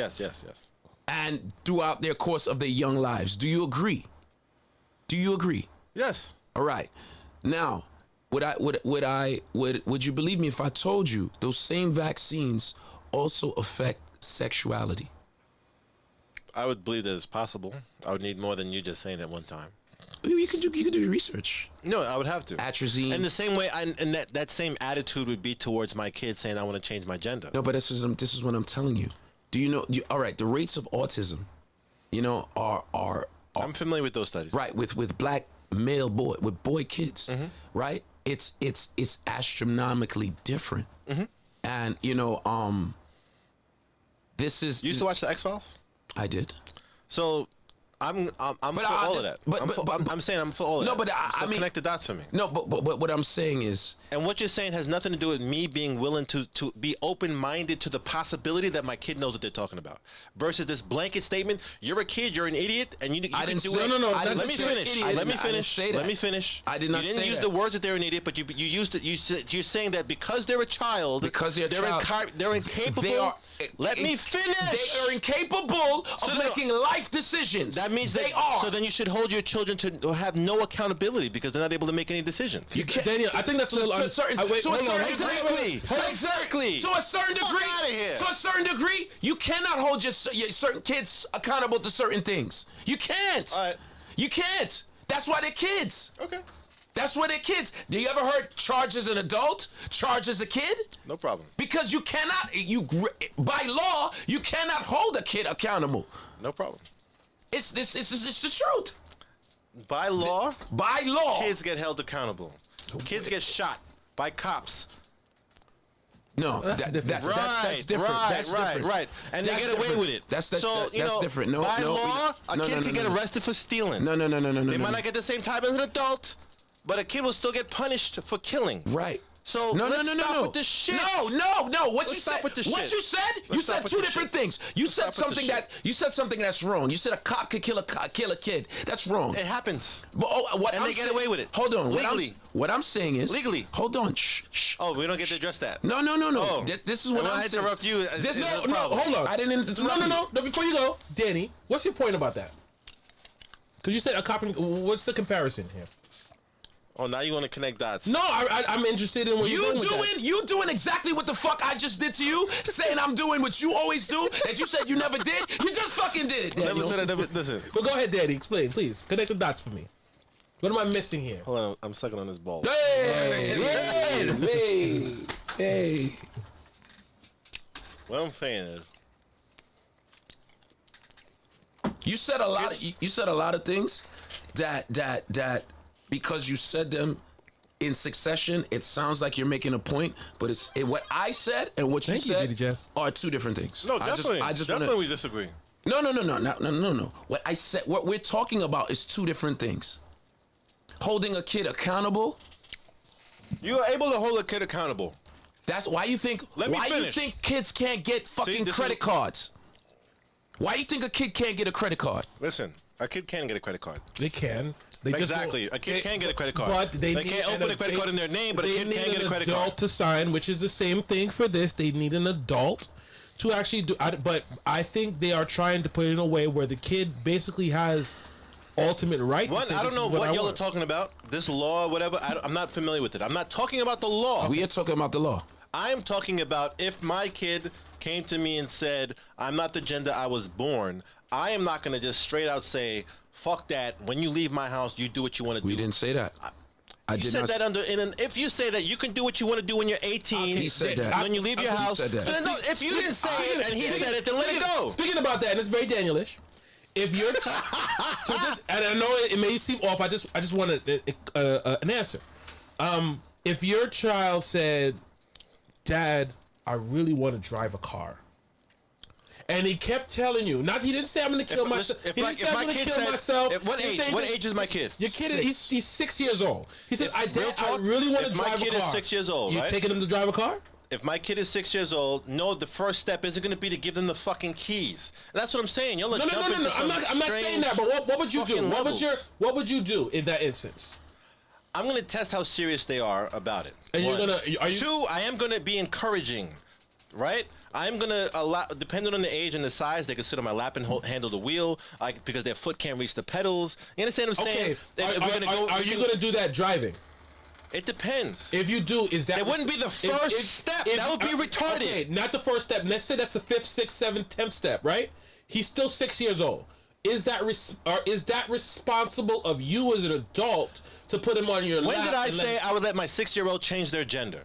and throughout their course of their young lives? Do you agree? Do you agree? Yes. All right. Now, would you believe me if I told you those same vaccines also affect sexuality? I would believe that it's possible. I would need more than you just saying at one time. You could do your research. No, I would have to. Atrazine. And the same way, and that same attitude would be towards my kid saying I want to change my gender. No, but this is what I'm telling you. Do you know? All right, the rates of autism, are I'm familiar with those studies. right with black male boy kids, Mm-hmm. right? It's astronomically different, and this is. You used to watch the X-Files? I did. So I'm for I all just- of that. but- I'm saying I'm for all of No, that. but I mean- connect the dots for me. No, but what I'm saying is, And what you're saying has nothing to do with me being willing to be open-minded to the possibility that my kid knows what they're talking about, versus this blanket statement: "You're a kid, you're an idiot, and you I can didn't do say- it." No, I didn't Let me say finish. idiot. Let me I didn't finish. say that. Let me finish. I did not You didn't say use that. the words that they're an idiot, but you used it. You're saying that because they're a child, Because they're a child, they're incapable. they are. Let me finish. They are incapable of So making life decisions. That means they that, are. So then you should hold your children to have no accountability because they're not able to make any decisions. You can't. Daniel, I think that's a little. to a certain, wait, to a hold on, certain degree. Exactly. To a certain Fuck degree. outta here. To a certain degree, you cannot hold your certain kids accountable to certain things. You can't. All right. You can't. That's why they're kids. Okay. That's why they're kids. Do you ever heard charge as an adult, charge as a kid? No problem. Because you cannot. By law, you cannot hold a kid accountable. No problem. It's the truth. By law, By law. kids get held accountable. Kids get shot by cops. No, That's different. that's different. That's different. Right. And That's they get away different. with it. That's so, you know, different. No, by no, law, a no, kid no, can no, get no. arrested for stealing. No. They might not get the same time as an adult, but a kid will still get punished for killing. Right. So let's stop with this shit. No. What Let's you stop said? with this What shit. you said? Let's You stop said with two this different shit. things. You Let's said stop with this something that's wrong. You said a cop could kill a kid. That's wrong. It happens. But And they get away with it. Hold on. Legally. What I'm saying is Legally. Hold on. Shh. Oh, we don't get to address that. No. Oh. This is what When I'm I saying. interrupt you, This is no, a problem. Hold on. I didn't interrupt you. No. Before you go, Danny, what's your point about that? Because you said a cop. What's the comparison here? Oh, now you want to connect dots. No, I'm interested in what you're doing with that. You doing exactly what the fuck I just did to you, saying I'm doing what you always do that you said you never did. You just fucking did it, Never Daniel. said I never. Listen. Well, go ahead, Danny. Explain, please. Connect the dots for me. What am I missing here? Hold on. I'm sucking on this ball. Hey. What I'm saying is, You said a lot of things that because you said them in succession, it sounds like you're making a point, but what I said and what you Thank you, said Diddy Jess. are two different things. no, definitely. I just definitely wanna, we disagree. No. What I said, what we're talking about is two different things. Holding a kid accountable. You are able to hold a kid accountable. That's why you think. Let me why finish. you think kids can't get fucking this credit is- cards? Why you think a kid can't get a credit card? Listen, a kid can get a credit card. They can. They just Exactly. A kid can get a credit card. But they need can't open a credit card in their name, but a kid can get a credit They need an adult card. to sign, which is the same thing for this. They need an adult to actually do. But I think they are trying to put it in a way where the kid basically has ultimate right. One, to say, I don't "This is know what I y'all are want." talking about. This law, whatever. I'm not familiar with it. I'm not talking about the law. We are talking about the law. I am talking about if my kid came to me and said, I'm not the gender I was born, I am not going to just straight out say, fuck that. When you leave my house, you do what you want to do. We didn't say that. I You did said not. that if you say that you can do what you want to do when you're 18, He said that. when you leave your He house, said that. then no, if you didn't say it and he said it, then let it go. Speaking about that, and it's very Danielish. If you're so just, and I know it may seem off. I just wanted an answer. If your child said, "Dad, I really want to drive a car," and he kept telling you, not he didn't say I'm going to kill myself. He didn't say I'm going to kill myself. What He age? said What that- age is my kid? Your kid, 6. he's 6 years old. He said, Real I talk, really want to if my drive a kid car. is 6 years old, You right? taking him to drive a car? If my kid is 6 years old, no, the first step isn't going to be to give them the fucking keys. And that's what I'm saying. Y'all are No. jumping to some I'm not saying that. But what would you do? fucking levels. What would you do in that instance? I'm going to test how serious they are about it. And One. you're gonna- are you- Two, I am going to be encouraging, right? I'm going to allow, depending on the age and the size, they can sit on my lap and handle the wheel because their foot can't reach the pedals. You understand what I'm saying? Okay. If we're gonna Are you going to do that driving? It depends. If you do, is that It wouldn't be the first step. That would be retarded. Okay, not the first step. Let's say that's the 5th, 6th, 7th, 10th step, right? He's still 6 years old. Is that responsible of you as an adult to put him on your lap? When did I and say I would let my 6-year-old change their gender?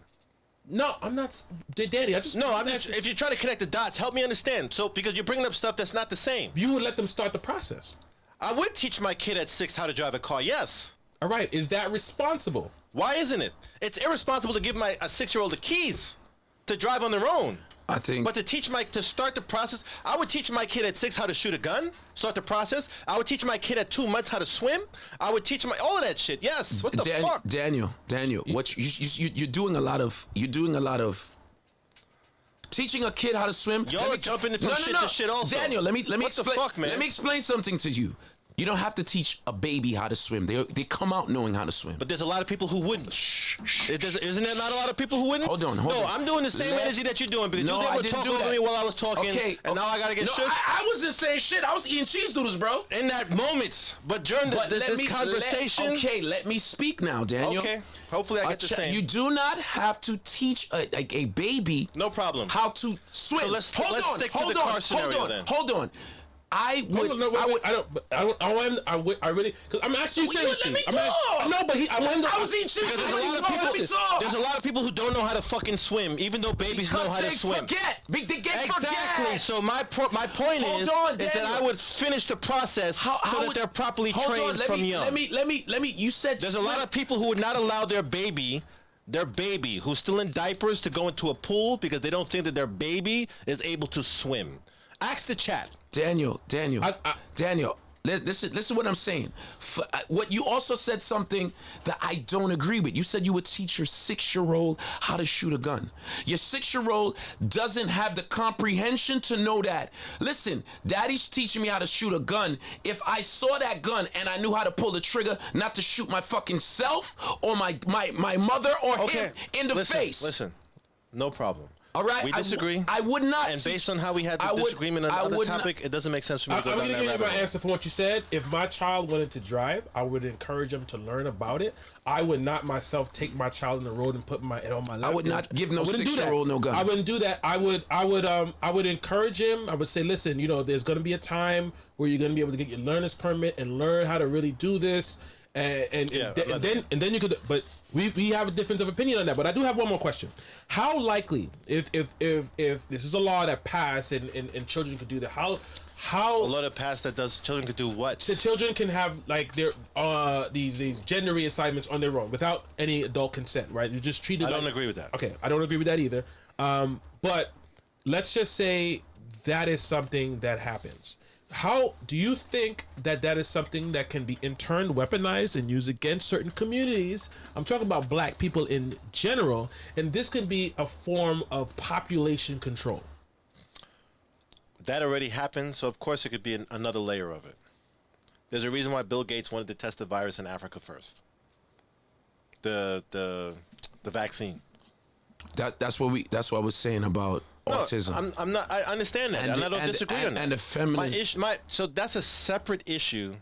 No, I'm not. Danny, I just No, I'm just, if you're trying to connect the dots, help me understand. So, because you're bringing up stuff that's not the same. You would let them start the process. I would teach my kid at 6 how to drive a car, yes. All right, is that responsible? Why isn't it? It's irresponsible to give a 6-year-old the keys to drive on their own. I think. But to start the process, I would teach my kid at 6 how to shoot a gun, start the process. I would teach my kid at 2 months how to swim. I would teach all of that shit. Yes. What the fuck? Daniel, what you're doing a lot of teaching a kid how to swim. Y'all are jumping into shit to shit also. Daniel, let me What the explain. fuck, man? Let me explain something to you. You don't have to teach a baby how to swim. They come out knowing how to swim. But there's a lot of people who wouldn't. Isn't there not a lot of people who wouldn't? Hold on. No, I'm doing the same energy that you're doing because No, you I were didn't talking do over that. me while I was talking, Okay, and now I gotta get no, shushed. I wasn't saying shit. I was eating cheese doodles, bro. In that moment, but during this conversation. Let me speak now, Daniel. Okay. Hopefully I get the same. You do not have to teach a baby No problem. how to swim. So let's stick to the car scenario then. Hold on. I would. I really, because I'm actually Well, you seriously. let me talk. No, but I wanted to. I was eating cheese Because doodles. there's a lot of people who don't know how to fucking swim, even though babies know how to swim. They get Exactly. forget. So my point is on, that Daniel. I would finish the process so that they're properly trained from young. Let me. You said There's a lot of people who would not allow their baby who's still in diapers to go into a pool because they don't think that their baby is able to swim. Ask the chat. Daniel. Listen to what I'm saying. What you also said something that I don't agree with. You said you would teach your 6-year-old how to shoot a gun. Your 6-year-old doesn't have the comprehension to know that. Listen, daddy's teaching me how to shoot a gun. If I saw that gun and I knew how to pull the trigger, not to shoot my fucking self or my mother or him in the face. Listen, no problem. All right, we disagree. I would not. And based on how we had the disagreement on the other topic, it doesn't make sense for me to go I'm down going to that give you rabbit my hole. answer for what you said. If my child wanted to drive, I would encourage him to learn about it. I would not myself take my child on the road and put my head on my lap. I would not give no I wouldn't do that. 6-year-old no gun. I wouldn't do that. I would encourage him. I would say, listen, there's going to be a time where you're going to be able to get your learner's permit and learn how to really do this. And then you could, but we have a difference of opinion on that. But I do have one more question. How likely, if this is a law that passed and children could do that, how A law that passed that does children could do what? the children can have like their these gender reassignments on their own without any adult consent, right? You just treat it. I don't agree with that. Okay, I don't agree with that either. But let's just say that is something that happens. How do you think that is something that can be in turn weaponized and used against certain communities? I'm talking about black people in general, and this can be a form of population control. That already happened, so of course it could be another layer of it. There's a reason why Bill Gates wanted to test the virus in Africa first. The vaccine. That's what I was saying about autism. I'm not. I understand that, and I don't disagree on that. And the feminist. So that's a separate issue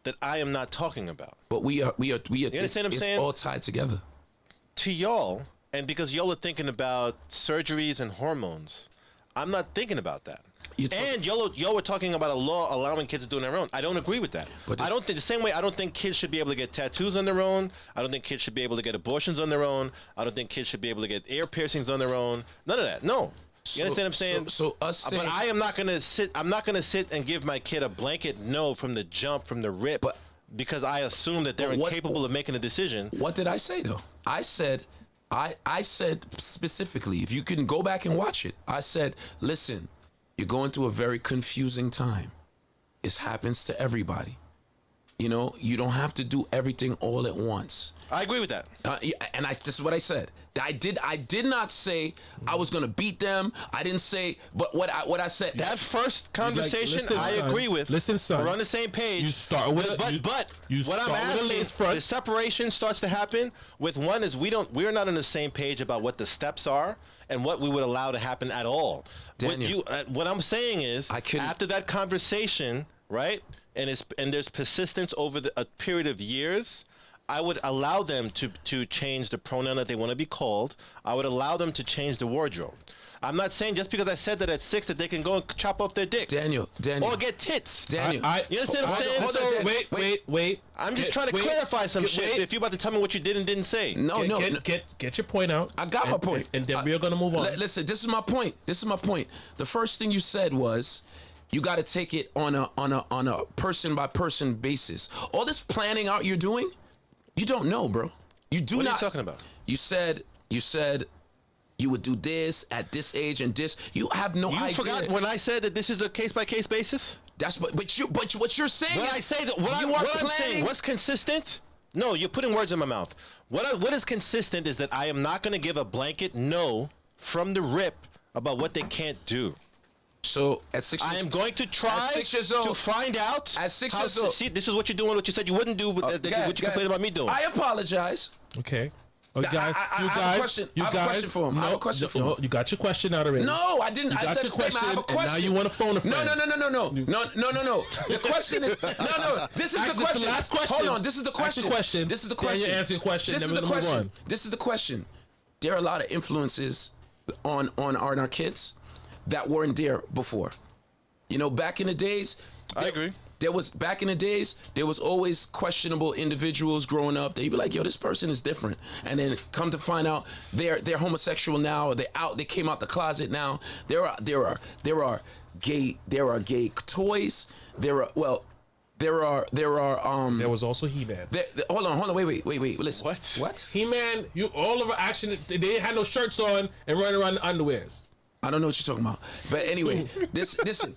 that I am not talking about. But we are. You understand what I'm saying? It's all tied together. To y'all, and because y'all are thinking about surgeries and hormones, I'm not thinking about that. And y'all were talking about a law allowing kids to do it on their own. I don't agree with that. I don't think the same way. I don't think kids should be able to get tattoos on their own. I don't think kids should be able to get abortions on their own. I don't think kids should be able to get ear piercings on their own. None of that. No. You understand what I'm saying? So us saying, but I am not gonna sit. I'm not gonna sit and give my kid a blanket no from the jump, from the rip, because I assume that they're incapable of making a decision. What did I say though? I said specifically, if you can go back and watch it, I said, listen, you're going through a very confusing time. It happens to everybody. You don't have to do everything all at once. I agree with that. And this is what I said. I did not say I was gonna beat them. I didn't say, but what I said. That first conversation, listen, I son. agree with. Listen, son. We're on the same page. You start with, but you what I'm start with a asking lace is front. the separation starts to happen with one is we're not on the same page about what the steps are and what we would allow to happen at all. Daniel, what I'm saying is after that conversation, right? And there's persistence over a period of years. I would allow them to change the pronoun that they want to be called. I would allow them to change the wardrobe. I'm not saying just because I said that at 6 that they can go and chop off their dick. Daniel. Or get tits. Daniel. You understand what I'm saying? Wait. I'm just trying to clarify some shit. If you're about to tell me what you did and didn't say. Get your point out. I got my point. And then we're going to move on. Listen, this is my point. The first thing you said was, you got to take it on a person by person basis. All this planning out you're doing, you don't know, bro. You do not. What are you talking about? You said you would do this at this age and this. You have no idea. You forgot when I said that this is a case by case basis? That's what you're saying. When I say that, what I'm saying, what's consistent? No, you're putting words in my mouth. What is consistent is that I am not going to give a blanket no from the rip about what they can't do. So at 6 years, I am going to try to find out. At 6 years old, see, this is what you're doing. What you said you wouldn't do. What you complained about me doing. I apologize. Okay. I have a question for him. I have a question for him. You got your question out already. No, I didn't. I said the same. I have a question. And now you want to phone a friend. No. The question is no. This is the question. The last question. Hold on. This is the question. This is the question. Then you answer your question. This is the question. This is the question. There are a lot of influences on our kids that weren't there before. Back in the days. I agree. There was always questionable individuals growing up. They'd be like, "Yo, this person is different," and then come to find out they're homosexual now. Or they came out the closet now. There are gay toys. There was also He-Man. Hold on, wait, listen. What? He-Man, all of our action, they had no shirts on and running around in underwears. I don't know what you're talking about. But anyway, listen,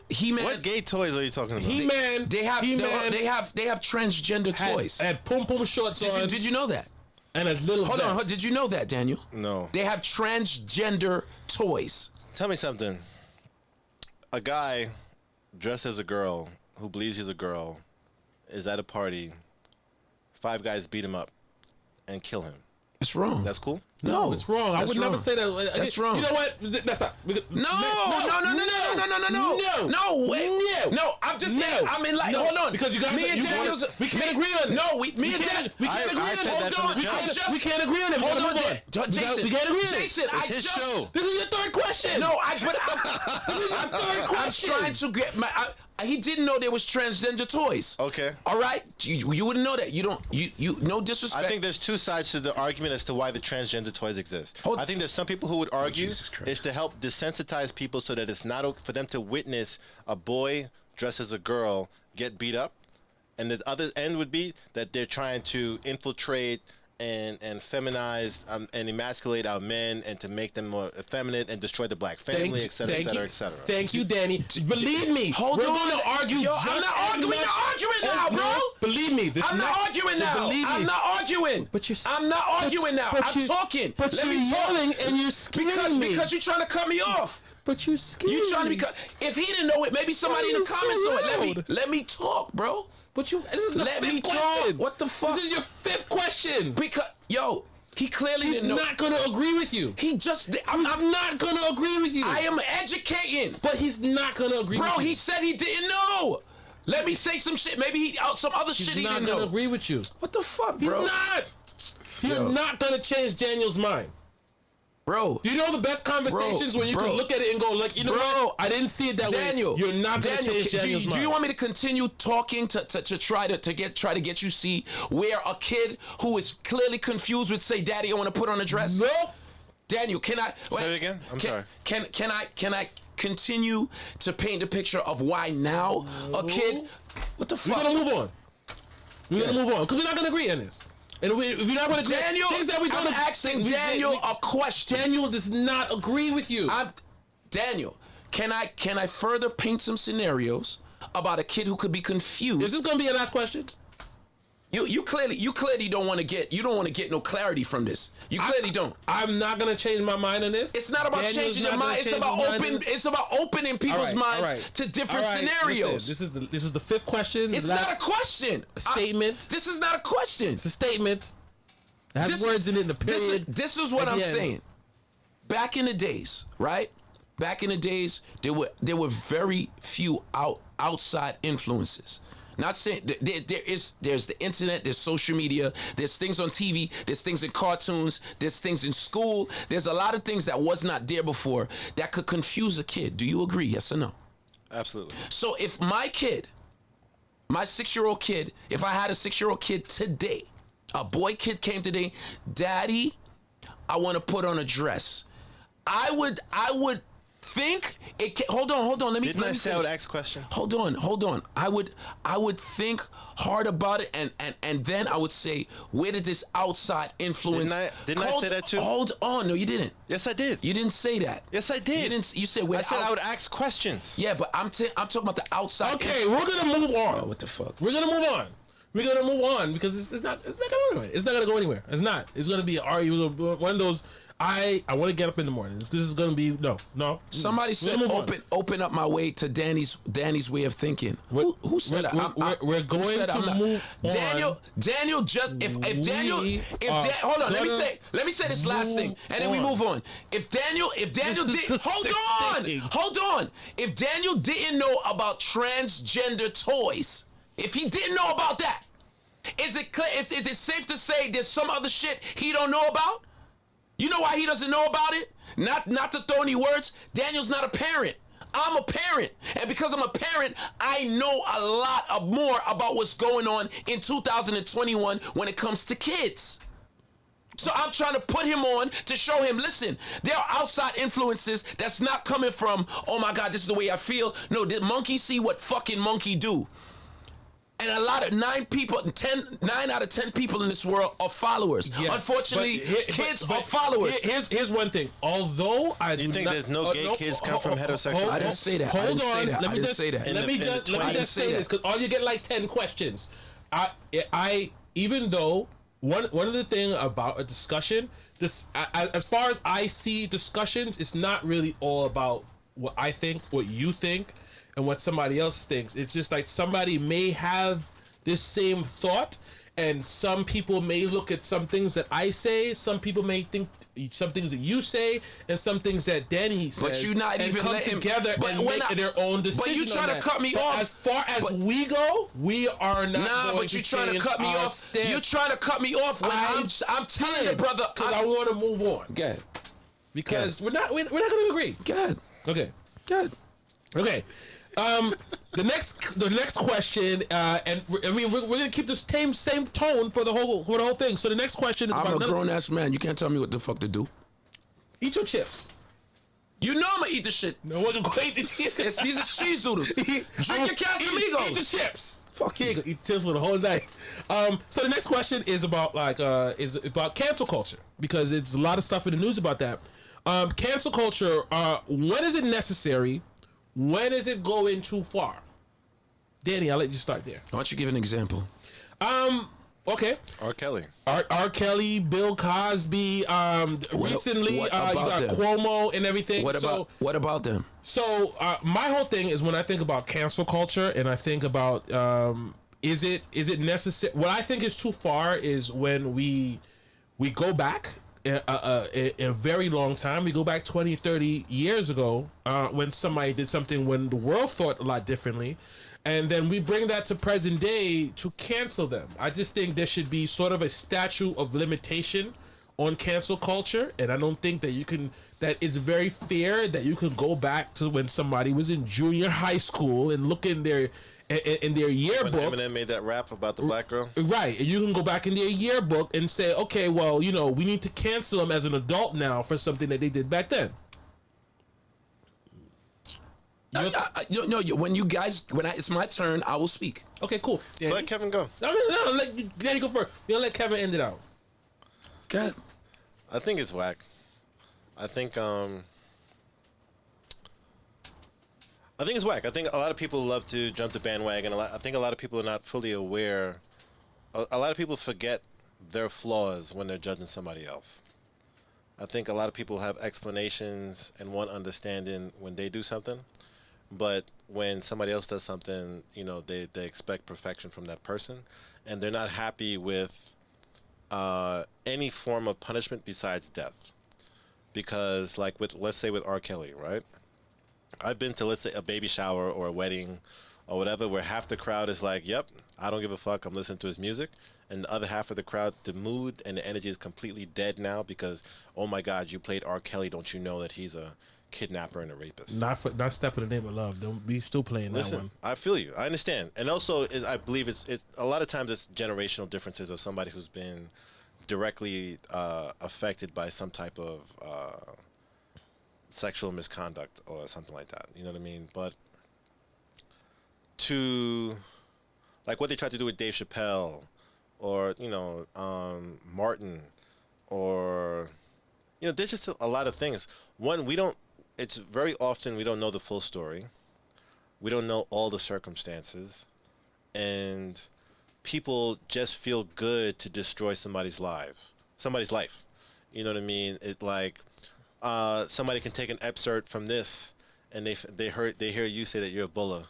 He-Man. What gay toys are you talking about? He-Man. They have transgender toys. Had pum pum shorts on. Did you know that? And a little Hold on. Did you know that, Daniel? No. They have transgender toys. Tell me something. A guy dressed as a girl who believes he's a girl is at a party. 5 guys beat him up and kill him. It's wrong. That's cool? No, it's wrong. I would never say that. That's wrong. You know what? That's not. No. I'm just saying. I mean, like, hold on. Because you guys, me and Daniel's, we can't agree on this. No, me and Daniel, we can't agree on it. Hold on. We can't agree on it. Hold on, Jason. We can't agree on it. Jason, This is your third question. No, this is your third question. I'm trying to get my. He didn't know there was transgender toys. Okay. All right. You wouldn't know that. You don't. You no disrespect. I think there's 2 sides to the argument as to why the transgender toys exist. I think there's some people who would argue it's to help desensitize people so that it's not for them to witness a boy dressed as a girl get beat up, and the other end would be that they're trying to infiltrate and feminize and emasculate our men and to make them more effeminate and destroy the black family, etc., etc., etc. Thank you, Danny. Believe me, we're going to argue. I'm not arguing. You're arguing now, bro. Believe me, I'm not arguing now. I'm not arguing. I'm not arguing now. I'm talking. But you're yelling and you're scaring me because you're trying to cut me off. But you're scared. You trying to be cut. If he didn't know it, maybe somebody in the comments know it. Let me talk, bro. But this is the Let me fifth talk. question. What the fuck? This is your 5th question. Because he clearly He's didn't know. not going to agree with you. He's I'm not going to agree with you. I am educating. But he's not going to agree with you. Bro, he said he didn't know. Let me say some shit. Maybe some other shit he didn't know. He's not going to agree with you. What the fuck, He's bro? not. You're not going to change Daniel's mind. Bro. You know the best conversations when you can look at it and go, like, you know what? I didn't see it that way. You're not going to change Daniel's mind. Do you want me to continue talking to try to get you see where a kid who is clearly confused would say, "Daddy, I want to put on a dress"? No. Daniel, can I say it again? I'm sorry. Can I continue to paint the picture of why now a kid? What the fuck? We're gonna move on. We're gonna move on because we're not gonna agree on this. And if you're not going to agree, Daniel, things that we're going to asking Daniel a question. Daniel does not agree with you. Daniel, can I further paint some scenarios about a kid who could be confused? Is this going to be your last question? You clearly don't want to get no clarity from this. You clearly don't. I'm not going to change my mind on this. It's not about changing your mind. It's about opening people's minds to different scenarios. Listen, this is the 5th question. It's not a question. A statement. This is not a question. It's a statement. It has words in it in a period. This is what I'm saying. Back in the days, right? Back in the days, there were very few outside influences. Not saying there's the internet, there's social media, there's things on TV, there's things in cartoons, there's things in school. There's a lot of things that was not there before that could confuse a kid. Do you agree? Yes or no? Absolutely. So if my 6-year-old kid, if I had a 6-year-old kid today, a boy kid came today, "Daddy, I want to put on a dress," I would think it can, hold on, let me Didn't I say I would ask questions? Hold on. I would think hard about it and then I would say, where did this outside influence? Didn't I say that too? Hold on. No, you didn't. Yes, I did. You didn't say that. Yes, I did. You said where I said I would ask questions. Yeah, but I'm talking about the outside. Okay, we're gonna move on. Oh, what the fuck? We're gonna move on. We're gonna move on because it's not gonna go anywhere. It's not gonna go anywhere. It's not. It's gonna be one of those. I want to get up in the morning. This is gonna be no. Somebody said open up my way to Danny's way of thinking. Who said that? We're going to move on. Daniel just if Daniel hold on. Let me say this last thing and then we move on. If Daniel did hold on. If Daniel didn't know about transgender toys, if he didn't know about that, is it clear? If it is safe to say there's some other shit he don't know about? You know why he doesn't know about it? Not to throw any words. Daniel's not a parent. I'm a parent. And because I'm a parent, I know a lot more about what's going on in 2021 when it comes to kids. So I'm trying to put him on to show him, listen, there are outside influences that's not coming from, oh my God, this is the way I feel. No, did monkey see what fucking monkey do? and a lot of 9 out of 10 people in this world are followers. Yes, Unfortunately, but kids are followers. Here's one thing. Although I You think there's no gay kids come from heterosexual? I didn't say that. I Hold didn't say on. that. Let I me didn't just say that. let me just say this, because all you get like 10 questions. I even though one of the thing about a discussion, as far as I see discussions, it's not really all about what I think, what you think, and what somebody else thinks. It's just like somebody may have this same thought, and some people may look at some things that I say, some people may think some things that you say, and some things that Danny says, But you're not and even come letting- together but and when make I- their own decision. but you trying to on that. cut me But off. as far as But- we go, we are not. Nah, going but you trying to change cut me our off. stance. You're trying to cut me off when I'm telling you, brother. because I want to move on, Good. because we're not going to agree. Good. Okay. Good. Okay. The next question, and I mean we're gonna keep the same tone for the whole thing. So the next question is I'm about a grown ass man. You can't tell me what the fuck to do. eat your chips. You know I'm gonna eat the shit. No one's gonna eat the chips. These are cheese doodles. Drink your Eat the Casamigos. chips. Fuck You ain't gonna eat chips for the whole night. So the next question is about is about cancel culture, because it's a lot of stuff in the news about that. Cancel culture. When is it necessary? When is it going too far? Danny, I'll let you start there. Why don't you give an example? Okay. R. Kelly. R. Kelly, Bill Cosby. Recently, what you about got them? Cuomo and everything. What about them? So my whole thing is, when I think about cancel culture, and I think about is it necessary? What I think is too far is when we go back a very long time. We go back 20, 30 years ago, when somebody did something when the world thought a lot differently, and then we bring that to present day to cancel them. I just think there should be sort of a statute of limitation on cancel culture, and I don't think that it's very fair that you can go back to when somebody was in junior high school and look in their When yearbook. Eminem made that rap about the black girl. Right, and you can go back in their yearbook and say, okay, well, we need to cancel them as an adult now for something that they did back then. When it's my turn, I will speak. Okay, cool. Danny? Let Kevin go. No, let Danny go first. We're gonna let Kevin end it out. Good. I think it's whack. I think it's whack. I think a lot of people love to jump the bandwagon. I think a lot of people are not fully aware. A lot of people forget their flaws when they're judging somebody else. I think a lot of people have explanations and want understanding when they do something, but when somebody else does something, they expect perfection from that person, and they're not happy with any form of punishment besides death. Because, like let's say with R. Kelly, right? I've been to, let's say, a baby shower or a wedding or whatever, where half the crowd is like, yep, I don't give a fuck, I'm listening to his music. And the other half of the crowd, the mood and the energy is completely dead now because, oh my God, you played R. Kelly, don't you know that he's a kidnapper and a rapist? Not Step in the Name of Love. Don't be still playing that one. I feel you. I understand. And also, I believe it's a lot of times it's generational differences of somebody who's been directly affected by some type of sexual misconduct or something like that. You know what I mean? But to, like what they tried to do with Dave Chappelle or, Martin or, there's just a lot of things. One, it's very often we don't know the full story. We don't know all the circumstances. And people just feel good to destroy somebody's life. You know what I mean? It like somebody can take an excerpt from this, and they hear you say that you're a bulla,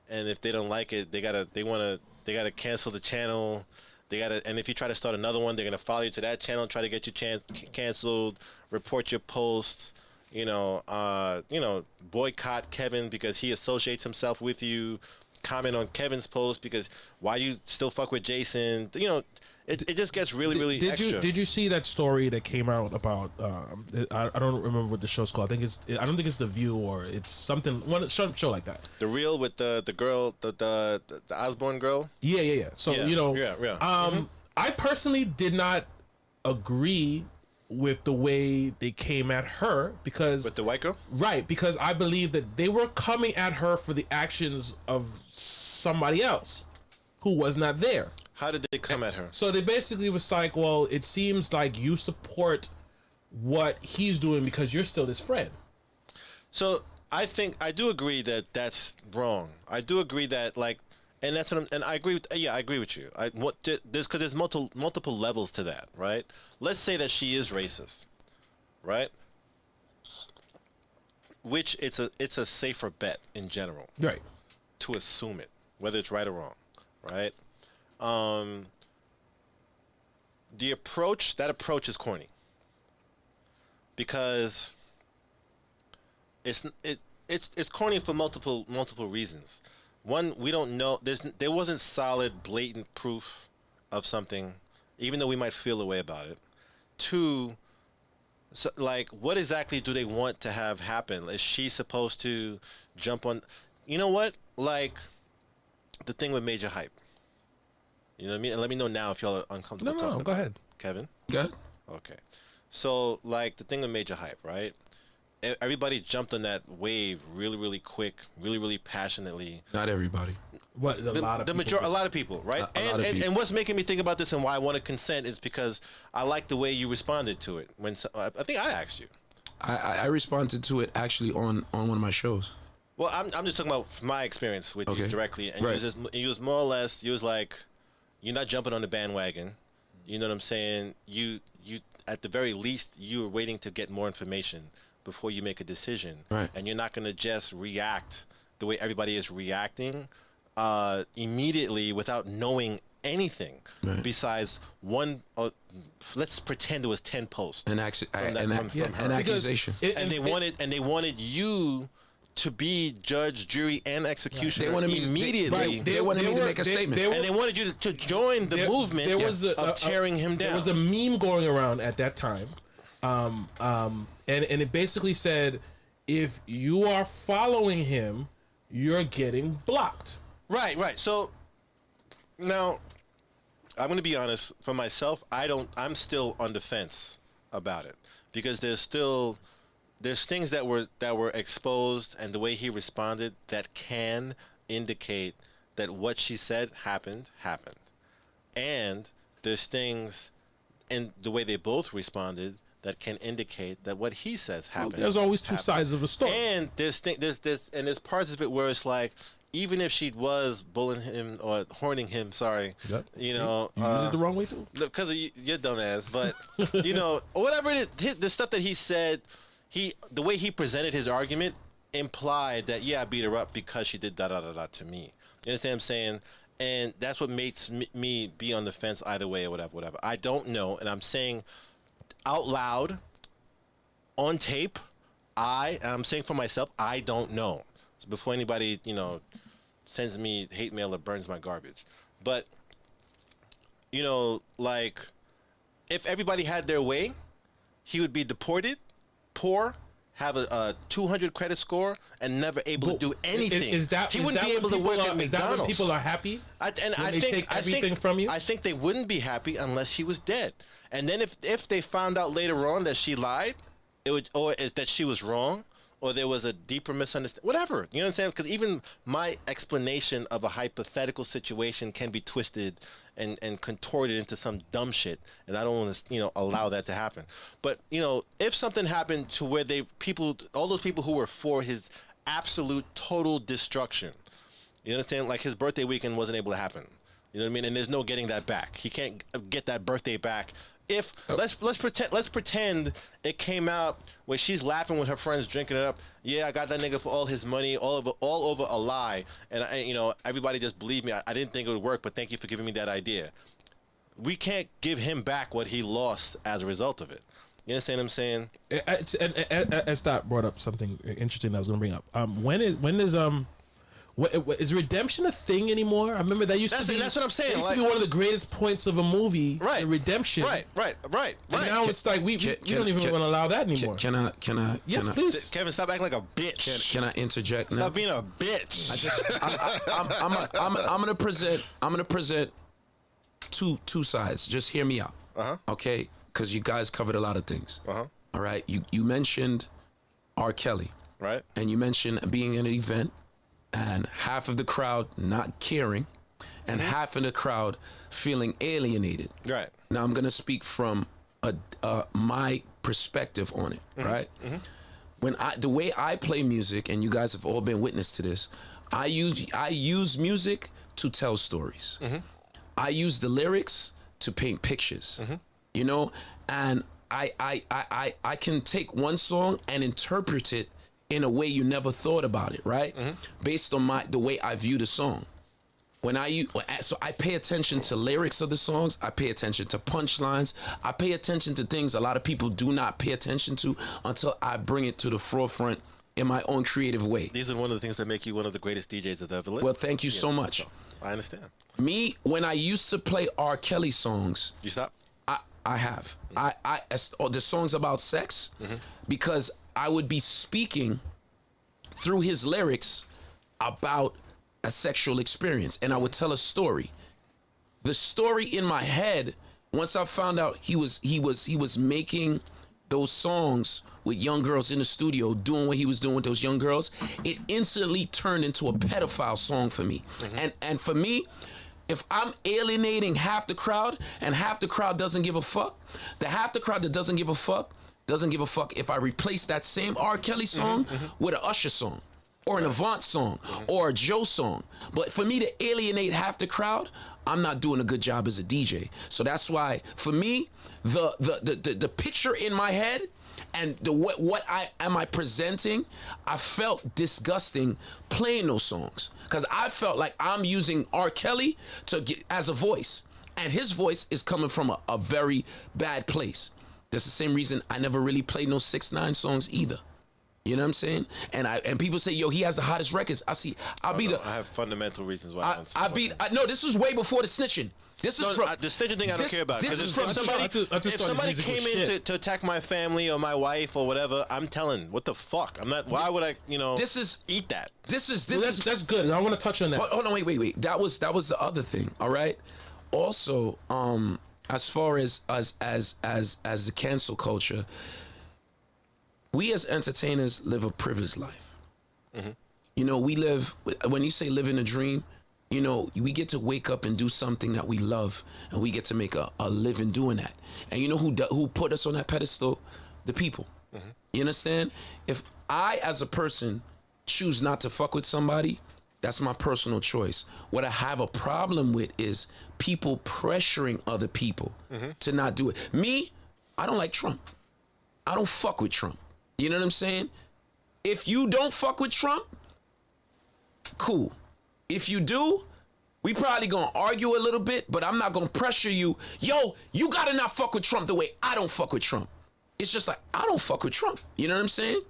and if they don't like it, they gotta cancel the channel. And if you try to start another one, they're gonna follow you to that channel, try to get you canceled, report your posts. Boycott Kevin because he associates himself with you. Comment on Kevin's post because why you still fuck with Jason. It just gets really extra. Did you see that story that came out about I don't remember what the show's called. I don't think it's The View or it's something show like that. The Real with the girl, the Osborne girl. Yeah. So I personally did not agree with the way they came at her because With the white girl? Right, because I believe that they were coming at her for the actions of somebody else. who was not there. How did they come at her? So they basically was like, well, it seems like you support what he's doing because you're still his friend. So I think I do agree that that's wrong. I do agree that and that's what and I agree with. Yeah, I agree with you. There's multiple levels to that, right? Let's say that she is racist, right? Which it's a safer bet in general, Right. to assume it, whether it's right or wrong, right? The approach is corny because it's corny for multiple reasons. One, we don't know. There wasn't solid, blatant proof of something, even though we might feel a way about it. Two, so, what exactly do they want to have happen? Is she supposed to jump on? You know what? The thing with major hype. You know what I mean? And let me know now if y'all are uncomfortable talking about go ahead. Kevin? Good. Okay. So, the thing with major hype, right? Everybody jumped on that wave really, really quick, really, really passionately. Not everybody. What a lot of people. A lot of people, right? And what's making me think about this and why I want to consent is because I like the way you responded to it. I think I asked you. I responded to it actually on one of my shows. Well, I'm just talking about my experience with you directly, and Right. you was more or less, you was like, you're not jumping on the bandwagon. You know what I'm saying? You at the very least, you were waiting to get more information before you make a decision. Right. And you're not going to just react the way everybody is reacting immediately without knowing anything besides one. Let's pretend it was 10 posts. An accusation. They wanted you to be judge, jury, and executioner immediately. They wanted me to make a statement. And they wanted you to join the movement of tearing him down. There was a meme going around at that time. And it basically said, if you are following him, you're getting blocked. Right. So now I'm going to be honest for myself. I'm still on the fence about it because there's things that were exposed and the way he responded that can indicate that what she said happened. And there's things in the way they both responded that can indicate that what he says happened. There's always two sides of a story. And there's parts of it where it's like, even if she was bullying him or horning him, you know, you used it the wrong way too. Because of your dumb ass, but you know, whatever it is, the stuff that he said, the way he presented his argument implied that I beat her up because she did da da da da to me. You understand what I'm saying? And that's what makes me be on the fence either way or whatever. I don't know, and I'm saying out loud on tape, I'm saying for myself, I don't know. So before anybody, sends me hate mail or burns my garbage. But, if everybody had their way, he would be deported, poor, have a 200 credit score, and never able to do anything. He wouldn't be able to work at McDonald's. Is that when people are happy? I think from you? I think they wouldn't be happy unless he was dead. And then if they found out later on that she lied, or that she was wrong, or there was a deeper misunderstanding, whatever. You know what I'm saying? Because even my explanation of a hypothetical situation can be twisted and contorted into some dumb shit, and I don't want to, allow that to happen. But if something happened to where all those people who were for his absolute total destruction, you understand? Like his birthday weekend wasn't able to happen. You know what I mean? And there's no getting that back. He can't get that birthday back. If let's pretend it came out where she's laughing with her friends drinking it up. Yeah, I got that nigga for all his money, all over a lie, and everybody just believed me. I didn't think it would work, but thank you for giving me that idea. We can't give him back what he lost as a result of it. You understand what I'm saying? And Stott brought up something interesting that I was going to bring up. Is redemption a thing anymore? I remember that's what I'm saying. That used to be one of the greatest points of a movie. Right. Redemption. Right. And now it's like we don't even want to allow that anymore. Can I? Yes, please. Kevin, stop acting like a bitch. Can I interject now? Stop being a bitch. I'm gonna present two sides. Just hear me out. Okay, because you guys covered a lot of things. All right. You mentioned R. Kelly. Right. And you mentioned being in an event and half of the crowd not caring, and half in the crowd feeling alienated. Right. Now I'm gonna speak from my perspective on it, right? When the way I play music, and you guys have all been witness to this, I use music to tell stories. I use the lyrics to paint pictures, you know, and I can take one song and interpret it in a way you never thought about it, right? Based on the way I view the song. So I pay attention to lyrics of the songs. I pay attention to punchlines. I pay attention to things a lot of people do not pay attention to until I bring it to the forefront in my own creative way. These are one of the things that make you one of the greatest DJs that ever lived. Well, thank you so much. I understand. Me, when I used to play R. Kelly songs, You stop? I have. The songs about sex, because I would be speaking through his lyrics about a sexual experience, and I would tell a story. The story in my head, once I found out he was making those songs with young girls in the studio, doing what he was doing with those young girls, it instantly turned into a pedophile song for me. And for me, if I'm alienating half the crowd and half the crowd doesn't give a fuck, the half the crowd that doesn't give a fuck if I replace that same R. Kelly song with an Usher song, or an Avant song, or a Joe song. But for me to alienate half the crowd, I'm not doing a good job as a DJ. So that's why, for me, the picture in my head and what I presenting, I felt disgusting playing those songs, because I felt like I'm using R. Kelly as a voice, and his voice is coming from a very bad place. That's the same reason I never really played no 6ix9ine songs either. You know what I'm saying? And people say, yo, he has the hottest records. I have fundamental reasons why I don't support him. No, this was way before the snitching. This is from the snitching thing I don't care about. This is from somebody. If somebody came in to attack my family or my wife or whatever, I'm telling, what the fuck? I'm not. Why would I? Eat that. That's good. And I want to touch on that. Hold on, wait. That was the other thing. All right. Also, as far as the cancel culture, we as entertainers live a privileged life. You know, we live, when you say living a dream, you know, we get to wake up and do something that we love, and we get to make a living doing that. And you know who put us on that pedestal? The people. You understand? If I, as a person, choose not to fuck with somebody, that's my personal choice. What I have a problem with is people pressuring other people to not do it. Me, I don't like Trump. I don't fuck with Trump. You know what I'm saying? If you don't fuck with Trump, cool. If you do, we probably gonna argue a little bit, but I'm not gonna pressure you. Yo, you gotta not fuck with Trump the way I don't fuck with Trump. It's just like, I don't fuck with Trump. You know what I'm saying?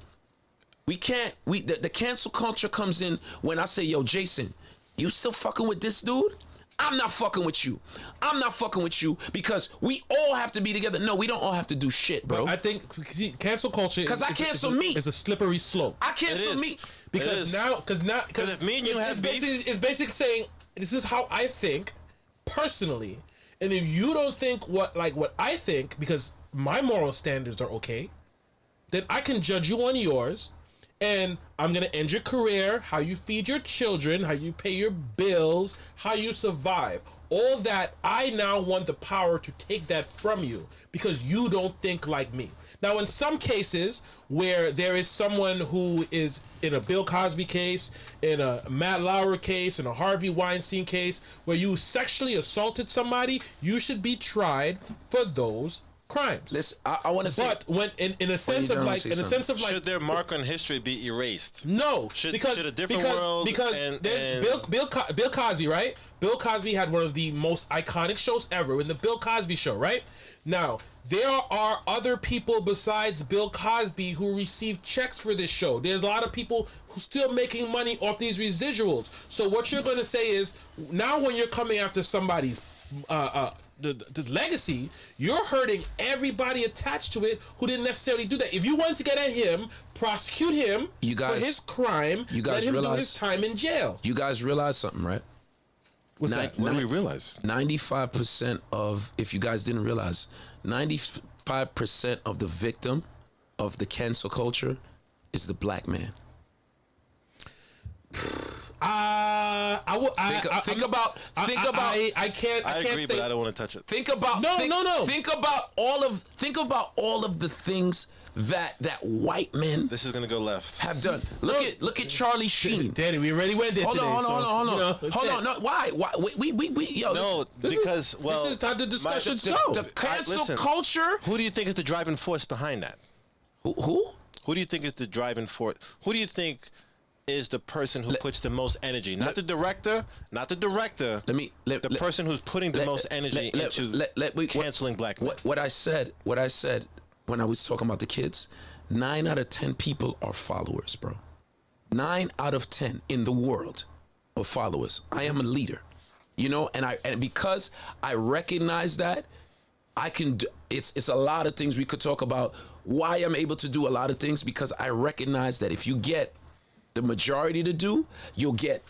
We can't, the cancel culture comes in when I say, yo, Jason, you still fucking with this dude? I'm not fucking with you. I'm not fucking with you, because we all have to be together. No, we don't all have do shit, bro. But I think, see, cancel culture because I cancel me. It's a slippery slope. I cancel me because if me and you have beef, it's basically saying, this is how I think personally, and if you don't think what I think, because my moral standards are okay, then I can judge you on yours. And I'm going to end your career, how you feed your children, how you pay your bills, how you survive. All that, I now want the power to take that from you because you don't think like me. Now, in some cases where there is someone who is in a Bill Cosby case, in a Matt Lauer case, in a Harvey Weinstein case, where you sexually assaulted somebody, you should be tried for those crimes. Listen, I want to say, but when in a sense of like, should their mark on history be erased? No, should a different world there's Bill Cosby, right? Bill Cosby had one of the most iconic shows ever, in the Bill Cosby Show, right? Now, there are other people besides Bill Cosby who receive checks for this show. There's a lot of people who still making money off these residuals. So what you're going to say is, now when you're coming after somebody's the legacy, you're hurting everybody attached to it who didn't necessarily do that. If you want to get at him, prosecute him for his crime, let him do his time in jail. You guys realize something, right? What's that? What do we realize? 95% of, if you guys didn't realize, 95% of the victim of the cancel culture is the black man. I Think about. I can't. I agree, say, but I don't want to touch it. Think about. No. Think about all of the things that white men This is gonna go left. have done. Look at Charlie Sheen. Danny, we already went there Hold today. on. Hold on. No, why? We yo. No, because This is how the discussions the, go. the cancel listen. culture. who do you think is the driving force behind that? Who? Who do you think is the driving force? Who do you think is the person who puts the most energy? Not the director. The person who's putting the most energy into canceling black men. What I said when I was talking about the kids, 9 out of 10 people are followers, bro. 9 out of 10 in the world are followers. I am a leader, and because I recognize that, I can do, it's a lot of things we could talk about why I'm able to do a lot of things, because I recognize that if you get the majority to do, you'll get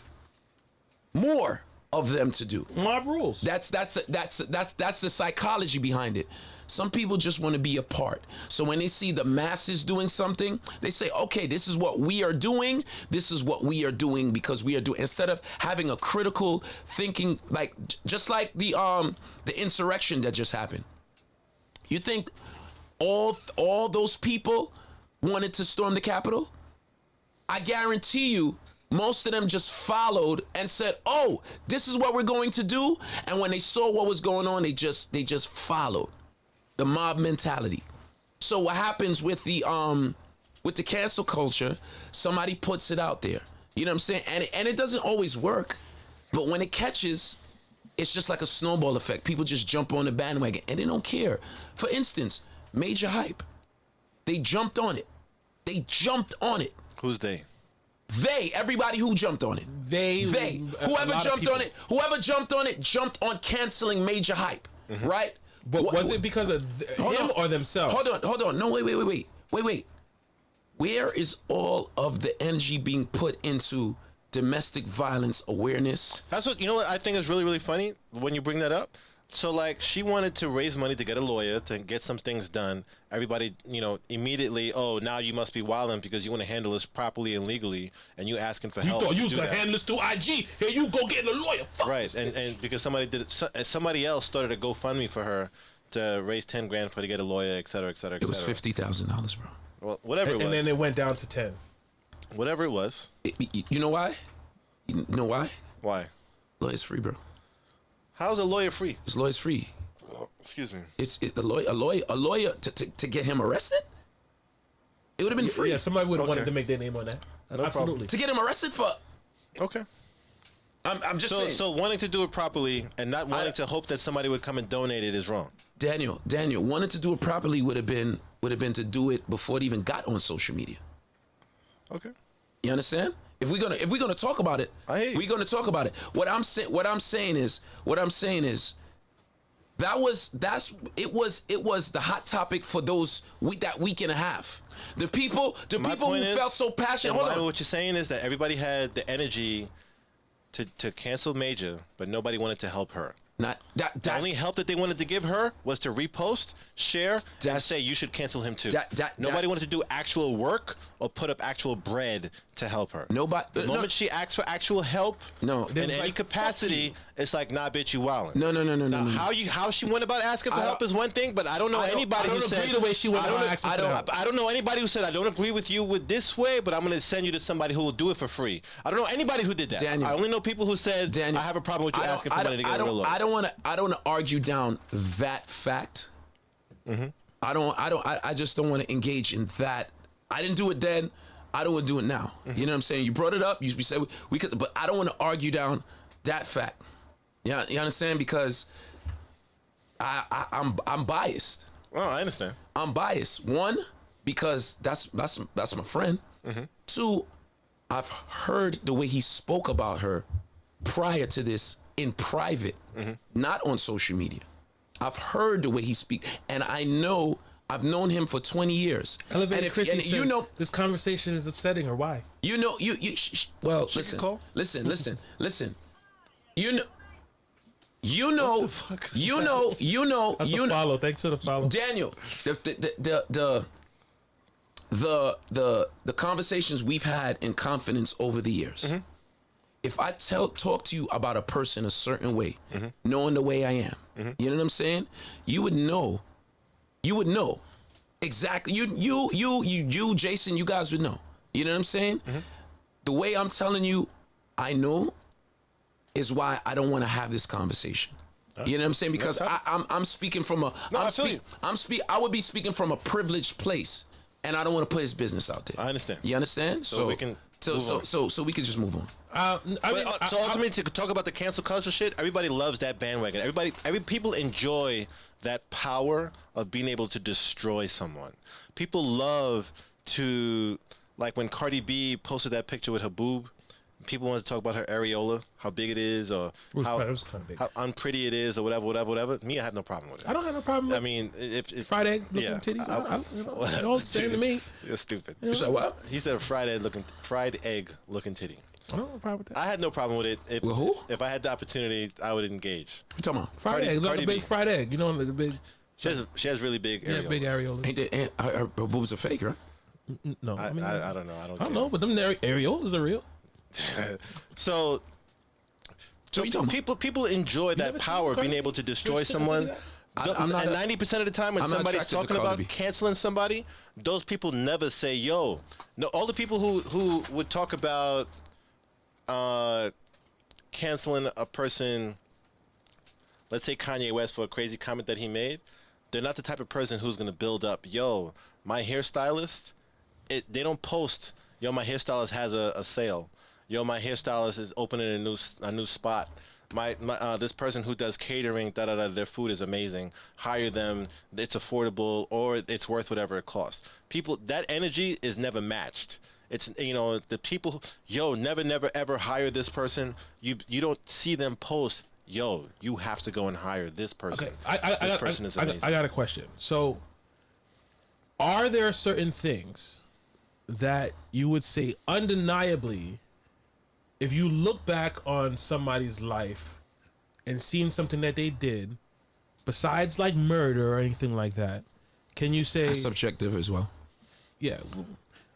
more of them to do. Mob rules. That's the psychology behind it. Some people just want to be a part. So when they see the masses doing something, they say, okay, this is what we are doing. This is what we are doing because we are doing, instead of having a critical thinking, like just like the insurrection that just happened. You think all those people wanted to storm the Capitol? I guarantee you, most of them just followed and said, "Oh, this is what we're going to do." And when they saw what was going on, they just followed. The mob mentality. So what happens with the cancel culture? Somebody puts it out there. You know what I'm saying? And it doesn't always work, but when it catches, it's just like a snowball effect. People just jump on the bandwagon and they don't care. For instance, Major Hype. They jumped on it. Who's they? Everybody who jumped on it. Whoever jumped on it jumped on canceling Major Hype, right? But was it because of him or themselves? Hold on. No, wait. Where is all of the energy being put into domestic violence awareness? That's what I think is really, really funny when you bring that up. So like, she wanted to raise money to get a lawyer to get some things done. Everybody, immediately, oh, now you must be wilding because you want to handle this properly and legally, and you asking for help. You thought you was gonna handle this through IG? Here you go getting a lawyer. Fuck. Right, and because somebody did it, somebody else started a GoFundMe for her to raise $10,000 for her to get a lawyer, et cetera, et cetera, et cetera. It was $50,000, bro. Well, whatever it was. And then it went down to 10. Whatever it was. You know why? You know why? Why? Lawyer's free, bro. How's a lawyer free? His lawyer's free. Oh, excuse me. It's a lawyer to get him arrested. It would have been free. Yeah, somebody would have Okay. wanted to make their name on that. Absolutely. To get him arrested for. Okay. I'm just saying. So wanting to do it properly and not wanting to hope that somebody would come and donate it is wrong. Daniel, wanting to do it properly would have been to do it before it even got on social media. Okay. You understand? If we're gonna talk about it, I hear you. we're gonna talk about it. What I'm saying is it was the hot topic for that week and a half. The people who felt so passionate. Hold on. What you're saying is that everybody had the energy to cancel Major, but nobody wanted to help her. The only help that they wanted to give her was to repost, share, and say you should cancel him too. Nobody wanted to do actual work or put up actual bread to help her. Nobody. The moment she asks for actual help, No. in any like, capacity, it's like, nah, bitch, you wildin'. No. How she went about asking for help is one thing, but I don't know anybody who said. I don't agree the way she went about asking for help. I don't know anybody who said I don't agree with you with this way, but I'm going to send you to somebody who will do it for free. I don't know anybody who did that. Daniel, I only know people who said, Daniel, I have a problem with you asking for money to get a lawyer. I don't want to argue down that fact. Mm-hmm. I just don't want to engage in that. I didn't do it then. I don't want to do it now. Mm-hmm. You know what I'm saying? You brought it up. You said we could, but I don't want to argue down that fact. Yeah, you understand? Because I'm biased. Oh, I understand. I'm biased. One, because that's my friend. Mm-hmm. Two, I've heard the way he spoke about her prior to this in private, not on social media. I've heard the way he speaks, and I've known him for 20 years. Elevated Christian says this conversation is upsetting her. Why? Well, listen. Follow. Thanks for the follow. Daniel, the conversations we've had in confidence over the years. if I talk to you about a person a certain way, knowing the way I am, you know what I'm saying? You would know exactly. You, Jason, you guys would know. You know what I'm saying? The way I'm telling you, I know, is why I don't want to have this conversation. You know what I'm saying? Because I'm speaking from a. No, I feel you. I would be speaking from a privileged place, and I don't want to put his business out there. I understand. You understand? So we can So we can just move on. So ultimately, to talk about the cancel culture shit, everybody loves that bandwagon. People enjoy that power of being able to destroy someone. People love to, like when Cardi B posted that picture with her boob, people want to talk about her areola, how big it is, or how unpretty it is, or whatever. Me, I have no problem with it. I don't have no problem with it. I mean, if fried egg looking titties, all the same to me. You're stupid. You said what? He said fried egg looking titty. I don't have no problem with that. I had no problem with it. With who? If I had the opportunity, I would engage. What you talking about? Fried egg, like a big fried egg. You know, like a big. She has really big areolas. Yeah, big areolas. Ain't that, her boobs are fake, right? No, I don't know. I don't I don't care. know, but them areolas are real. So you talking about? people enjoy that never seen power of being Cardi? able to destroy You seen someone. that? I'm not And a- 90% of the time when I'm not somebody's attracted to talking Cardi about B. canceling somebody, those people never say, yo. No, all the people who would talk about canceling a person, let's say Kanye West, for a crazy comment that he made, they're not the type of person who's going to build up, yo, my hairstylist, they don't post, yo, my hairstylist has a sale. Yo, my hairstylist is opening a new spot. My this person who does catering, their food is amazing. Hire them. It's affordable, or it's worth whatever it costs. People, that energy is never matched. It's, the people, yo, never ever hire this person. You don't see them post, yo, you have to go and hire this person. Okay, this person is amazing. I got a question. So, are there certain things that you would say undeniably, if you look back on somebody's life and seen something that they did, besides like murder or anything like that, can you say That's subjective as well. yeah?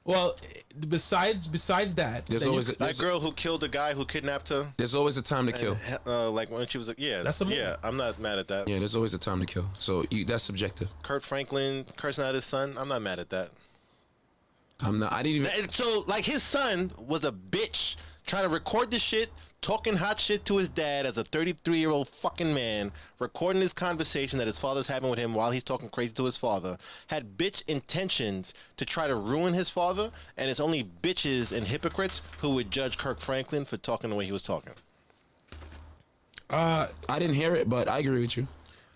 Well, besides that, There's then always That girl who killed the guy who kidnapped her, there's always a time to kill. like when she was That's a movie. I'm not mad at that. Yeah, there's always a time to kill. So that's subjective. Kurt Franklin cursing out his son, I'm not mad at that. I'm not. I didn't even. So, like, his son was a bitch trying to record this shit, talking hot shit to his dad as a 33-year-old fucking man, recording this conversation that his father's having with him while he's talking crazy to his father, had bitch intentions to try to ruin his father, and it's only bitches and hypocrites who would judge Kirk Franklin for talking the way he was talking. I didn't hear it, but I agree with you.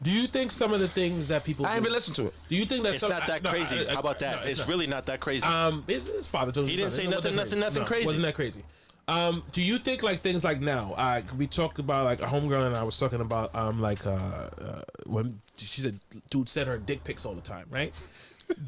do you think some of the things that people I do, ain't even listened to it. do you think that It's not that crazy. How about that? It's not. really not that crazy. His father told him He didn't say nothing crazy. Wasn't that crazy? Do you think like things like now? We talked about like a homegirl and I was talking about when she said dude sent her dick pics all the time, right?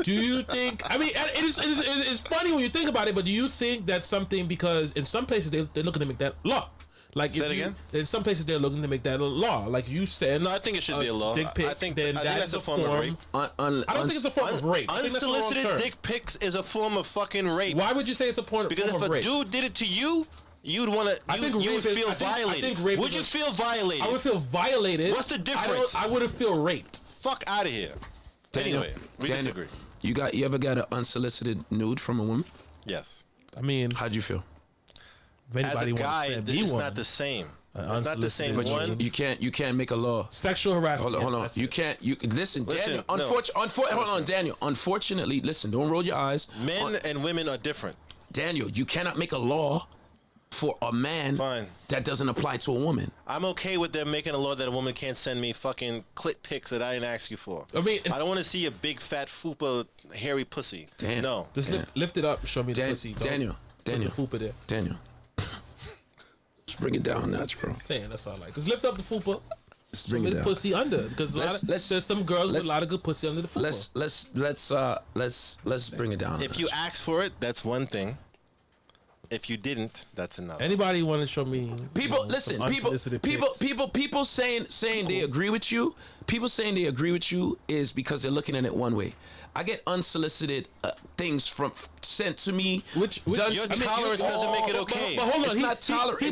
Do you think? I mean, it's funny when you think about it, but do you think that's something because in some places they're looking to make that law? Like, Say that again? In some places they're looking to make that a law. Like you said, No, I think it should be a law. Dick pic, I think then that's is a form of rape. I don't think it's a form of rape. I think that's the wrong Unsolicited term. dick pics is a form of fucking rape. Why would you say it's a form Because of if a rape? dude did it to you, you'd want to. I think You rape would is- feel I think- I violated. think rape Would is you a- feel violated? I would feel violated. What's the difference? I would have feel raped. Fuck out of here. Anyway, we Daniel, disagree. You ever got an unsolicited nude from a woman? Yes. I mean, How'd you feel? if As anybody a wants guy, to send me it's one, not the same. It's not the unsolicited same. But One, You can't make a law. sexual harassment. Hold on. yes, You that's can't. You listen, Daniel. no. Hold on, Daniel. Unfortunately, listen. Don't roll your eyes. men and women are different. Daniel, you cannot make a law for a man Fine. that doesn't apply to a woman. I'm okay with them making a law that a woman can't send me fucking clit pics that I didn't ask you for. I mean, it's- I don't want to see a big fat fupa hairy pussy. Damn. No. Just Yeah. lift it up. Show me the pussy. Don't Daniel. put the fupa there. Daniel. Just bring it down a notch, bro. Saying that's all I like. Just lift up the fupa. Just Show bring me it the down. pussy under because there's some girls with a lot of good pussy under the fupa. Let's bring it down. a If notch. you ask for it, that's one thing. If you didn't, that's another. Anybody want to show me? People, listen. some unsolicited pics? People saying they agree with you. People saying they agree with you is because they're looking at it one way. I get unsolicited things sent to me. Which Your tolerance doesn't make it okay. But hold on, It's not tolerant.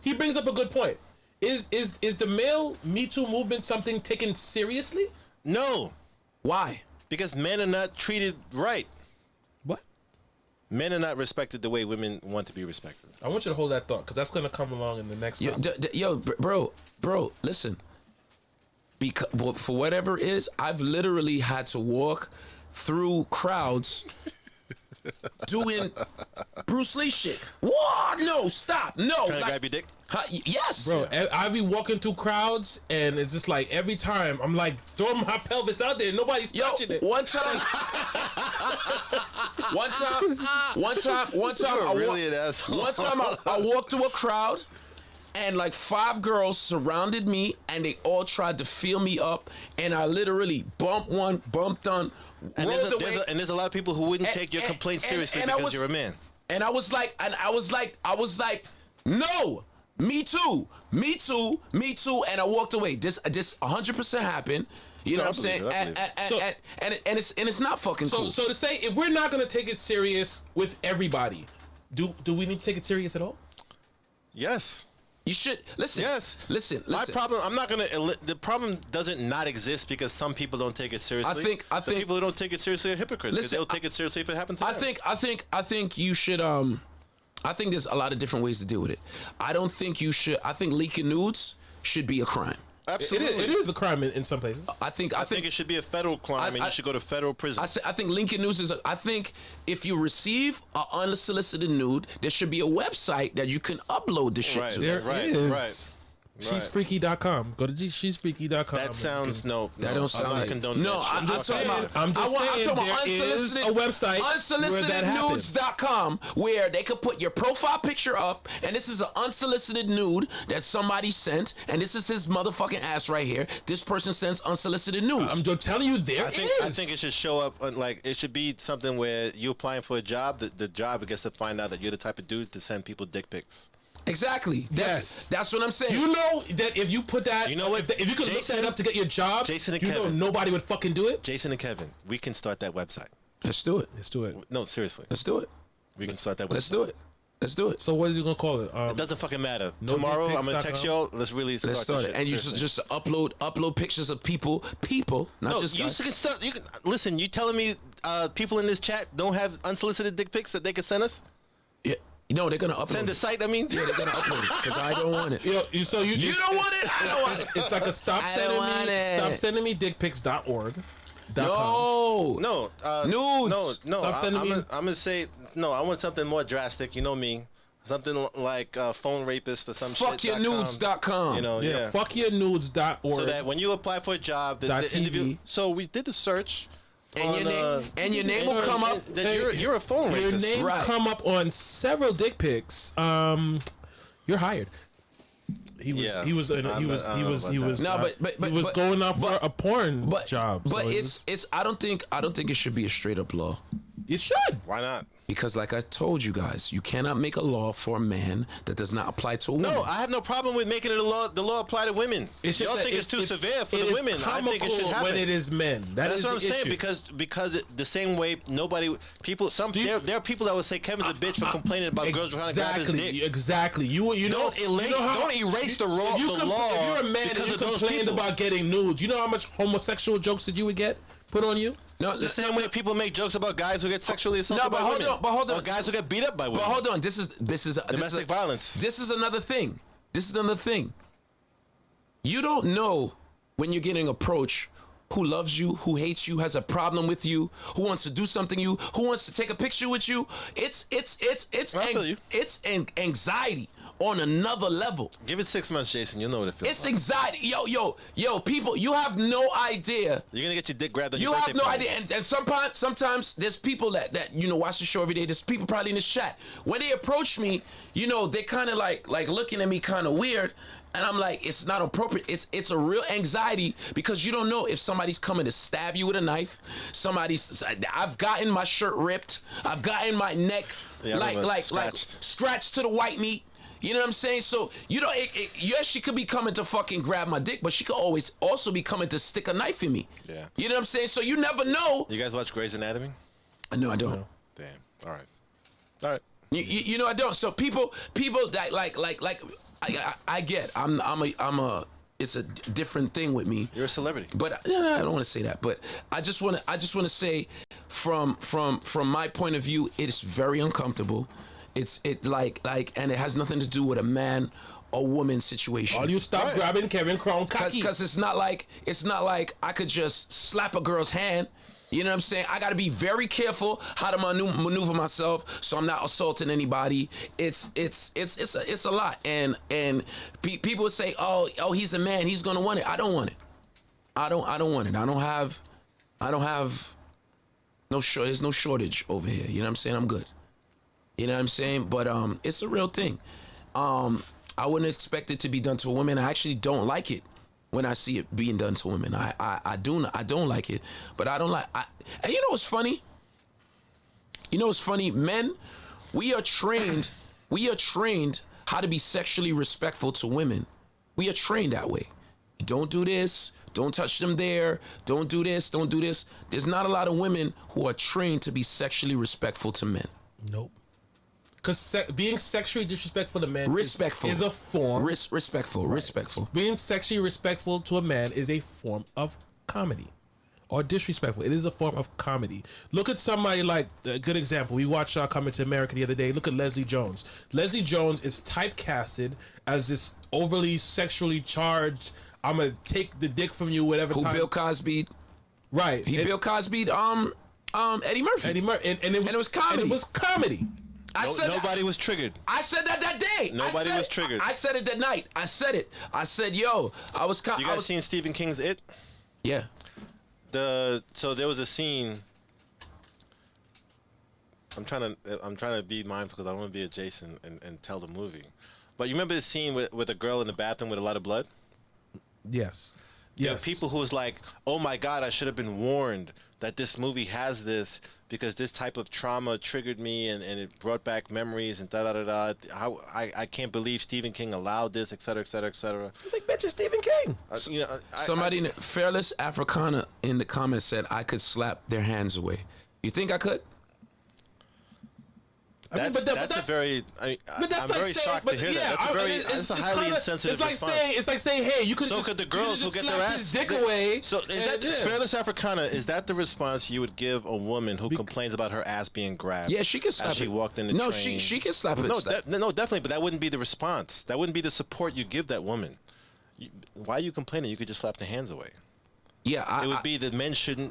He brings up a good point. Is the male Me Too movement something taken seriously? No, Why? because men are not treated right. What? Men are not respected the way women want to be respected. I want you to hold that thought because that's going to come along in the next. Bro, listen. Because for whatever it is, I've literally had to walk through crowds doing Bruce Lee shit. What? No, stop. No. Trying to grab your dick? Yes. Bro, I be walking through crowds and it's just like every time I'm like throwing my pelvis out there, nobody's touching it. One time, I walked through a crowd and like 5 girls surrounded me and they all tried to feel me up and I literally bumped one, bumped on, rolled away. There's a lot of people who wouldn't take your complaint seriously because you're a man. And I was like, no, me too, and I walked away. This 100% happened. You know what I'm saying? And it's not fucking cool. So to say, if we're not gonna take it serious with everybody, do we need to take it serious at all? Yes. You should listen. Yes. Listen. My problem. I'm not gonna. The problem doesn't not exist because some people don't take it seriously. I think people who don't take it seriously are hypocrites because Listen, they'll take it seriously if it happens to them. I think you should. I think there's a lot of different ways to deal with it. I don't think you should. I think leaking nudes should be a crime. Absolutely, it is a crime in some places. I think it should be a federal crime and you should go to federal prison. I think leaking nudes is. I think if you receive an unsolicited nude, there should be a website that you can upload the shit to. There Right. She'sfreaky.com. Go to she'sfreaky.com. That sounds no. That don't sound like condone no. that shit. I'm just talking about. I'm just saying there is a website where that happens. unsolicitednudes.com where they could put your profile picture up, and this is an unsolicited nude that somebody sent, and this is his motherfucking ass right here. This person sends unsolicited nudes. I'm just telling you, I think it should show up on, like it should be something where you're applying for a job. The job gets to find out that you're the type of dude to send people dick pics. Exactly. That's what I'm saying. You know that if you put that, you know what? If you could look that up to get your job, Jason and you Kevin. know nobody would fucking do it. Jason and Kevin, we can start that website. Let's do it. Let's do it. No, seriously. Let's do it. We can start that website. Let's do it. Let's do it. So what is he gonna call it? It doesn't fucking matter. No Tomorrow I'm gonna dickpics.com? text y'all. Let's really start, Let's start this it. shit. And you Seriously. just upload pictures of people, not No, just you guys. can start. You can listen. You telling me people in this chat don't have unsolicited dick pics that they can send us? Yeah. No, they're gonna upload. Send the it. site. I mean, Yeah, they're gonna upload it because I don't want it. You don't want it. I don't want it. It's like a stop I don't want it. sending me dickpics.org. No. no, Nudes. No. Stop sending me- I'm gonna say no. I want something more drastic. You know me. Something like phone rapist or some shit. Fuckyournudes.com. You know, yeah. Fuckyournudes.org. So that when you apply for a job, the interview. .tv. So we did the search. And your name will come up. That you're a phone your rapist. name Right. come up on several dick pics. You're hired. He was Yeah. he was I don't know about that. No, but he was going off for a porn job. But so it's I don't think it should be a straight up law. it should. Why not? Because like I told you guys, you cannot make a law for a man that does not apply to a woman. No, I have no problem with making it a law. The law apply to women. It's Y'all just think that it's too severe for the is women. I think it should comical happen. when it is men. That's what I'm the saying issue. because the same way there are people that would say Kevin's a bitch for complaining about girls trying to grab his dick. Exactly. You know, Don't erase the law. If you're a man because and you of those complained people. about getting nudes, you know how much homosexual jokes that you would get put on you? No, The same way people make jokes about guys who get sexually assaulted by women. hold on. Or guys who get beat up by women. But hold on, this is Domestic violence. This is another thing. You don't know when you're getting approached who loves you, who hates you, has a problem with you, who wants to do something you, who wants to take a picture with you. It's I feel you. anxiety on another level. Give it 6 months, Jason. You'll know what it feels It's like. anxiety. Yo, people, you have no idea. You're going to get your dick grabbed on You your have birthday no party. idea, and sometimes there's people that watch the show every day. There's people probably in this chat. When they approach me, they kind of like looking at me kind of weird, and I'm like, it's not appropriate. It's a real anxiety because you don't know if somebody's coming to stab you with a knife. I've gotten my shirt ripped. I've gotten my neck Yeah, I remember scratched. scratched to the white meat. You know what I'm saying? So you know, yes, she could be coming to fucking grab my dick, but she could always also be coming to stick a knife in me. Yeah. You know what I'm saying? So you never know. You guys watch Grey's Anatomy? No, I don't. Damn. All right. You know I don't. So people that I get. I'm a. It's a different thing with me. You're a celebrity. But no, I don't want to say that. But I just want to say, from my point of view, it is very uncomfortable. It like, and it has nothing to do with a man or woman situation. All you stop grabbing Kevin Crown cocky. Because it's not like I could just slap a girl's hand. You know what I'm saying? I got to be very careful how to maneuver myself so I'm not assaulting anybody. It's a lot. And people say, oh, he's a man, he's gonna want it. I don't want it. I don't want it. I don't have there's no shortage over here. You know what I'm saying? I'm good. You know what I'm saying? But it's a real thing. I wouldn't expect it to be done to a woman. I actually don't like it when I see it being done to women. I don't like it, but I don't like. And you know what's funny? Men, we are trained how to be sexually respectful to women. We are trained that way. Don't do this. Don't touch them there. Don't do this. Don't do this. There's not a lot of women who are trained to be sexually respectful to men. Nope. Because being sexually disrespectful to men is a form. Respectful. Being sexually respectful to a man is a form of comedy. Or disrespectful. It is a form of comedy. Look at somebody like, a good example. We watched Coming to America the other day. Look at Leslie Jones. Leslie Jones is typecasted as this overly sexually charged, I'm going to take the dick from you, whatever Who time. Bill Cosby. Right. Bill Cosby, Eddie Murphy. And it was comedy. And it was comedy. Nobody was triggered. I said that day. Nobody was triggered. I said it that night. I said it. I said, yo, I was. You guys seen Stephen King's It? Yeah. So there was a scene. I'm trying to be mindful because I don't want to be a Jason and tell the movie. But you remember the scene with a girl in the bathroom with a lot of blood? Yes. There are people who was like, oh my God, I should have been warned that this movie has this because this type of trauma triggered me and it brought back memories and da-da-da-da. I can't believe Stephen King allowed this, et cetera, et cetera, et cetera. It's like, bitch, it's Stephen King. Somebody, Fearless Africana in the comments said, I could slap their hands away. You think I could? That's very shocked to hear that. That's a highly insensitive response. It's like saying, hey, you could. So could the girls who get their ass dick away? So is that Fearless Africana? Is that the response you would give a woman who complains about her ass being grabbed? Yeah, she can slap as she walked in the no, train. she can slap it. No, definitely, but that wouldn't be the response. That wouldn't be the support you give that woman. Why are you complaining? You could just slap the hands away. Yeah, it would be that men should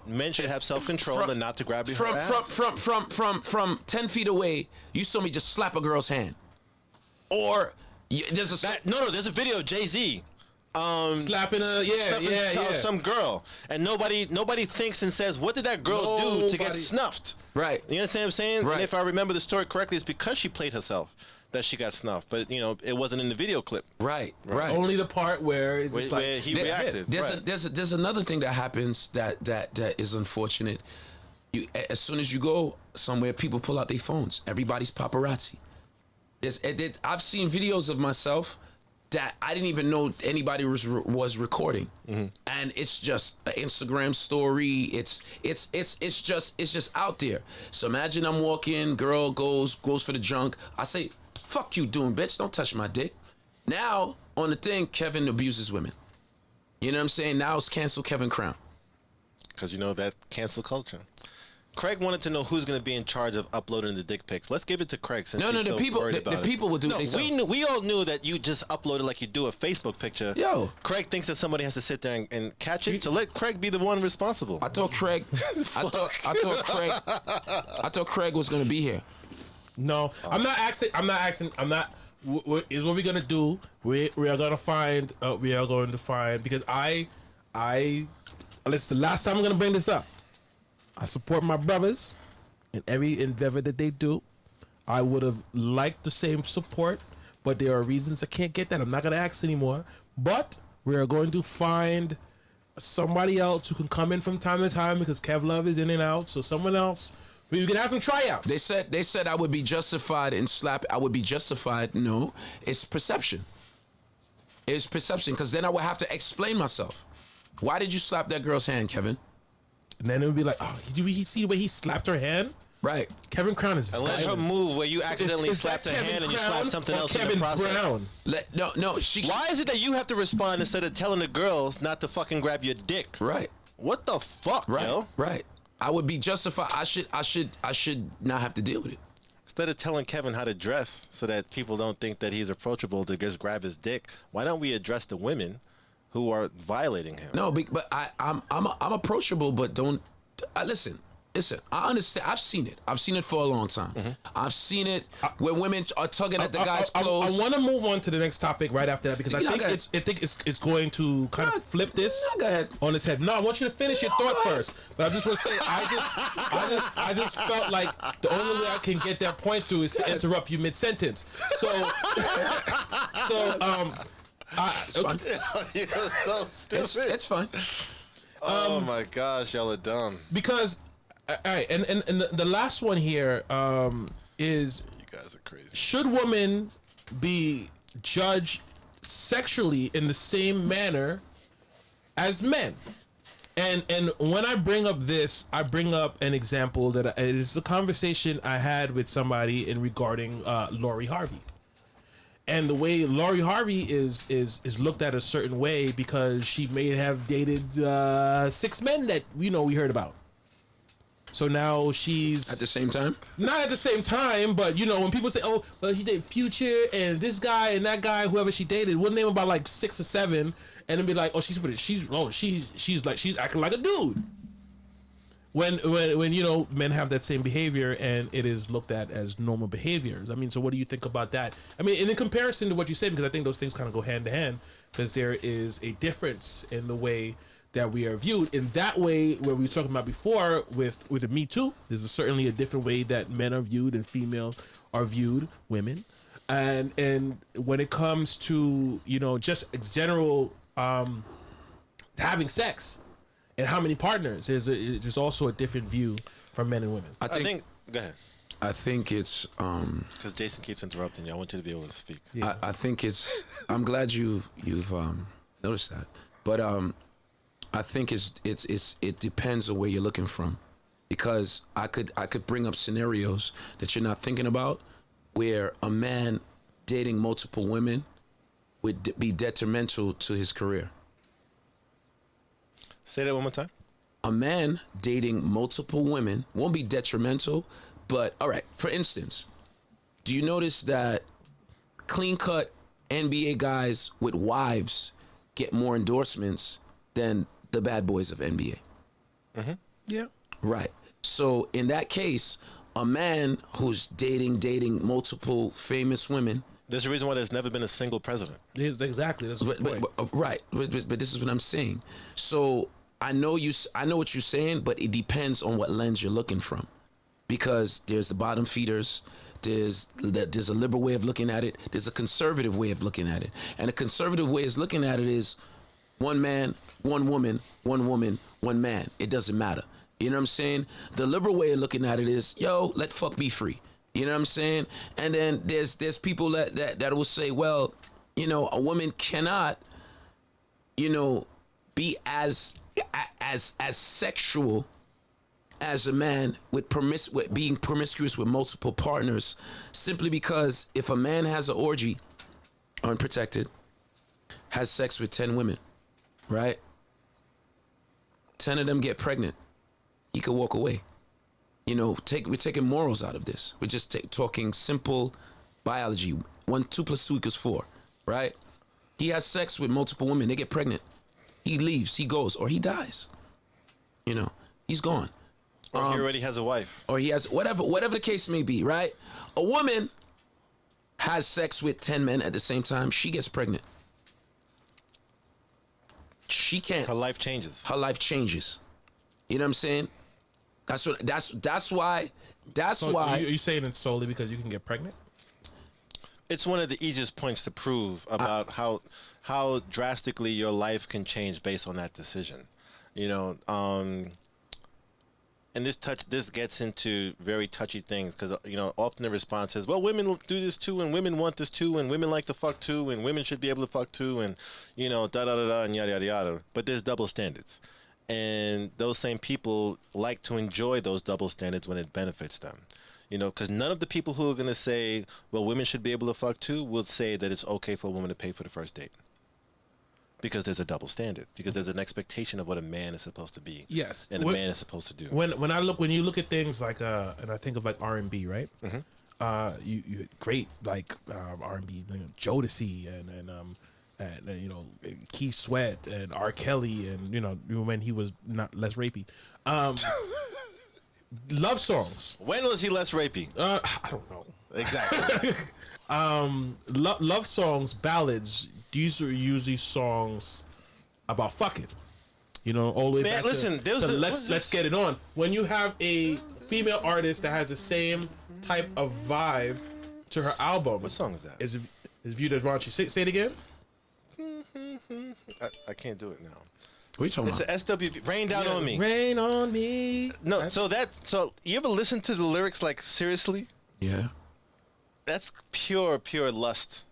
have self-control and not to grab you from 10 feet away. You saw me just slap a girl's hand, or there's a video of Jay-Z slapping some girl, and nobody thinks and says, what did that girl do to get snuffed? Right. You understand what I'm saying? Right. And if I remember the story correctly, it's because she played herself that she got snuffed, but it wasn't in the video clip. Right. Only the part where it's just where he reacted. There's another thing that happens that is unfortunate. As soon as you go somewhere, people pull out their phones. Everybody's paparazzi. I've seen videos of myself that I didn't even know anybody was recording, and it's just an Instagram story. It's just out there. So imagine I'm walking, girl goes for the junk. I say, fuck you doing, bitch. Don't touch my dick. Now, on the thing, Kevin abuses women. You know what I'm saying? Now it's cancel Kevin Crown. Because that cancel culture. Craig wanted to know who's going to be in charge of uploading the dick pics. Let's give it to Craig since he's so worried about it. The people will do it themselves. We all knew that you just uploaded like you do a Facebook picture. Yo. Craig thinks that somebody has to sit there and catch it, so let Craig be the one responsible. I thought Craig Craig was going to be here. No, I'm not asking. Is what we're gonna do. We are gonna find. Because it's the last time I'm gonna bring this up. I support my brothers in every endeavor that they do. I would have liked the same support, but there are reasons I can't get that. I'm not gonna ask anymore. But we are going to find somebody else who can come in from time to time because Kev Love is in and out. So someone else We can have some tryouts. They said I would be justified in slap. I would be justified. No, it's perception. It's perception, because then I would have to explain myself. Why did you slap that girl's hand, Kevin? And then it would be like, oh, did we see the way he slapped her hand? Right. Kevin Crown is Unless her violent. move where you accidentally Is slapped that her Kevin hand and you Crown slapped something or else in Kevin the process. Brown? No. She. Why is it that you have to respond instead of telling the girls not to fucking grab your dick? Right. What the fuck, Right. yo? Right. I would be justified. I should not have to deal with it. Instead of telling Kevin how to dress so that people don't think that he's approachable to just grab his dick, why don't we address the women who are violating him? No, but I'm approachable, but don't. Listen. I understand. I've seen it. I've seen it for a long time. I've seen it where women are tugging at the guy's clothes. I want to move on to the next topic right after that because I think it's going to kind of flip this go ahead. on its head. No, I want you to finish your thought first. But I just want to say I just felt like the only way I can get that point through is to interrupt you mid sentence. So It's fine. You're so stupid. It's fine. Oh my gosh, y'all are dumb. because all right, and the last one here is, You guys are crazy. should women be judged sexually in the same manner as men? And when I bring up this, I bring up an example that it is a conversation I had with somebody in regarding Lori Harvey. And the way Lori Harvey is looked at a certain way because she may have dated 6 men that we heard about. So now she's At the same time, not at the same time, but when people say, "Oh, well, she dated Future and this guy and that guy, whoever she dated," we'll name about like 6 or 7, and then be like, "Oh, she's acting like a dude." When men have that same behavior and it is looked at as normal behaviors. I mean, so what do you think about that? I mean, and in comparison to what you said, because I think those things kind of go hand to hand, because there is a difference in the way that we are viewed. In that way, where we were talking about before with the Me Too, there's certainly a different way that men are viewed and females are viewed, women. And when it comes to, just general having sex and how many partners, there's also a different view from men and women. I think go ahead. I think it's. Because Jason keeps interrupting you. I want you to be able to speak. Yeah. I think it's. I'm glad you've noticed that, but I think it depends on where you're looking from, because I could bring up scenarios that you're not thinking about where a man dating multiple women would be detrimental to his career. Say that one more time. A man dating multiple women won't be detrimental, but all right, for instance, do you notice that clean-cut NBA guys with wives get more endorsements than the bad boys of NBA? Yeah. Right. So in that case, a man who's dating multiple famous women. There's a reason why there's never been a single president. Exactly. That's the point. Right. But this is what I'm saying. So I know what you're saying, but it depends on what lens you're looking from, because there's the bottom feeders. There's a liberal way of looking at it. There's a conservative way of looking at it. And a conservative way is looking at it is one man, one woman, one man. It doesn't matter. You know what I'm saying? The liberal way of looking at it is, yo, let fuck be free. You know what I'm saying? And then there's people that will say, well, a woman cannot, be as sexual as a man with being promiscuous with multiple partners, simply because if a man has an orgy, unprotected, has sex with 10 women, right? 10 of them get pregnant, he could walk away. We're taking morals out of this. We're just talking simple biology. 2 + 2 = 4, right? He has sex with multiple women. They get pregnant. He leaves. He goes, or he dies. He's gone. Or he already has a wife. Or he has whatever the case may be, right? A woman has sex with 10 men at the same time. She gets pregnant. She can't. Her life changes. Her life changes. You know what I'm saying? That's why. Are you saying it solely because you can get pregnant? It's one of the easiest points to prove about how drastically your life can change based on that decision. And and this gets into very touchy things because often the response is, well, women do this too, and women want this too, and women like to fuck too, and women should be able to fuck too, and da da da da and yada yada yada. But there's double standards, and those same people like to enjoy those double standards when it benefits them. Because none of the people who are going to say, well, women should be able to fuck too, will say that it's okay for a woman to pay for the first date. Because there's a double standard. Because there's an expectation of what a man is supposed to be. Yes, and a man is supposed to do. When you look at things like and I think of like R&B, right? Mm-hmm. You great like R&B, Jodeci and Keith Sweat and R. Kelly and when he was not less rapey. Love songs. When was he less rapey? I don't know. Exactly. Love songs, ballads. These are usually songs about fucking. All the way back to let's get it on. When you have a female artist that has the same type of vibe to her album. What song is that? Is viewed as raunchy. Say it again. I can't do it now. What are you talking about? It's a SWV. Rain Down on Me. Rain on me. No, so you ever listen to the lyrics like seriously? Yeah. That's pure lust.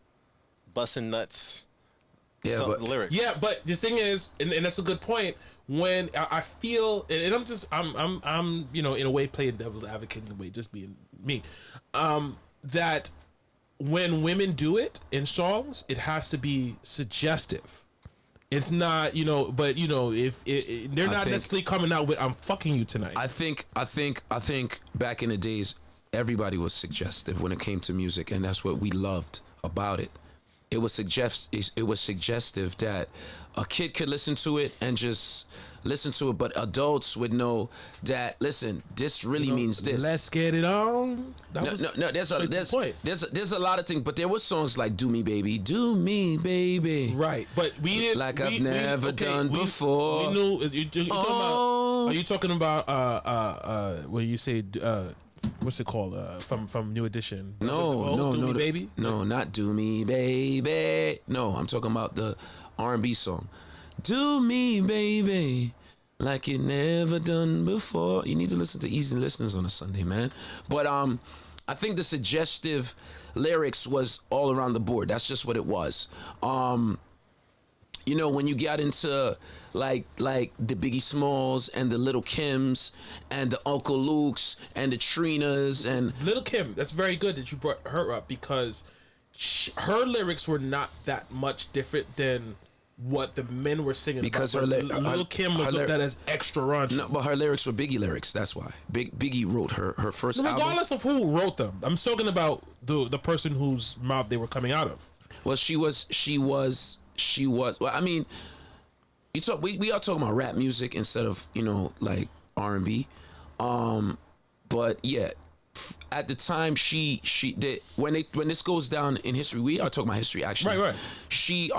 Busting nuts. Yeah, but lyrics. Yeah, but the thing is, and that's a good point. When I feel, and I'm in a way playing devil's advocate in a way, just being me. That when women do it in songs, it has to be suggestive. It's not, but if they're not necessarily coming out with "I'm fucking you tonight." I think back in the days, everybody was suggestive when it came to music, and that's what we loved about it. It was suggestive that a kid could listen to it and just listen to it, but adults would know that. Listen, this really means this. Let's get it on. No. There's a lot of things, but there were songs like "Do Me Baby," Right, but we didn't like I've never done before. We knew are you talking about when you say what's it called from New Edition? No, Do Me Baby. No, not "Do Me Baby." No, I'm talking about the R&B song. Do me, baby, like you never done before. You need to listen to Easy Listeners on a Sunday, man. But I think the suggestive lyrics was all around the board. That's just what it was. When you got into like the Biggie Smalls and the Little Kims and the Uncle Lukes and the Trinas and Little Kim, that's very good that you brought her up because her lyrics were not that much different than what the men were singing because about. Little Kim was looked at as extra raunchy. No, but her lyrics were Biggie lyrics. That's why Biggie wrote her first album. Regardless of who wrote them, I'm talking about the person whose mouth they were coming out of. Well, she was. Well, I mean, we are talking about rap music instead of like R&B. But yeah, at the time she did when this goes down in history, we are talking about history actually. Right. She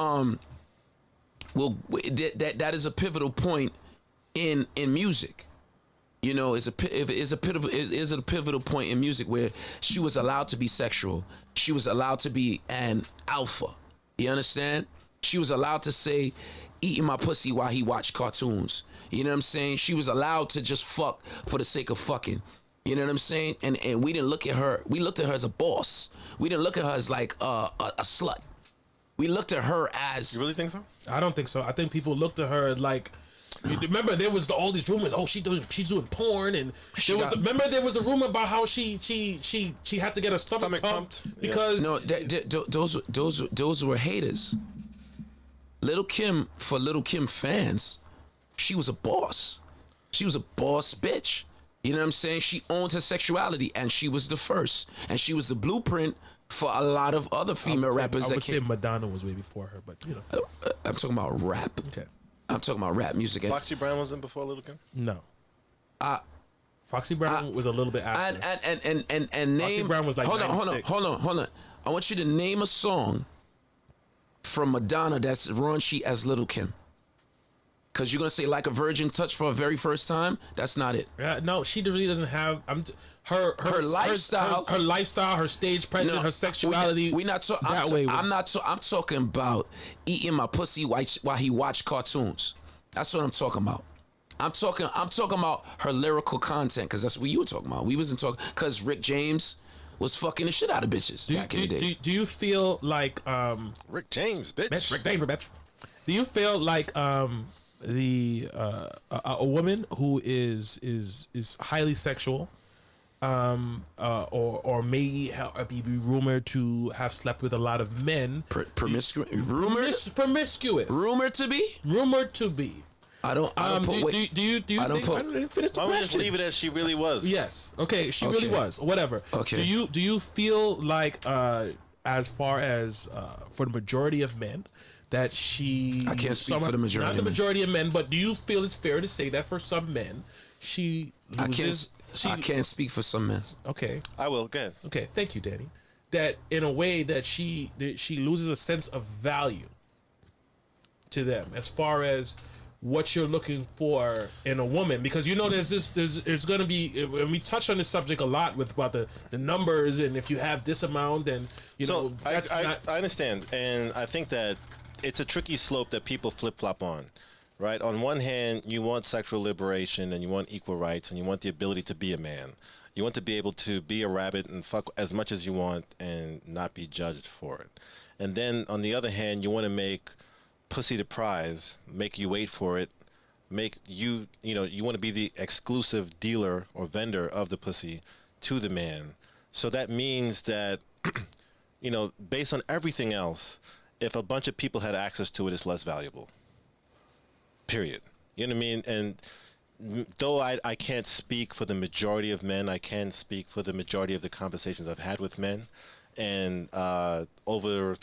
that is a pivotal point in music. Is a pivotal point in music where she was allowed to be sexual. She was allowed to be an alpha. You understand? She was allowed to say, "Eating my pussy while he watched cartoons." You know what I'm saying? She was allowed to just fuck for the sake of fucking. You know what I'm saying? And we didn't look at her. We looked at her as a boss. We didn't look at her as like a slut. We looked at her as. You really think so? I don't think so. I think people looked at her like. Remember, there was all these rumors. Oh, she's doing porn, and there was a rumor about how she had to get her stomach pumped because those were haters. Little Kim, for Little Kim fans, she was a boss. She was a boss bitch. You know what I'm saying? She owned her sexuality, and she was the first, and she was the blueprint for a lot of other female rappers. I would say Madonna was way before her, but I'm talking about rap. Okay. I'm talking about rap music. Foxy Brown wasn't before Little Kim? No. Foxy Brown was a little bit after. And name. Foxy Brown was like hold on. I want you to name a song from Madonna that's raunchy as Little Kim. Because you're gonna say "Like a Virgin" touch for a very first time. That's not it. No, she really doesn't have. Her lifestyle, her lifestyle, her stage presence, her sexuality. I'm talking about eating my pussy while he watched cartoons. That's what I'm talking about. I'm talking about her lyrical content, because that's what you were talking about. We wasn't talking because Rick James was fucking the shit out of bitches back in the days. Do you feel like Rick James, bitch. Rick James, bitch. Do you feel like a woman who is highly sexual, or may be rumored to have slept with a lot of men, Promiscuous? promiscuous, Rumored to be? rumored to be? I don't put weight. Do you I don't think, put- I didn't finish the Why don't we question. just leave it as she really was? Yes. Okay. She really Okay. was. Whatever. Okay. Do you feel like as far as for the majority of men that she? I can't speak for the majority Not of the men. majority of men, but do you feel it's fair to say that for some men she loses? I can't speak for some men. Okay. I will. Go ahead. Okay. Thank you, Danny. That in a way that she loses a sense of value to them as far as what you're looking for in a woman, because there's going to be, and we touch on this subject a lot with about the numbers, and if you have this amount, then So that's I not. I understand, and I think that it's a tricky slope that people flip flop on, right? On one hand, you want sexual liberation and you want equal rights and you want the ability to be a man. You want to be able to be a rabbit and fuck as much as you want and not be judged for it. And then on the other hand, you want to make pussy the prize, make you wait for it, make you want to be the exclusive dealer or vendor of the pussy to the man. So that means that, based on everything else, if a bunch of people had access to it, it's less valuable. Period. You know what I mean? And though I can't speak for the majority of men, I can speak for the majority of the conversations I've had with men. And over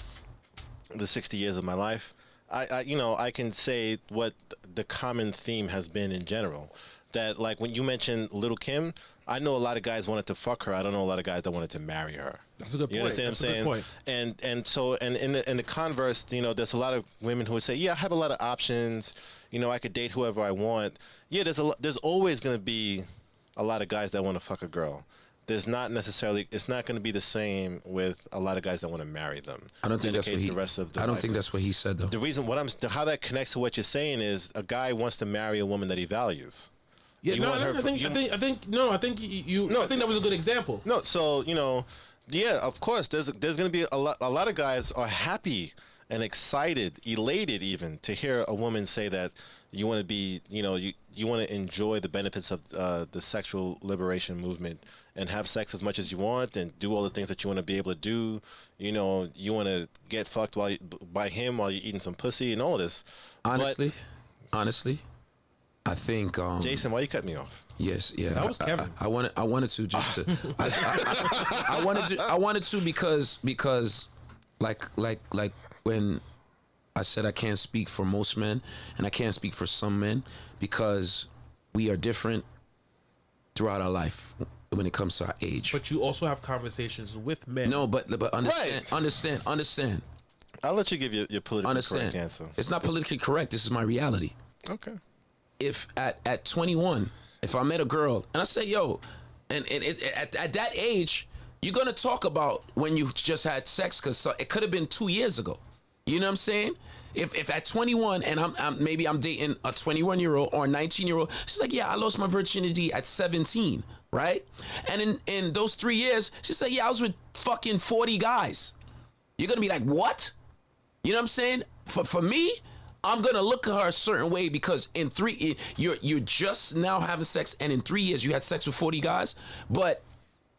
the 60 years of my life, I can say what the common theme has been in general. That, like, when you mentioned Little Kim, I know a lot of guys wanted to fuck her. I don't know a lot of guys that wanted to marry her. That's a good point. You understand That's what I'm a saying? good point. And so in the converse, there's a lot of women who would say, yeah, I have a lot of options. I could date whoever I want. Yeah, there's always going to be a lot of guys that want to fuck a girl. It's not going to be the same with a lot of guys that want to marry them. I don't think that's what dedicate he. the rest of their I don't life think to- that's what he said though. The reason how that connects to what you're saying is a guy wants to marry a woman that he values. Yeah, You no, want her I think that was a good example. No, so yeah, of course, there's going to be a lot of guys are happy and excited, elated even to hear a woman say that you want to be, you want to enjoy the benefits of the sexual liberation movement and have sex as much as you want and do all the things that you want to be able to do. You want to get fucked by him while you're eating some pussy and all this. Honestly, I think. Jason, why you cut me off? Yes, yeah. That was Kevin. I wanted to just. I wanted to because, like when I said I can't speak for most men and I can't speak for some men because we are different throughout our life when it comes to our age. But you also have conversations with men. No, but Right. understand. I'll let you give your politically correct answer. It's not politically correct. This is my reality. Okay. If at 21, if I met a girl and I say, yo, and at that age, you're gonna talk about when you just had sex because it could have been 2 years ago. You know what I'm saying? If at 21 and I'm dating a 21-year-old or a 19-year-old, she's like, yeah, I lost my virginity at 17, right? And in those 3 years, she said, yeah, I was with fucking 40 guys. You're gonna be like, what? You know what I'm saying? For me, I'm gonna look at her a certain way because you're just now having sex, and in 3 years you had sex with 40 guys. But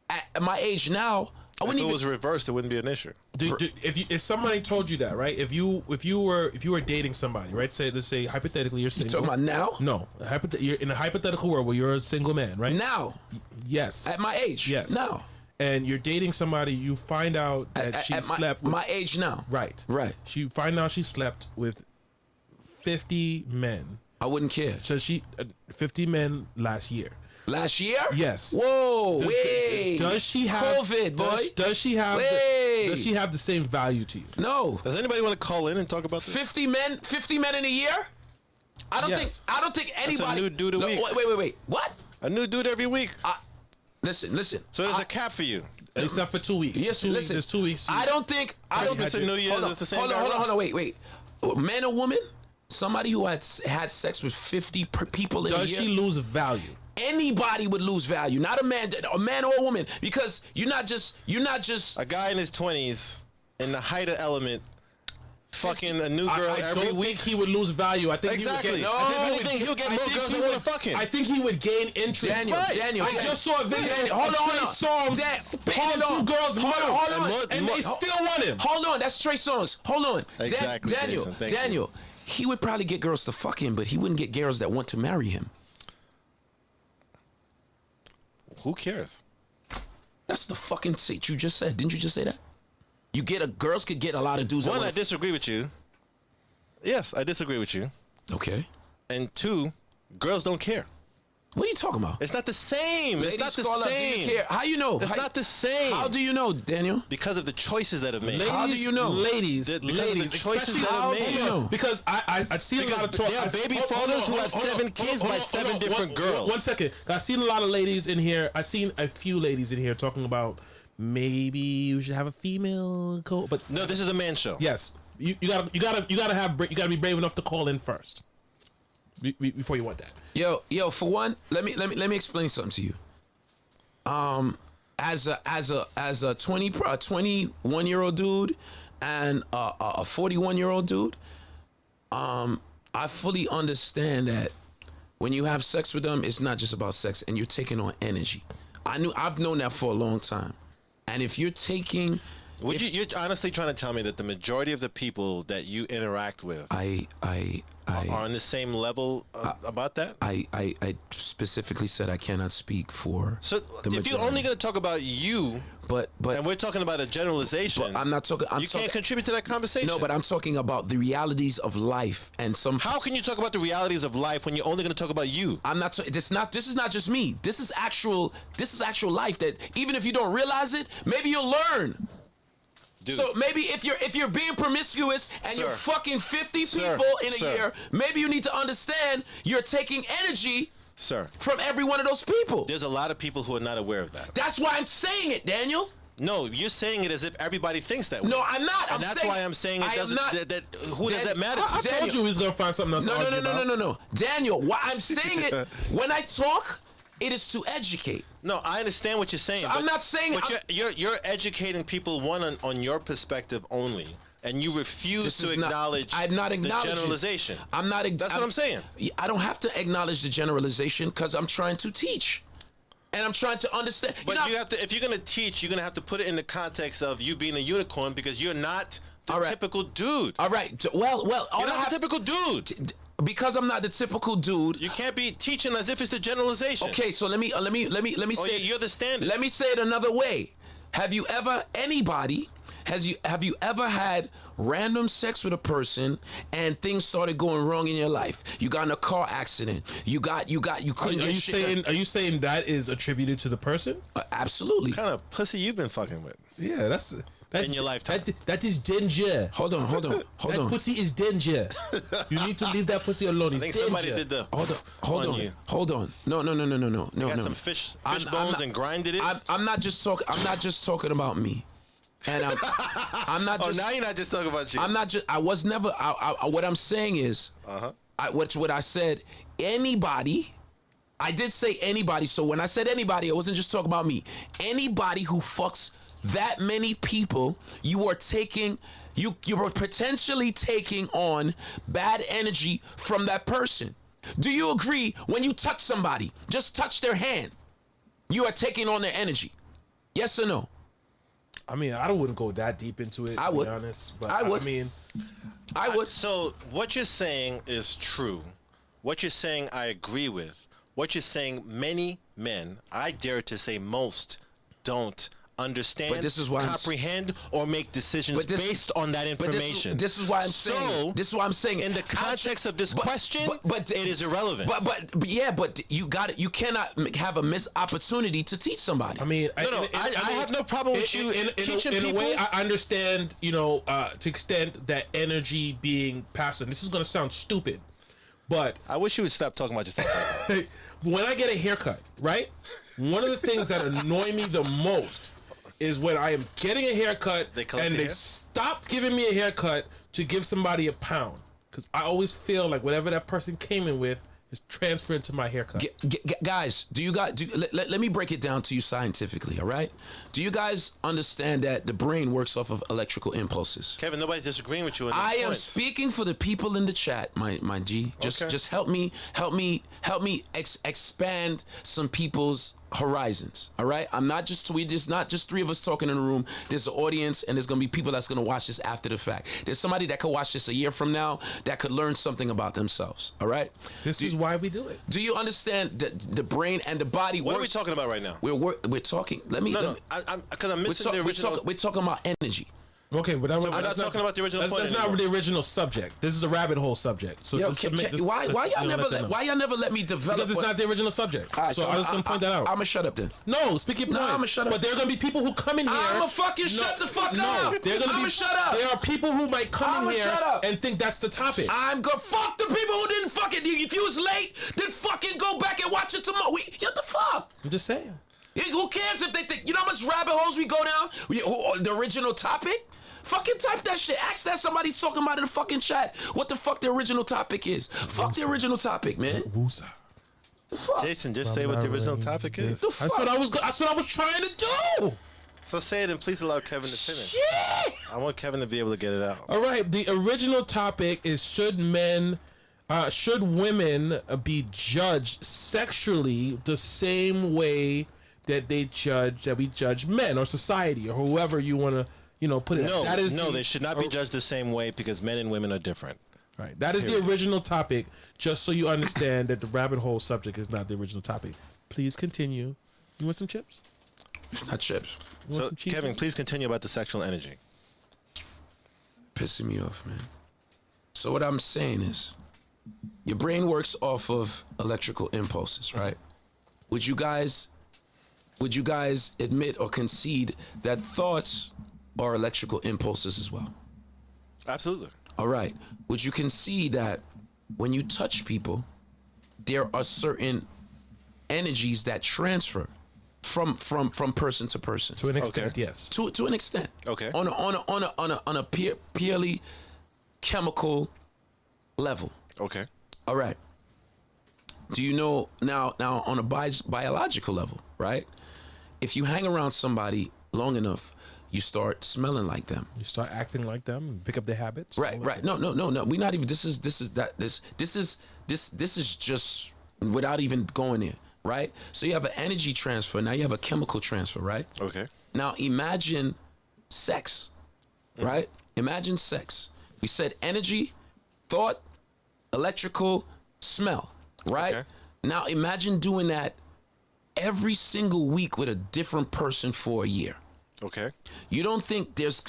at my age now, I If wouldn't it even. was reversed, it wouldn't be an issue. If somebody told you that, right? If you were dating somebody, right? Let's say hypothetically you're single. Talking about now? No, you're in a hypothetical world where you're a single man, right? Now, Yes. at my age. Yes. Now. And you're dating somebody, you find out that she At slept with, my age now. right. Right. She find out she slept with 50 men. I wouldn't care. So 50 men last year. Last year? Yes. Whoa, wait. Does she have COVID, boy? Does she have Wait. does she have the same value to you? No. Does anybody want to call in and talk about this? 50 men in a year? I don't Yes. think anybody. new dude a No, week. Wait. What? A new dude every week. Listen. So there's a cap for you. Except for 2 weeks. Yes, 2 weeks. listen. There's 2 weeks. I don't think. If it's a New Year's, Hold on, it's the same hold guy. on. Wait. Man or woman? somebody who had sex with 50 people in a year. Does she lose value? Anybody would lose value, not a man or a woman, because you're not just A guy in his 20s, in the height of element, fucking a new girl I every don't week. think he would lose value. I think Exactly. he would No, gain. I think he'll get more girls that want to fuck him. I think he would gain interest. Daniel, I just saw a video. Daniel, hold on. Trey Songz spitting two girls' mouths, and they still want him. Hold on, that's Trey Songz. Hold on. Exactly, Daniel, Jason, thank Daniel, he would probably get girls to fuck him, but he wouldn't get girls that want to marry him. Who cares? That's the fucking shit you just said. Didn't you just say that? Girls could get a lot of dudes. One, I disagree with you. Yes, I disagree with you. Okay. And two, girls don't care. What are you talking about? It's not the same. It's not the same. Do you care? How you know? It's not the same. How do you know, Daniel? Because of the choices that have made. How do you know? Ladies, Because of the choices that how have do made. you know? Because I've seen a lot of talk. there are baby fathers who have 7 kids by 7 different girls. One second. I've seen a lot of ladies in here. I've seen a few ladies in here talking about maybe you should have a female but No, this is a man show. yes, you gotta be brave enough to call in first before you want that. Yo, for one, let me explain something to you. As a 21-year-old dude and a 41-year-old dude, I fully understand that when you have sex with them, it's not just about sex, and you're taking on energy. I've known that for a long time, and if you're taking, You're honestly trying to tell me that the majority of the people that you interact with are on the same level about that? I specifically said I cannot speak for. So the if majority. you're only going to talk about you, but and we're talking about a generalization, I'm not talking. you can't contribute to that conversation. No, but I'm talking about the realities of life and some. How can you talk about the realities of life when you're only going to talk about you? I'm not. This is not just me. This is actual life. That even if you don't realize it, maybe you'll learn. Dude. So maybe if you're being promiscuous and you're fucking 50 people in a year, maybe you need to understand you're taking energy from every one of those people. There's a lot of people who are not aware of that. That's why I'm saying it, Daniel. No, you're saying it as if everybody thinks that way. No, I'm not. And that's why I'm saying it doesn't. Who does that matter to? I told you he was gonna find something else. No. Daniel, why I'm saying it when I talk, it is to educate. No, I understand what you're saying. So I'm not saying. But you're educating people on your perspective only, and you refuse to acknowledge. I'm not acknowledging the generalization. I'm not. That's what I'm saying. I don't have to acknowledge the generalization because I'm trying to teach, and I'm trying to understand. But you have to. If you're going to teach, you're going to have to put it in the context of you being a unicorn because you're not the typical dude. All right. Well. You're not the typical dude. Because I'm not the typical dude. You can't be teaching as if it's the generalization. Okay, so let me say. You're the standard. Let me say it another way. Have you ever had random sex with a person and things started going wrong in your life? You got in a car accident. You couldn't. Are you saying that is attributed to the person? Absolutely. What kind of pussy you've been fucking with? Yeah, that's in your lifetime. That is danger. Hold on. That pussy is danger. You need to leave that pussy alone. I think somebody did the. Hold on. No. Got some fish bones and grinded it. I'm not just talking about me. And I'm not. Now you're not just talking about you. I'm not just. I was never. What I'm saying is. What I said. Anybody. I did say anybody. So when I said anybody, I wasn't just talking about me. Anybody who fucks that many people, you are potentially taking on bad energy from that person. Do you agree when you touch somebody, just touch their hand, you are taking on their energy? Yes or no? I mean, I wouldn't go that deep into it, to be honest. But I would. So what you're saying is true. What you're saying, I agree with. What you're saying, many men, I dare to say most, don't understand, but this is why comprehend, or make decisions based on that information. This is why I'm saying. This is why I'm saying. In the context of this question, it is irrelevant. But you got it. You cannot have a missed opportunity to teach somebody. I mean, I have no problem with you teaching people. In a way, I understand. To extent that energy being passed. And this is going to sound stupid, but I wish you would stop talking about yourself. When I get a haircut, right? One of the things that annoy me the most is when I am getting a haircut and they stopped giving me a haircut to give somebody £1. because I always feel like whatever that person came in with is transferred to my haircut. Guys, let me break it down to you scientifically, all right? Do you guys understand that the brain works off of electrical impulses? Kevin, nobody's disagreeing with you. On I am points. speaking for the people in the chat, my G. Just help me expand some people's horizons. All right, not just three of us talking in a room. There's an audience, and there's gonna be people that's gonna watch this after the fact. There's somebody that could watch this a year from now that could learn something about themselves. All right, This is why we do it. do you understand the brain and the body? What are we talking about right now? We're talking. Let me. No, because I'm missing the original. We're talking about energy. Okay, but we're not talking about the original point That's not anymore. the original subject. This is a rabbit hole subject. So Yo, just to make this, why y'all never let me develop? Because it's not the original subject. All right, so I was going to point that out. I'm gonna shut up then. No, speak your point. No, I'ma shut up. But there are going to be people who come in here. I'ma fucking shut the fuck up. There are gonna I'ma be, shut up. There are people who might come I'ma in here shut up. and think that's the topic. I'm gonna fuck the people who didn't fucking. If you was late, then fucking go back and watch it tomorrow. What the fuck? I'm just saying. Who cares if they think? You know how much rabbit holes we go down? The original topic? Fucking type that shit. Ask that somebody's talking about in the fucking chat. What the fuck the original topic is? Fuck the original topic, man. Woosah. The fuck? Jason, just say what the original topic is. The fuck? That's what I was trying to do. So say it and please allow Kevin to finish. Shit! I want Kevin to be able to get it out. All right. The original topic is should women be judged sexually the same way that we judge men or society or whoever you want to put it. No, they should not be judged the same way because men and women are different. Right. That is the original topic. Just so you understand that the rabbit hole subject is not the original topic. Please continue. You want some chips? It's not chips. You want So some cheese Kevin, chips? please continue about the sexual energy. Pissing me off, man. So what I'm saying is, your brain works off of electrical impulses, right? Would you guys admit or concede that thoughts are electrical impulses as well? Absolutely. All right. Would you concede that when you touch people, there are certain energies that transfer from person to person? To an extent, Okay. yes. To an extent. Okay. On a purely chemical level. Okay. All right. Do you know now on a biological level, right? If you hang around somebody long enough, you start smelling like them. You start acting like them and pick up their habits. Right. No. We're not even. This is just without even going there, right? So you have an energy transfer. Now you have a chemical transfer, right? Okay. Now imagine sex, right? Imagine sex. We said energy, thought, electrical, smell, right? Okay. Now imagine doing that every single week with a different person for a year. Okay. You don't think there's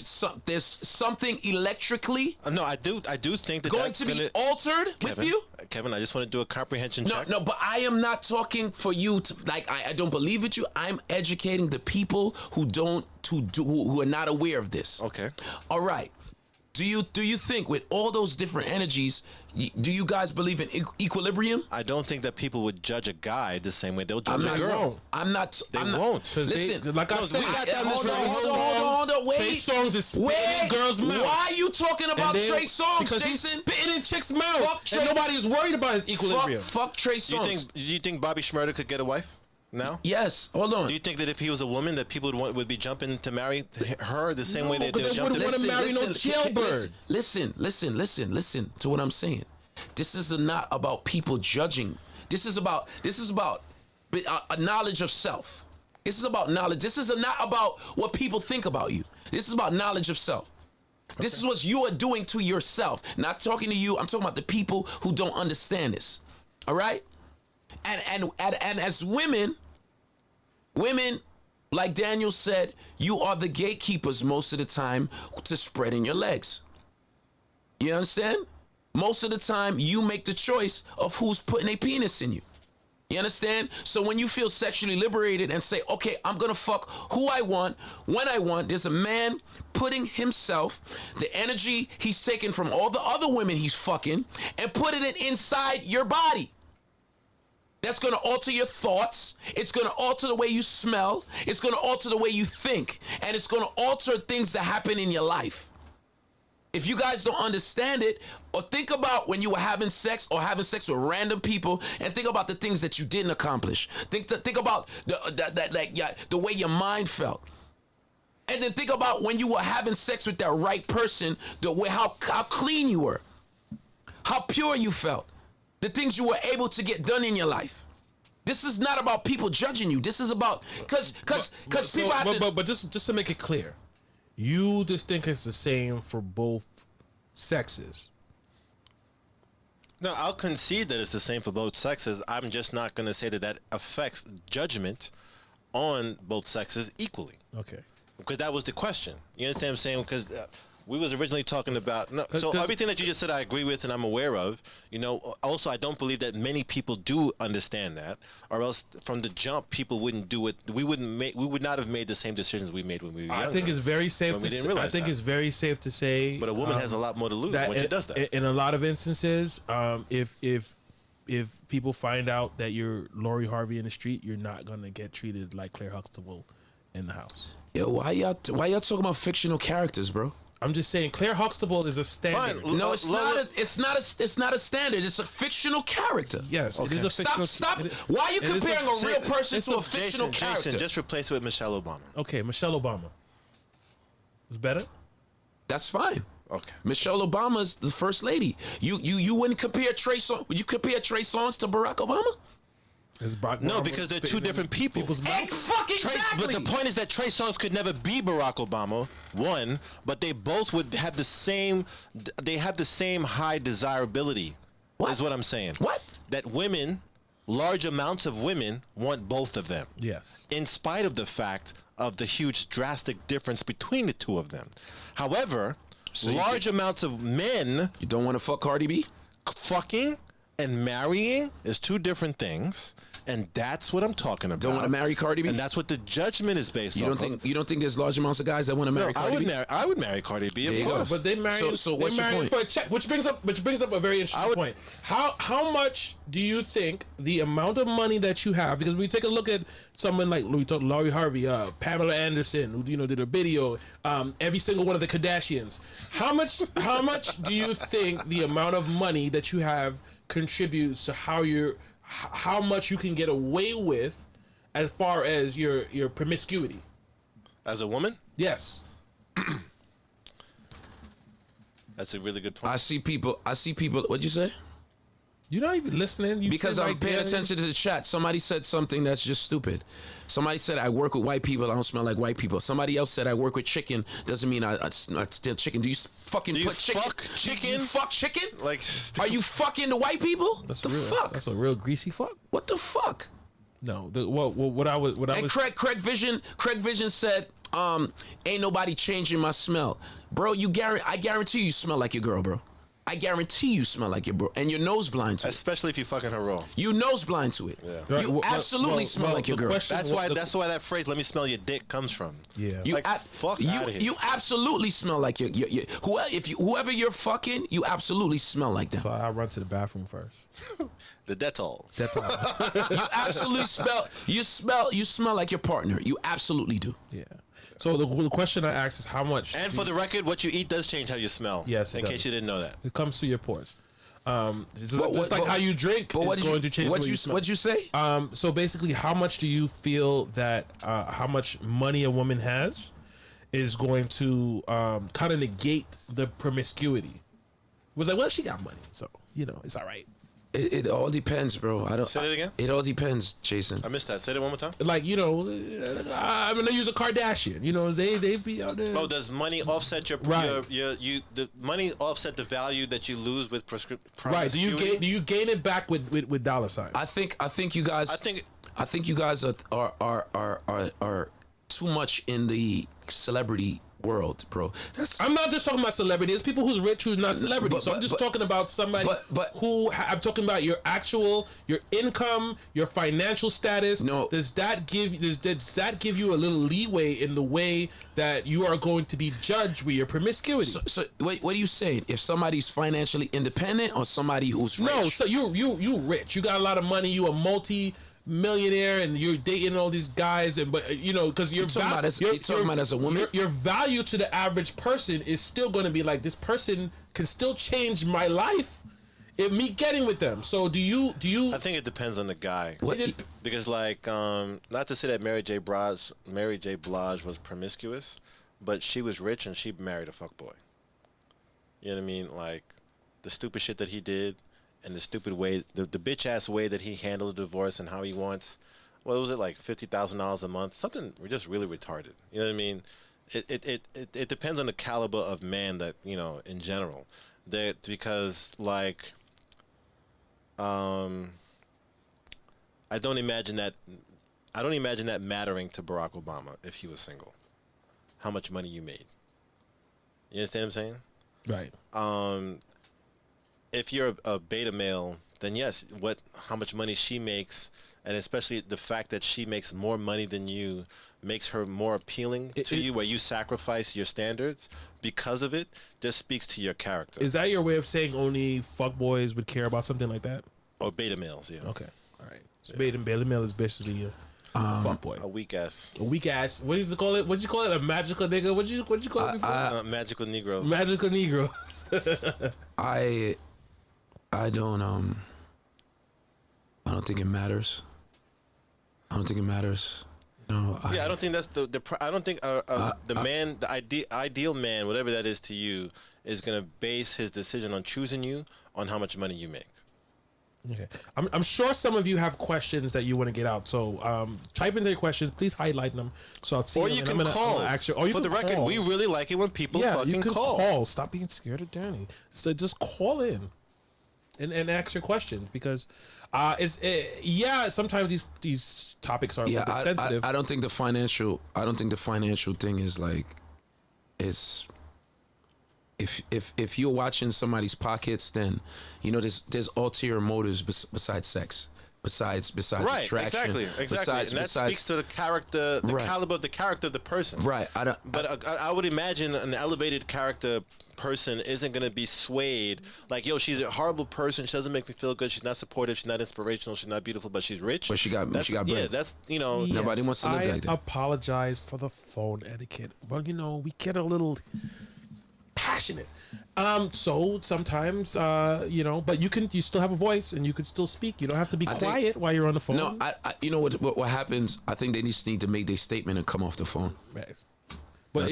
something electrically No, I do think that going that's to be gonna, altered with Kevin, you? Kevin, I just want to do a comprehension check. No, but I am not talking for you to like. I don't believe it. I'm educating the people who are not aware of this. Okay. All right. Do you think with all those different energies, do you guys believe in equilibrium? I don't think that people would judge a guy the same way they'll I'm judge not. a girl. I'm not. They I'm not- won't. Listen, like I No, said, we got down this hold rabbit hole. on, wait. Trey Songz is spitting in Wait, girls' mouths. why are you talking about And then- Trey Songz, Because Jason? he's spitting in chicks' mouths. Fuck Trey- And nobody is worried about his equilibrium. Fuck Trey Do Songz. you think Bobby Shmurda could get a wife now? Yes. Hold on. Do you think that if he was a woman, that people would be jumping to marry her the same way they because they jumped wouldn't to? wanna marry no jailbird. Listen to what I'm saying. This is not about people judging. This is about a knowledge of self. This is about knowledge. This is not about what people think about you. This is about knowledge of self. This is what you are doing to yourself. Not talking to you. I'm talking about the people who don't understand this. All right? And as women, like Daniel said, you are the gatekeepers most of the time to spreading your legs. You understand? Most of the time, you make the choice of who's putting a penis in you. You understand? So when you feel sexually liberated and say, okay, I'm gonna fuck who I want, when I want, there's a man putting himself, the energy he's taken from all the other women he's fucking, and putting it inside your body. That's gonna alter your thoughts. It's gonna alter the way you smell. It's gonna alter the way you think. And it's gonna alter things that happen in your life. if you guys don't understand it, or think about when you were having sex or having sex with random people, and think about the things that you didn't accomplish. Think about the way your mind felt. And then think about when you were having sex with that right person, the way how clean you were, how pure you felt, the things you were able to get done in your life. This is not about people judging you. This is about because people have to. But just to make it clear, you just think it's the same for both sexes. No, I'll concede that it's the same for both sexes. I'm just not going to say that affects judgment on both sexes equally. Okay. Because that was the question. You understand what I'm saying? Because we was originally talking about... No, so everything that you just said I agree with and I'm aware of. You know, also I don't believe that many people do understand that, or else from the jump people wouldn't do it. We would not have made the same decisions we made when we were younger. I think it's very safe to say. I think it's very safe to say. But a woman has a lot more to lose when she does that. In a lot of instances, if people find out that you're Lori Harvey in the street, you're not gonna get treated like Claire Huxtable in the house. Yo, why y'all talking about fictional characters, bro? I'm just saying, Claire Huxtable is a standard. Fine. No, it's not a standard. It's a fictional character. Yes, it is a fictional. Stop. Why are you comparing a real person to a fictional character? Jason, just replace it with Michelle Obama. Okay, Michelle Obama. Is better? That's fine. Okay. Michelle Obama's the first lady. You wouldn't compare Trey Songz? Would you compare Trey Songz to Barack Obama? No, because they're two different people. Fucking exactly. But the point is that Trey Songz could never be Barack Obama, one, but they both would have the same. They have the same high desirability. What? Is what I'm saying. What? That women, large amounts of women, want both of them. Yes. In spite of the fact of the huge drastic difference between the two of them. However, large amounts of men. You don't want to fuck Cardi B? Fucking and marrying is two different things. And that's what I'm talking about. Don't want to marry Cardi B? And that's what the judgment is based on. You don't think there's large amounts of guys that want to marry Cardi B? I would marry Cardi B. There you go. But they marry. So what's your point? For a check, which brings up a very interesting point. How much do you think the amount of money that you have? Because we take a look at someone like Lori Harvey, Pamela Anderson, who did a video, every single one of the Kardashians. How much do you think the amount of money that you have contributes to how much you can get away with as far as your promiscuity? As a woman? Yes. That's a really good point. I see people. What'd you say? You're not even listening. Because I'm paying attention to the chat. Somebody said something that's just stupid. Somebody said I work with white people. I don't smell like white people. Somebody else said I work with chicken. Doesn't mean I steal chicken. Do you fucking put chicken? Fuck chicken? You fuck chicken? Like, are you fucking the white people? That's the real, fuck? That's a real greasy fuck. What the fuck? No. What I was. And Craig Vision said, ain't nobody changing my smell, bro. I guarantee you smell like your girl, bro. I guarantee you smell like your bro, and you're nose blind to it. Especially if you fucking her raw. You nose blind to it. Yeah. You absolutely smell like your girl. That's why that phrase "let me smell your dick" comes from. Yeah. You fuck out of here. You absolutely smell like your whoever you're fucking, you absolutely smell like them. So I run to the bathroom first. The Dettol. You absolutely you smell like your partner. You absolutely do. Yeah. So the question I asked is how much. And for the record, what you eat does change how you smell. Yes, in case you didn't know that. It comes through your pores. Just like how you drink is going to change what you smell. What'd you say? So basically, how much do you feel that how much money a woman has is going to kind of negate the promiscuity? It was like, well, she got money, so it's all right. It all depends, bro. Say it again. It all depends, Jason. I missed that. Say it one more time. Like I'm gonna use a Kardashian. They be out there. Oh, does money offset the money offset the value that you lose with right? Do you gain it back with dollar signs? I think you guys are too much in the celebrity world, bro. I'm not just talking about celebrity. It's people who's rich who's not celebrities. I'm just talking about somebody who I'm talking about your income, your financial status. No. Does that give you a little leeway in the way that you are going to be judged with your promiscuity? So what are you saying? If somebody's financially independent or somebody who's rich? No, so you rich. You got a lot of money. You a millionaire and you're dating all these guys, and but you know, because you're talking about as a woman? Your value to the average person is still going to be like, this person can still change my life. Me getting with them. So do you? I think it depends on the guy. What? Because like, not to say that Mary J. Blige was promiscuous, but she was rich and she married a fuckboy. You know what I mean? Like, the stupid shit that he did, and the stupid way, the bitch ass way that he handled the divorce, and how he wants, what was it, like $50,000 a month? Something just really retarded. You know what I mean? It depends on the caliber of man that, you know, in general. That, because like, I don't imagine that mattering to Barack Obama if he was single. How much money you made. You understand what I'm saying? Right. If you're a beta male, then yes, how much money she makes, and especially the fact that she makes more money than you, makes her more appealing to you, where you sacrifice your standards because of it, just speaks to your character. Is that your way of saying only fuckboys would care about something like that? Or beta males, yeah. Okay, all right. So beta male is basically a fuckboy. A weak ass. A weak ass. What do you call it? What'd you call it? A magical nigga? What'd you call it before? Magical Negroes. Magical Negroes. I don't think it matters. I don't think it matters. No. I don't think that's I don't think the ideal man, whatever that is to you, is gonna base his decision on choosing you on how much money you make. Okay, I'm sure some of you have questions that you want to get out. So type in their questions. Please highlight them so I'll see Or them. you can call. For the record, we really like it when people fucking call. Stop being scared of Danny. So just call in and ask your questions, because sometimes these topics are a little bit sensitive. I don't think the financial thing is like, it's, if you're watching somebody's pockets, then you know there's ulterior motives besides sex, besides right, attraction. Exactly. And that speaks to the character, caliber of the character of the person. Right. I would imagine an elevated character person isn't going to be swayed like, yo, she's a horrible person, she doesn't make me feel good, she's not supportive, she's not inspirational, she's not beautiful, but she's rich. But she got bread. Yeah, that's, you know. Yes, nobody wants to live like that. I apologize for the phone etiquette. Well, you know, we get a little passionate. So sometimes, but you still have a voice and you can still speak. You don't have to be quiet while you're on the phone. No, you know what happens? I think they just need to make their statement and come off the phone. Right. But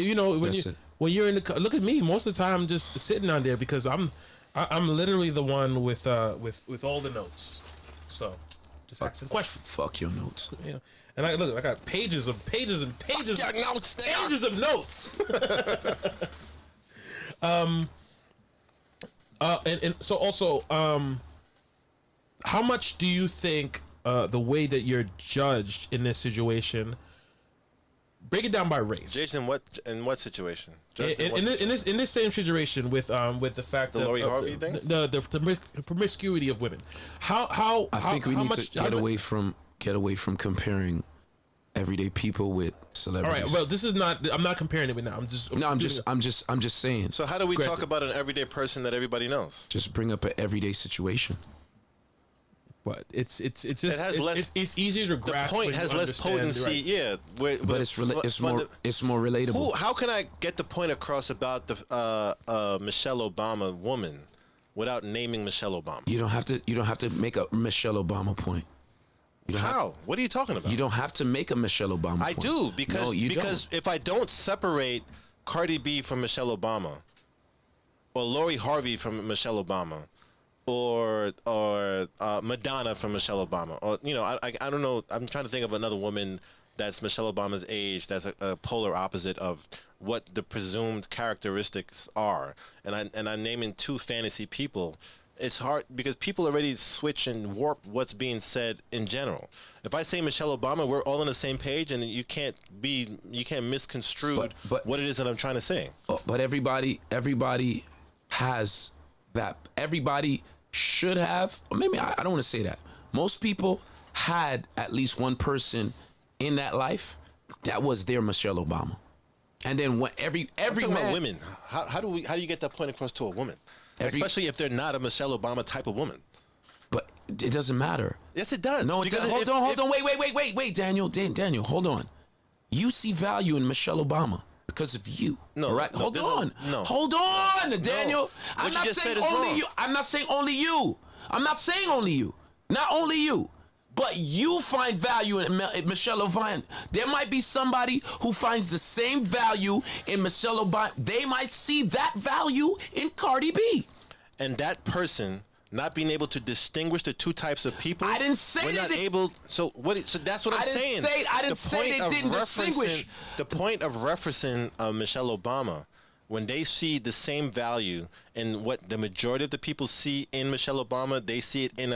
when you're in the, look at me. Most of the time, I'm just sitting on there because I'm literally the one with all the notes. So just asking questions. Fuck your notes. Yeah. And I got pages and pages of notes. And so also, how much do you think the way that you're judged in this situation? Break it down by race. Jason, in what situation? In this same situation with the fact the Lori Harvey thing, the promiscuity of women. I think we need to get away from comparing everyday people with celebrities. All right. Well, this is not. I'm not comparing it with now. I'm just saying. So how do we talk about an everyday person that everybody knows? Just bring up an everyday situation. But it's easier to grasp. The point has less potency, right? Yeah. But it's more relatable. How can I get the point across about the Michelle Obama woman without naming Michelle Obama? You don't have to make a Michelle Obama point. How? What are you talking about? You don't have to make a Michelle Obama point. I do, because don't. If I don't separate Cardi B from Michelle Obama, or Lori Harvey from Michelle Obama, or Madonna from Michelle Obama, or I don't know. I'm trying to think of another woman that's Michelle Obama's age, that's a polar opposite of what the presumed characteristics are, and I'm naming two fantasy people. It's hard because people already switch and warp what's being said in general. If I say Michelle Obama, we're all on the same page, and you can't misconstrue what it is that I'm trying to say. But everybody has that. Everybody should have. Or maybe I don't want to say that. Most people had at least one person in that life that was their Michelle Obama, and then when every man. Women. How do you get that point across to a woman? Especially if they're not a Michelle Obama type of woman. But it doesn't matter. Yes, it does. No, it Because doesn't. Hold on. Wait, Daniel, hold on. You see value in Michelle Obama because of you. No, all right? no, Hold on. no. Hold on, Daniel. I'm What you not just saying said is only wrong. you. I'm not saying only you. I'm not saying only you. Not only you. But you find value in Michelle Obama. There might be somebody who finds the same value in Michelle Obama. They might see that value in Cardi B. And that person not being able to distinguish the two types of people. I didn't say we're that not able. So what? So that's what I'm saying. I didn't say they didn't distinguish. The point of referencing Michelle Obama, when they see the same value in what the majority of the people see in Michelle Obama, they see it in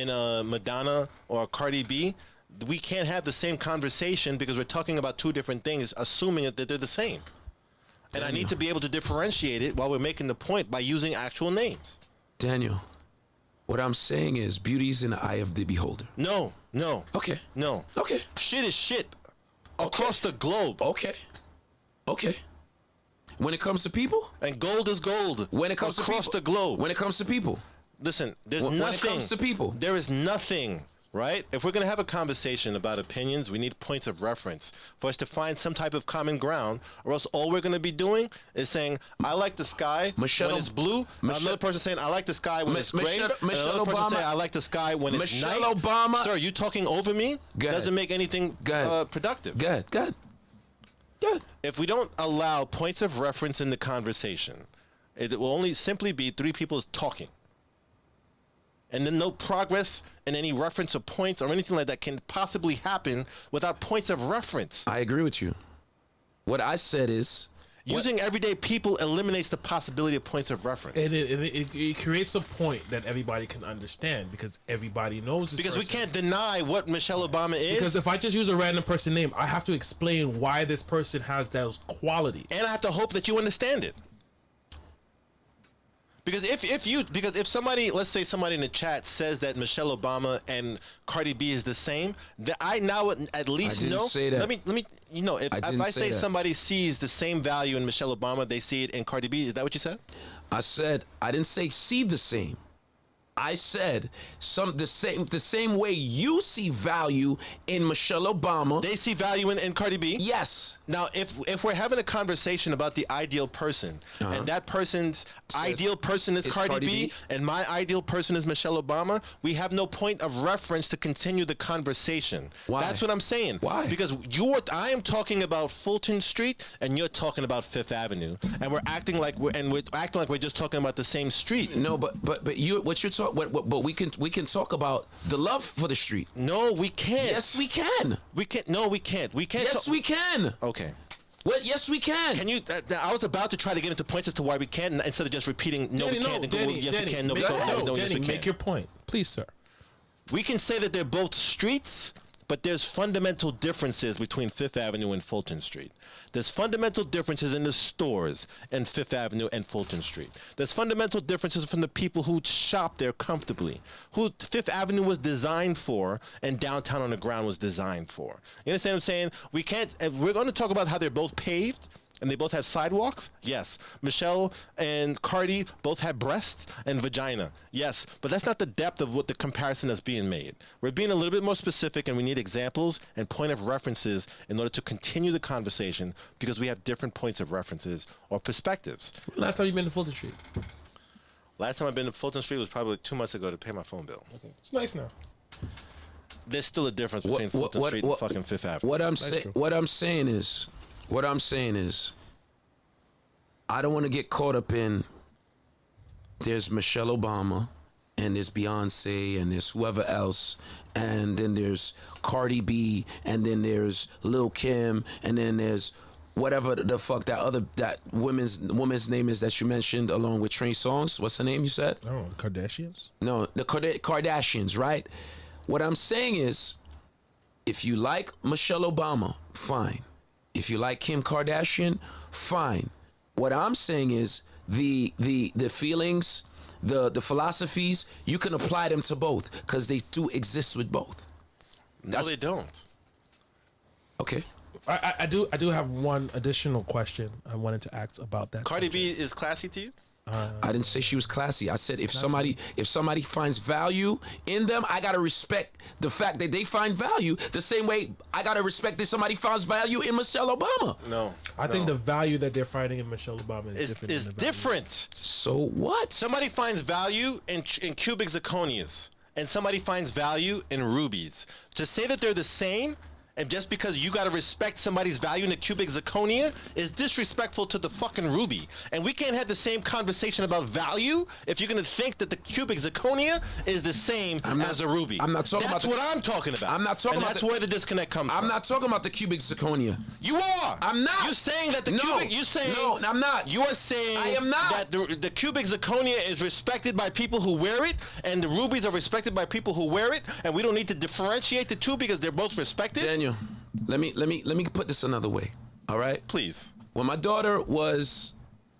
a Madonna or a Cardi B. We can't have the same conversation because we're talking about two different things, assuming that they're the same. And I need to be able to differentiate it while we're making the point by using actual names. Daniel, what I'm saying is beauty's in the eye of the beholder. No. Okay. No. Okay. Shit is shit across the globe. Okay. When it comes to people? And gold is gold. When it comes across to people, the globe. When it comes to people? Listen, there's When nothing. it comes to people. There is nothing, right? If we're going to have a conversation about opinions, we need points of reference for us to find some type of common ground, or else all we're going to be doing is saying, I like the sky when it's blue. Another person saying, I like the sky when it's gray. And another person saying, I like the sky when it's night. Michelle Obama. Sir, you talking over me doesn't make anything productive. Good. If we don't allow points of reference in the conversation, it will only simply be three people talking. And then no progress in any reference of points or anything like that can possibly happen without points of reference. I agree with you. What I said is... Using everyday people eliminates the possibility of points of reference. And it creates a point that everybody can understand because everybody knows this because person. we can't deny what Michelle Obama is. Because if I just use a random person name, I have to explain why this person has those qualities. And I have to hope that you understand it. Because if somebody, let's say somebody in the chat says that Michelle Obama and Cardi B is the same, that I now at least know. Say that. Let me if I say somebody sees the same value in Michelle Obama, they see it in Cardi B. Is that what you said? I said I didn't say see the same. I said the same way you see value in Michelle Obama. They see value in Cardi B. Yes. Now, if we're having a conversation about the ideal person, and that person's ideal person is Cardi B, and my ideal person is Michelle Obama, we have no point of reference to continue the conversation. Why? That's what I'm saying. Why? Because I am talking about Fulton Street, and you're talking about Fifth Avenue, and we're acting like we're just talking about the same street. No, but what you're talking. But we can talk about the love for the street. No, we can't. Yes, we can. We can't. No, we can't. We can't. Yes, we can. Okay. Well, yes, we can. Can you? I was about to try to get into points as to why we can't, instead of just repeating no, we can't. Yes, we can. No, we can't. No, yes, we can. Make your point, please, sir. We can say that they're both streets, but there's fundamental differences between Fifth Avenue and Fulton Street. There's fundamental differences in the stores in Fifth Avenue and Fulton Street. There's fundamental differences from the people who shop there comfortably, who Fifth Avenue was designed for and downtown on the ground was designed for. You understand what I'm saying? We can't, if we're going to talk about how they're both paved, and they both have sidewalks? Yes. Michelle and Cardi both have breasts and vagina? Yes. But that's not the depth of what the comparison that's being made. We're being a little bit more specific, and we need examples and point of references in order to continue the conversation because we have different points of references or perspectives. Last time you been to Fulton Street? Last time I've been to Fulton Street was probably 2 months ago to pay my phone bill. Okay. It's nice now. There's still a difference between Fulton Street and fucking Fifth Avenue. What I'm saying is, I don't want to get caught up in there's Michelle Obama and there's Beyonce and there's whoever else and then there's Cardi B and then there's Lil Kim and then there's whatever the fuck that woman's name is that you mentioned along with Trey Songz. What's her name you said? Oh, the Kardashians? No, the Kardashians, right? What I'm saying is, if you like Michelle Obama, fine. If you like Kim Kardashian, fine. What I'm saying is the feelings, the philosophies, you can apply them to both because they do exist with both. No, they don't. Okay. I do have one additional question I wanted to ask about that. Cardi B is classy to you? I didn't say she was classy. I said if somebody finds value in them, I gotta respect the fact that they find value. The same way I gotta respect that somebody finds value in Michelle Obama. No, I think the value that they're finding in Michelle Obama is different. Is than the value. different. So what? Somebody finds value in cubic zirconias, and somebody finds value in rubies. To say that they're the same, and just because you gotta respect somebody's value in a cubic zirconia is disrespectful to the fucking ruby. And we can't have the same conversation about value if you're gonna think that the cubic zirconia is the same as a ruby. I'm not talking That's about what I'm talking about. I'm not talking and about that's the- where the disconnect comes from. I'm not talking about the cubic zirconia. You are. I'm not. You're saying that the No. cubic. You're saying. No, I'm not. You are saying. I am not. That the cubic zirconia is respected by people who wear it, and the rubies are respected by people who wear it, and we don't need to differentiate the two because they're both respected. Daniel, let me put this another way. All right? Please. When my daughter was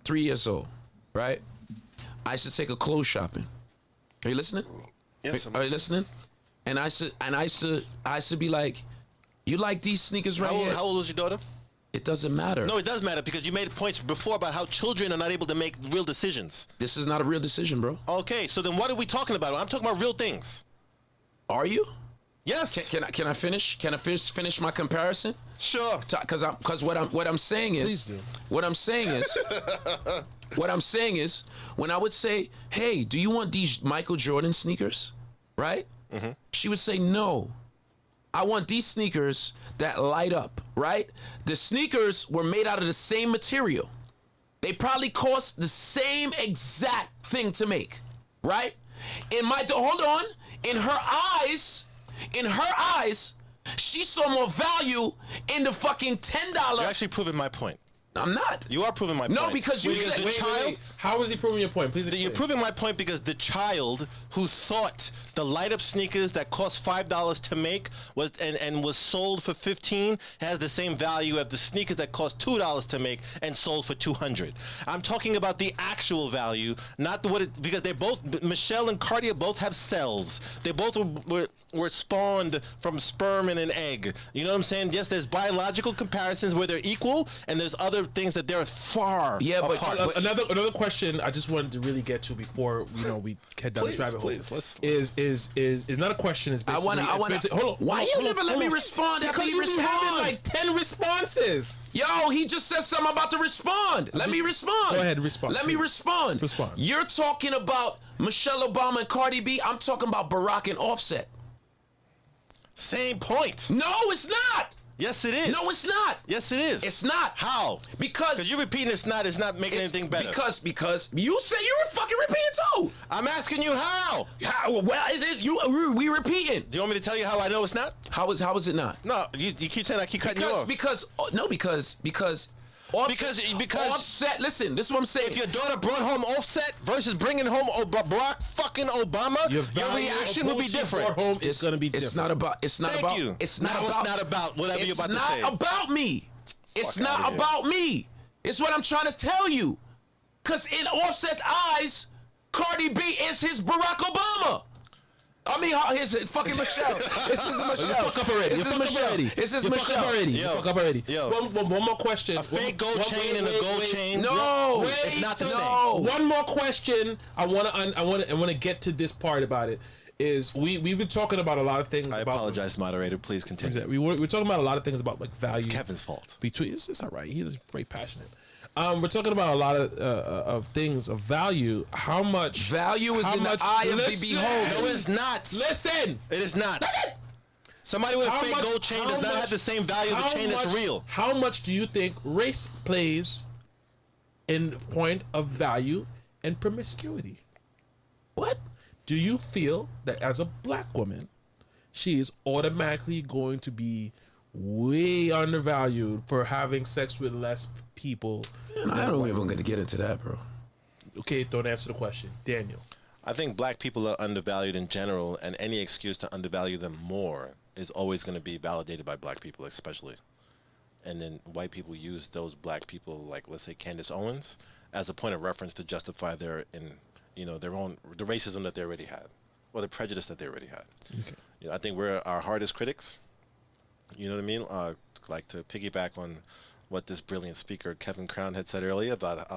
3 years old, right? I used to take her clothes shopping. Are you listening? Yes. Are you listening? And I used to be like, you like these sneakers right here? How old was your daughter? It doesn't matter. No, it does matter because you made points before about how children are not able to make real decisions. This is not a real decision, bro. Okay, so then what are we talking about? I'm talking about real things. Are you? Yes. Can I finish? Can I finish my comparison? Sure. Because what I'm saying is, Please do. what I'm saying is, when I would say, hey, do you want these Michael Jordan sneakers, right? Mm-hmm. She would say no. I want these sneakers that light up, right? The sneakers were made out of the same material. They probably cost the same exact thing to make, right? Hold on. In her eyes, she saw more value in the fucking $10. You're actually proving my point. I'm not. You are proving my point. No, because you Because said- the child. How is he proving your point? Please You're explain. proving my point because the child who thought the light up sneakers that cost $5 to make was sold for $15 has the same value as the sneakers that cost $2 to make and sold for $200. I'm talking about the actual value, not because they both, Michelle and Cartier both have cells. They both were spawned from sperm and an egg. You know what I'm saying? Yes, there's biological comparisons where they're equal, and there's other things that they're far apart. Another question I just wanted to really get to before we head down this rabbit hole is not a question. Is basically I want to. Hold on. Why you never let me respond? Because after you be respond? having like 10 responses. Yo, he just said something about to respond. Let me respond. Go ahead, respond. Let me respond. Respond. You're talking about Michelle Obama and Cardi B. I'm talking about Barack and Offset. Same point. No, it's not. Yes, it is. No, it's not. Yes, it is. It's not. How? Because you're repeating it's not making anything better. Because you say you were fucking repeating too. I'm asking you how. Well, it is you. We repeating. Do you want me to tell you how I know it's not? How is it not? No, you keep saying I keep cutting you off. Because Offset. Listen, this is what I'm saying. If your daughter brought home Offset versus bringing home Barack fucking Obama, your reaction will be different. Home is going to be different. It's not about. It's not Thank about. you. It's not Now about. it's not about whatever you're about to say. It's not about me. It's Fuck outta not here. about me. It's what I'm trying to tell you. Cause in Offset's eyes, Cardi B is his Barack Obama. I mean, his fucking Michelle. It's his Michelle. You fuck up already. It's his Michelle. It's his You fuck Michelle. up already. Yo. You fuck up already. Yo. One more question. A fake gold chain and a gold chain. No, it's not the no. same. One more question. I want to get to this part about it. Is we've been talking about a lot of things. I about apologize, moderator. Please continue. We're talking about a lot of things about like value. It's Kevin's fault. Between it's all right. He's very passionate. We're talking about a lot of things of value. How much Value is in the eye of the beholder. No, it's not. Listen. It is not. Somebody with a fake gold chain does not have the same value as a chain that's real. How much do you think race plays in point of value and promiscuity? What? Do you feel that as a black woman, she is automatically going to be way undervalued for having sex with less people? I don't even going to get into that, bro. Okay, don't answer the question. Daniel. I think black people are undervalued in general, and any excuse to undervalue them more is always going to be validated by black people, especially. And then white people use those black people, like let's say Candace Owens, as a point of reference to justify the racism that they already had, or the prejudice that they already had. Okay. I think we're our hardest critics. You know what I mean? Like to piggyback on what this brilliant speaker Kevin Crown had said earlier about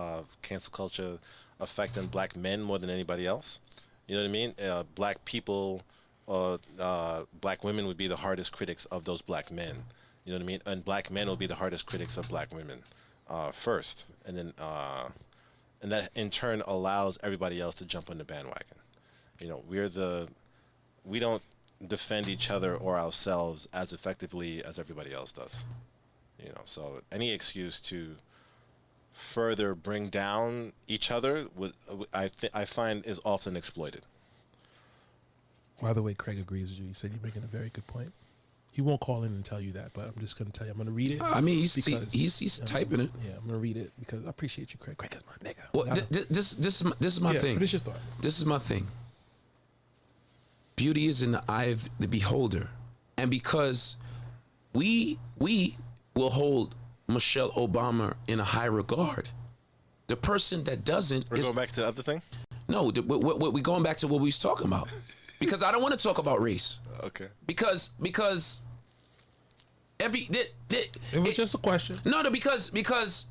cancel culture affecting black men more than anybody else. You know what I mean? Black people or black women would be the hardest critics of those black men. You know what I mean? And black men will be the hardest critics of black women first, and then and that in turn allows everybody else to jump on the bandwagon. You know, we don't defend each other or ourselves as effectively as everybody else does. You know, so any excuse to further bring down each other I find is often exploited. By the way, Craig agrees with you. He said you're making a very good point. He won't call in and tell you that, but I'm just going to tell you. I'm going to read it. I mean, he's typing it. Yeah, I'm going to read it because I appreciate you, Craig. Craig is my nigga. Well, this is my thing. Finish your thought. This is my thing. Beauty is in the eye of the beholder, and because we will hold Michelle Obama in a high regard, the person that doesn't. We're going back to the other thing. No, we're going back to what we was talking about, because I don't want to talk about race. Okay. Because It was just a question. No, because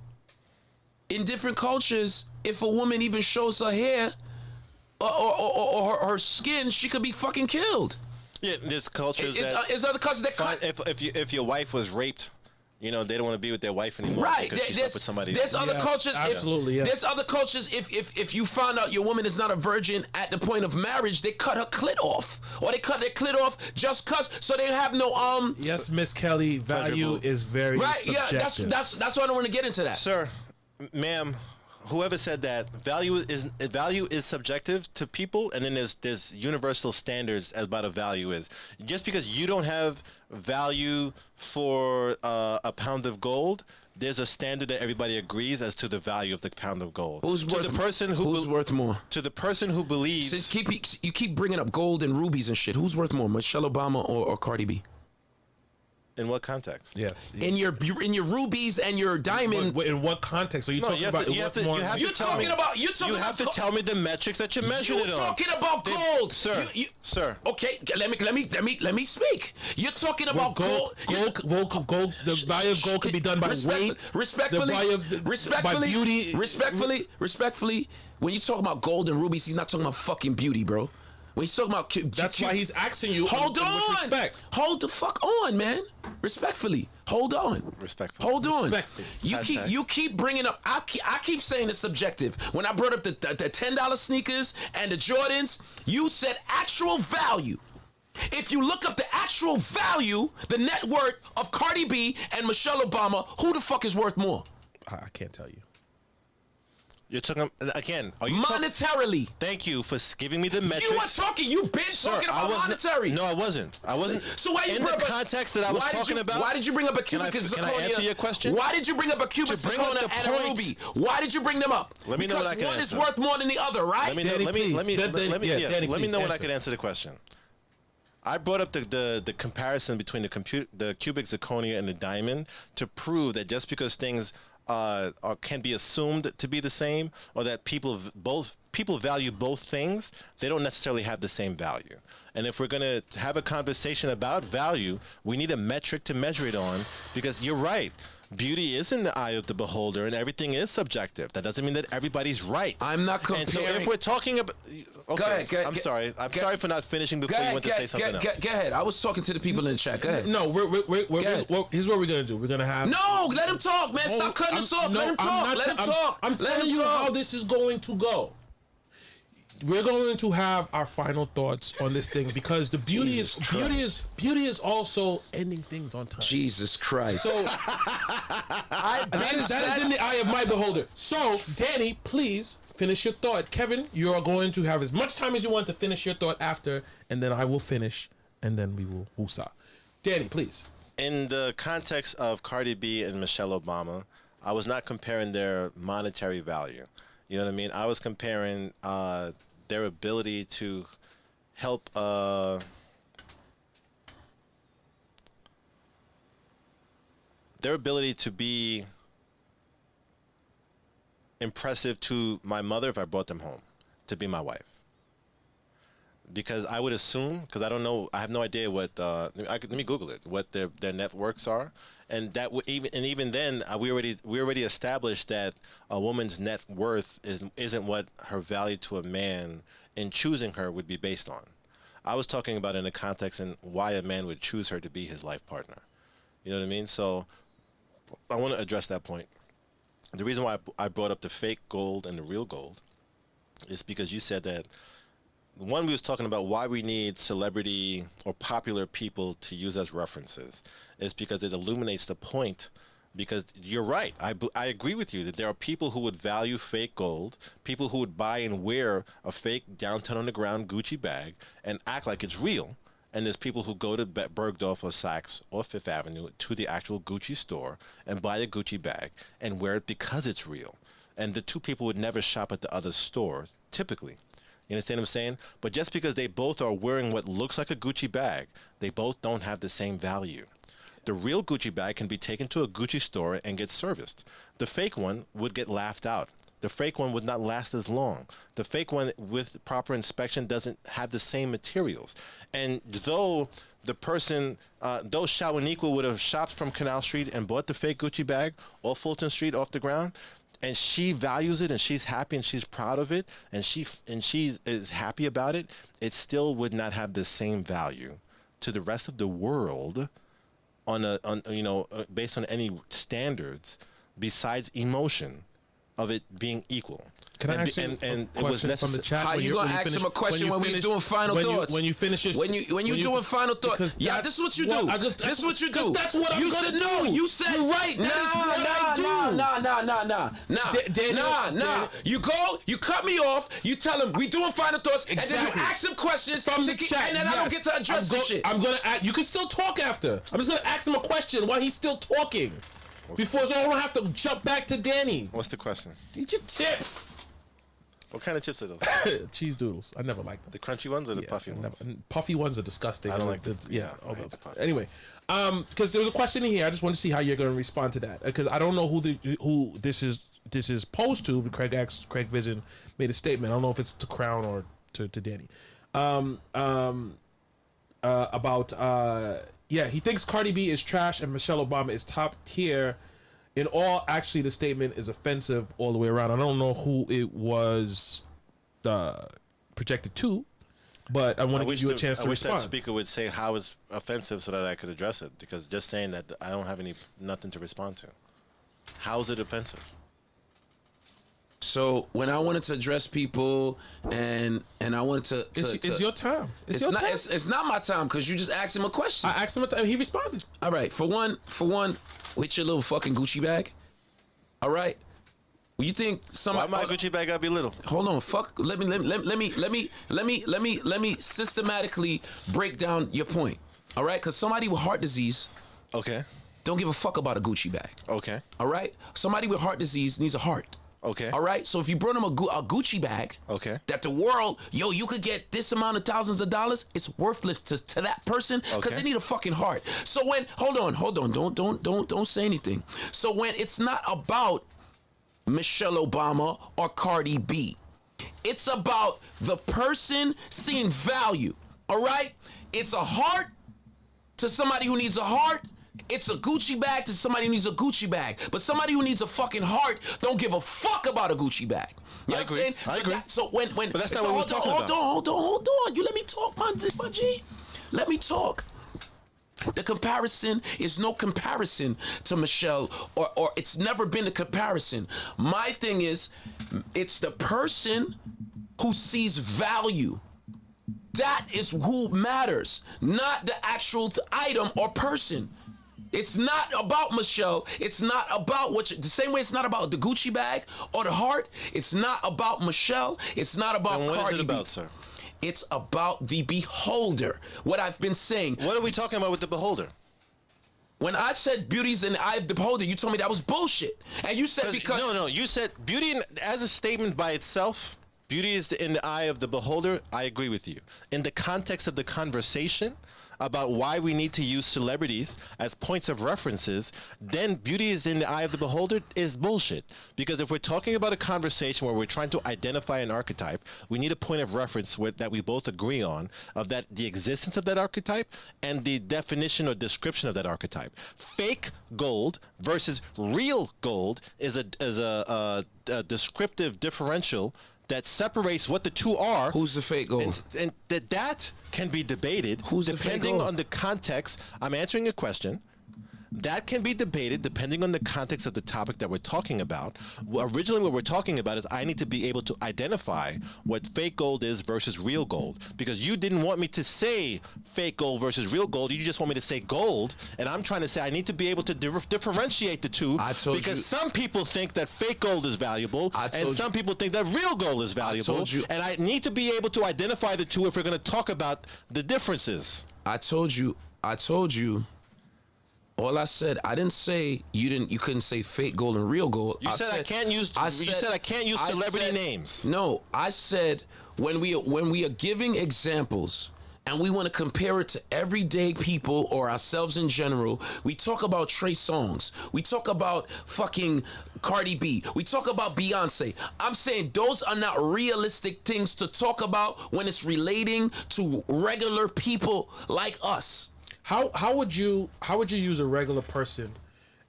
in different cultures, if a woman even shows her hair or her skin, she could be fucking killed. Yeah, there's cultures There's other cultures that cut. If your wife was raped, you know, they don't want to be with their wife anymore. Right. Because she slept with somebody There's else. other cultures. Absolutely. Yes. There's other cultures. If you find out your woman is not a virgin at the point of marriage, they cut her clit off, or they cut their clit off just cause, so they have no Yes, Miss Kelly. Value is very subjective. Yeah. That's why I don't want to get into that. Sir, ma'am, whoever said that, value is subjective to people, and then there's universal standards as about a value is. Just because you don't have value for a pound of gold, there's a standard that everybody agrees as to the value of the pound of gold. Who's worth more? To the person who believes. Since you keep bringing up gold and rubies and shit, who's worth more, Michelle Obama or Cardi B? In what context? Yes. In your rubies and your diamond. In what context are you talking about? You have to tell me the metrics that you're measuring it on. You're talking about gold, sir. Sir. Okay, let me speak. You're talking about gold. Gold. The value of gold can be done by weight. Respectfully, by beauty. Respectfully. When you talk about gold and rubies, he's not talking about fucking beauty, bro. When he's talking about that's why he's asking you. Hold on. With respect. Hold the fuck on, man. Respectfully. Hold on. Respectfully. Hold on. Respectfully. You keep bringing up. I keep saying it's subjective. When I brought up the $10 sneakers and the Jordans, you said actual value. If you look up the actual value, the net worth of Cardi B and Michelle Obama, who the fuck is worth more? I can't tell you. You're talking again. Are you monetarily? Thank you for giving me the metrics. You were talking. You've been talking about monetary. No, I wasn't. So why you in the context that I was talking about? Why did you bring up a cubic zirconia? Can I answer your question? Why did you bring up a cubic zirconia and a ruby? Why did you bring them up? Let me know what I can answer. answer. Because one is worth more than the other, right? Let me know what I can answer the question. I brought up the comparison between the cubic zirconia and the diamond to prove that just because things can be assumed to be the same, or that people value both things, they don't necessarily have the same value. And if we're going to have a conversation about value, we need a metric to measure it on, because you're right. Beauty is in the eye of the beholder, and everything is subjective. That doesn't mean that everybody's right. I'm not comparing. And so if we're talking about... Okay, go ahead, I'm sorry. I'm sorry for not finishing before you went to say something else. Go ahead. I was talking to the people in the chat. Go ahead. No, here's what we're going to do. We're going to have... No, let him talk, man. Stop cutting us off. Let him talk. Let him talk. I'm telling you how this is going to go. We're going to have our final thoughts on this thing, because the beauty is also ending things on time. Jesus Christ. So that is in the eye of my beholder. So, Danny, please finish your thought. Kevin, you are going to have as much time as you want to finish your thought after, and then I will finish, and then we will woosah. Danny, please. In the context of Cardi B and Michelle Obama, I was not comparing their monetary value. You know what I mean? I was comparing their ability to help their ability to be impressive to my mother if I brought them home to be my wife. Because I would assume, because I don't know, I have no idea what. Let me Google it. What their net worths are, and that would even then we already established that a woman's net worth isn't what her value to a man in choosing her would be based on. I was talking about in the context and why a man would choose her to be his life partner. You know what I mean? So I want to address that point. The reason why I brought up the fake gold and the real gold is because you said that. One, we was talking about why we need celebrity or popular people to use as references is because it illuminates the point. Because you're right. I agree with you that there are people who would value fake gold, people who would buy and wear a fake downtown on the ground Gucci bag and act like it's real. And there's people who go to Bergdorf or Saks or Fifth Avenue to the actual Gucci store and buy a Gucci bag and wear it because it's real. And the two people would never shop at the other store, typically. You understand what I'm saying? But just because they both are wearing what looks like a Gucci bag, they both don't have the same value. The real Gucci bag can be taken to a Gucci store and get serviced. The fake one would get laughed out. The fake one would not last as long. The fake one with proper inspection doesn't have the same materials. And though the person, though Shawiniqua would have shopped from Canal Street and bought the fake Gucci bag or Fulton Street off the ground, and she values it and she's happy and she's proud of it and she is happy about it, it still would not have the same value to the rest of the world based on any standards besides emotion of it being equal. Can I ask you a question from the chat? How you gonna ask him a question when we doing final thoughts? When you finish your... When you doing final thoughts? Yeah, this is what you do. This is what you do. That's what I'm gonna do. You said... You're right. That is what I do. Nah. You go, you cut me off, you tell him we doing final thoughts, and then you ask him questions from the chat, and then I don't get to address this shit. I'm gonna ask... You can still talk after. I'm just gonna ask him a question while he's still talking. Before, so I don't have to jump back to Danny. What's the question? Eat your chips. What kind of chips are those? Cheese doodles. I never liked them. The crunchy ones or the puffy ones? Puffy ones are disgusting. I don't like them. All those. Anyway, because there was a question in here. I just want to see how you're going to respond to that. Because I don't know who this is posed to. But Craig Vision made a statement. I don't know if it's to Crown or to Danny. He thinks Cardi B is trash and Michelle Obama is top tier. In all, actually, the statement is offensive all the way around. I don't know who it was projected to, but I want to give you a chance to respond. I wish that speaker would say how it's offensive so that I could address it, because just saying that I don't have nothing to respond to. How is it offensive? So when I wanted to address people and I wanted to it's your time. It's not my time because you just asked him a question. I asked him he responded. All right, for one, with your little fucking Gucci bag. All right, you think somebody? Why my Gucci bag gotta be little? Hold on, Let me systematically break down your point. All right, because somebody with heart disease. Okay. Don't give a fuck about a Gucci bag. Okay. All right, somebody with heart disease needs a heart. Okay. All right. So if you brought him a Gucci bag, okay, that the world, you could get this amount of thousands of dollars, it's worthless to that person because they need a fucking heart. So when hold on, don't say anything. So when it's not about Michelle Obama or Cardi B, it's about the person seeing value. All right. It's a heart to somebody who needs a heart. It's a Gucci bag to somebody who needs a Gucci bag. But somebody who needs a fucking heart don't give a fuck about a Gucci bag. You know what I'm saying? I agree. So when but that's not what we're talking about. Hold on. You let me talk, my G. Let me talk. The comparison is no comparison to Michelle, or it's never been a comparison. My thing is, it's the person who sees value. That is who matters, not the actual item or person. It's not about Michelle. It's not about the same way it's not about the Gucci bag or the heart. It's not about Michelle. It's not about Cardi B. What is it about, sir? It's about the beholder. What I've been saying. What are we talking about with the beholder? When I said beauty's in the eye of the beholder, you told me that was bullshit. And you said because... No. You said beauty as a statement by itself, beauty is in the eye of the beholder, I agree with you. In the context of the conversation about why we need to use celebrities as points of references, then beauty is in the eye of the beholder is bullshit. Because if we're talking about a conversation where we're trying to identify an archetype, we need a point of reference that we both agree on, of that the existence of that archetype and the definition or description of that archetype. Fake gold versus real gold is a descriptive differential that separates what the two are. Who's the fake gold? And that can be debated. Who's the fake depending gold? on the context. I'm answering a question. That can be debated depending on the context of the topic that we're talking about. Originally, what we're talking about is I need to be able to identify what fake gold is versus real gold. Because you didn't want me to say fake gold versus real gold. You just want me to say gold. And I'm trying to say I need to be able to differentiate the two. Because some people think that fake gold is valuable. And some people think that real gold is valuable. And I need to be able to identify the two if we're going to talk about the differences. I told you. All I said, I didn't say you couldn't say fake gold and real gold. You said I can't use celebrity names. No, I said when we are giving examples and we want to compare it to everyday people or ourselves in general, we talk about Trey Songz. We talk about fucking Cardi B. We talk about Beyonce. I'm saying those are not realistic things to talk about when it's relating to regular people like us. How would you use a regular person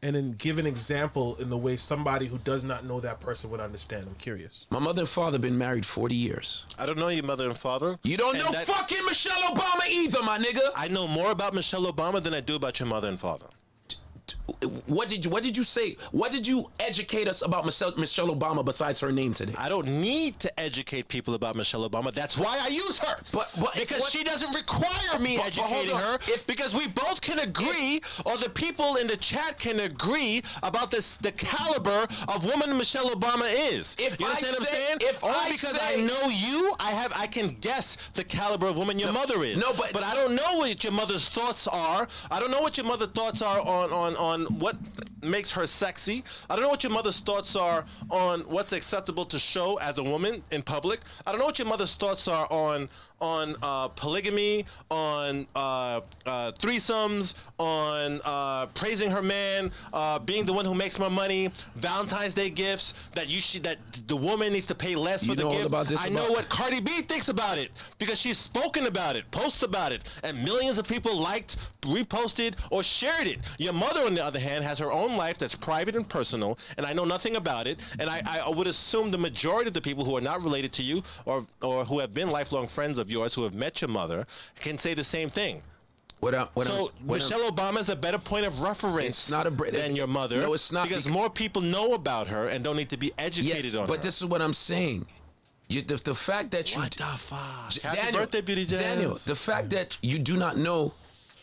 and then give an example in the way somebody who does not know that person would understand? I'm curious. My mother and father been married 40 years. I don't know your mother and father. You don't know fucking Michelle Obama either, my nigga. I know more about Michelle Obama than I do about your mother and father. What did you say? What did you educate us about Michelle Obama besides her name today? I don't need to educate people about Michelle Obama. That's why I use her. Because she doesn't require me educating her. Because we both can agree, or the people in the chat can agree about the caliber of woman Michelle Obama is. You understand what I'm saying? Only because I know you, I can guess the caliber of woman your mother is. No, but I don't know what your mother's thoughts are. I don't know what your mother's thoughts are on what makes her sexy. I don't know what your mother's thoughts are on what's acceptable to show as a woman in public. I don't know what your mother's thoughts are on polygamy, on threesomes, on praising her man, being the one who makes more money, Valentine's Day gifts, that the woman needs to pay less for the gift. I know what Cardi B thinks about it because she's spoken about it, posts about it, and millions of people liked, reposted, or shared it. Your mother, on the other hand, has her own life that's private and personal, and I know nothing about it. And I would assume the majority of the people who are not related to you or who have been lifelong friends of yours who have met your mother can say the same thing. Michelle Obama is a better point of reference than your mother. No, it's not. Because more people know about her and don't need to be educated on her. But this is what I'm saying. The fact that you... What the fuck? Daniel, Happy birthday, Beauty Jazz. Daniel, the fact that you do not know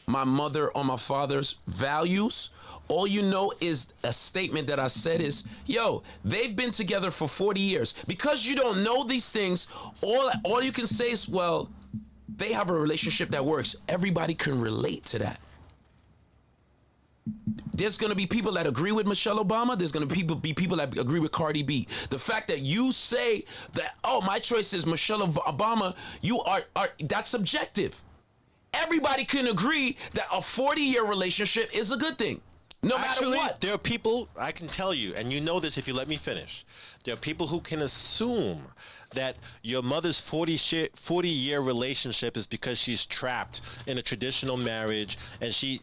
my mother or my father's values, all you know is a statement that I said is, yo, they've been together for 40 years. Because you don't know these things, all you can say is, well, they have a relationship that works. Everybody can relate to that. There's going to be people that agree with Michelle Obama. There's going to be people that agree with Cardi B. The fact that you say that, oh, my choice is Michelle Obama, that's subjective. Everybody can agree that a 40-year relationship is a good thing. No matter what. There are people, I can tell you, and you know this if you let me finish, there are people who can assume that your mother's 40-year relationship is because she's trapped in a traditional marriage and she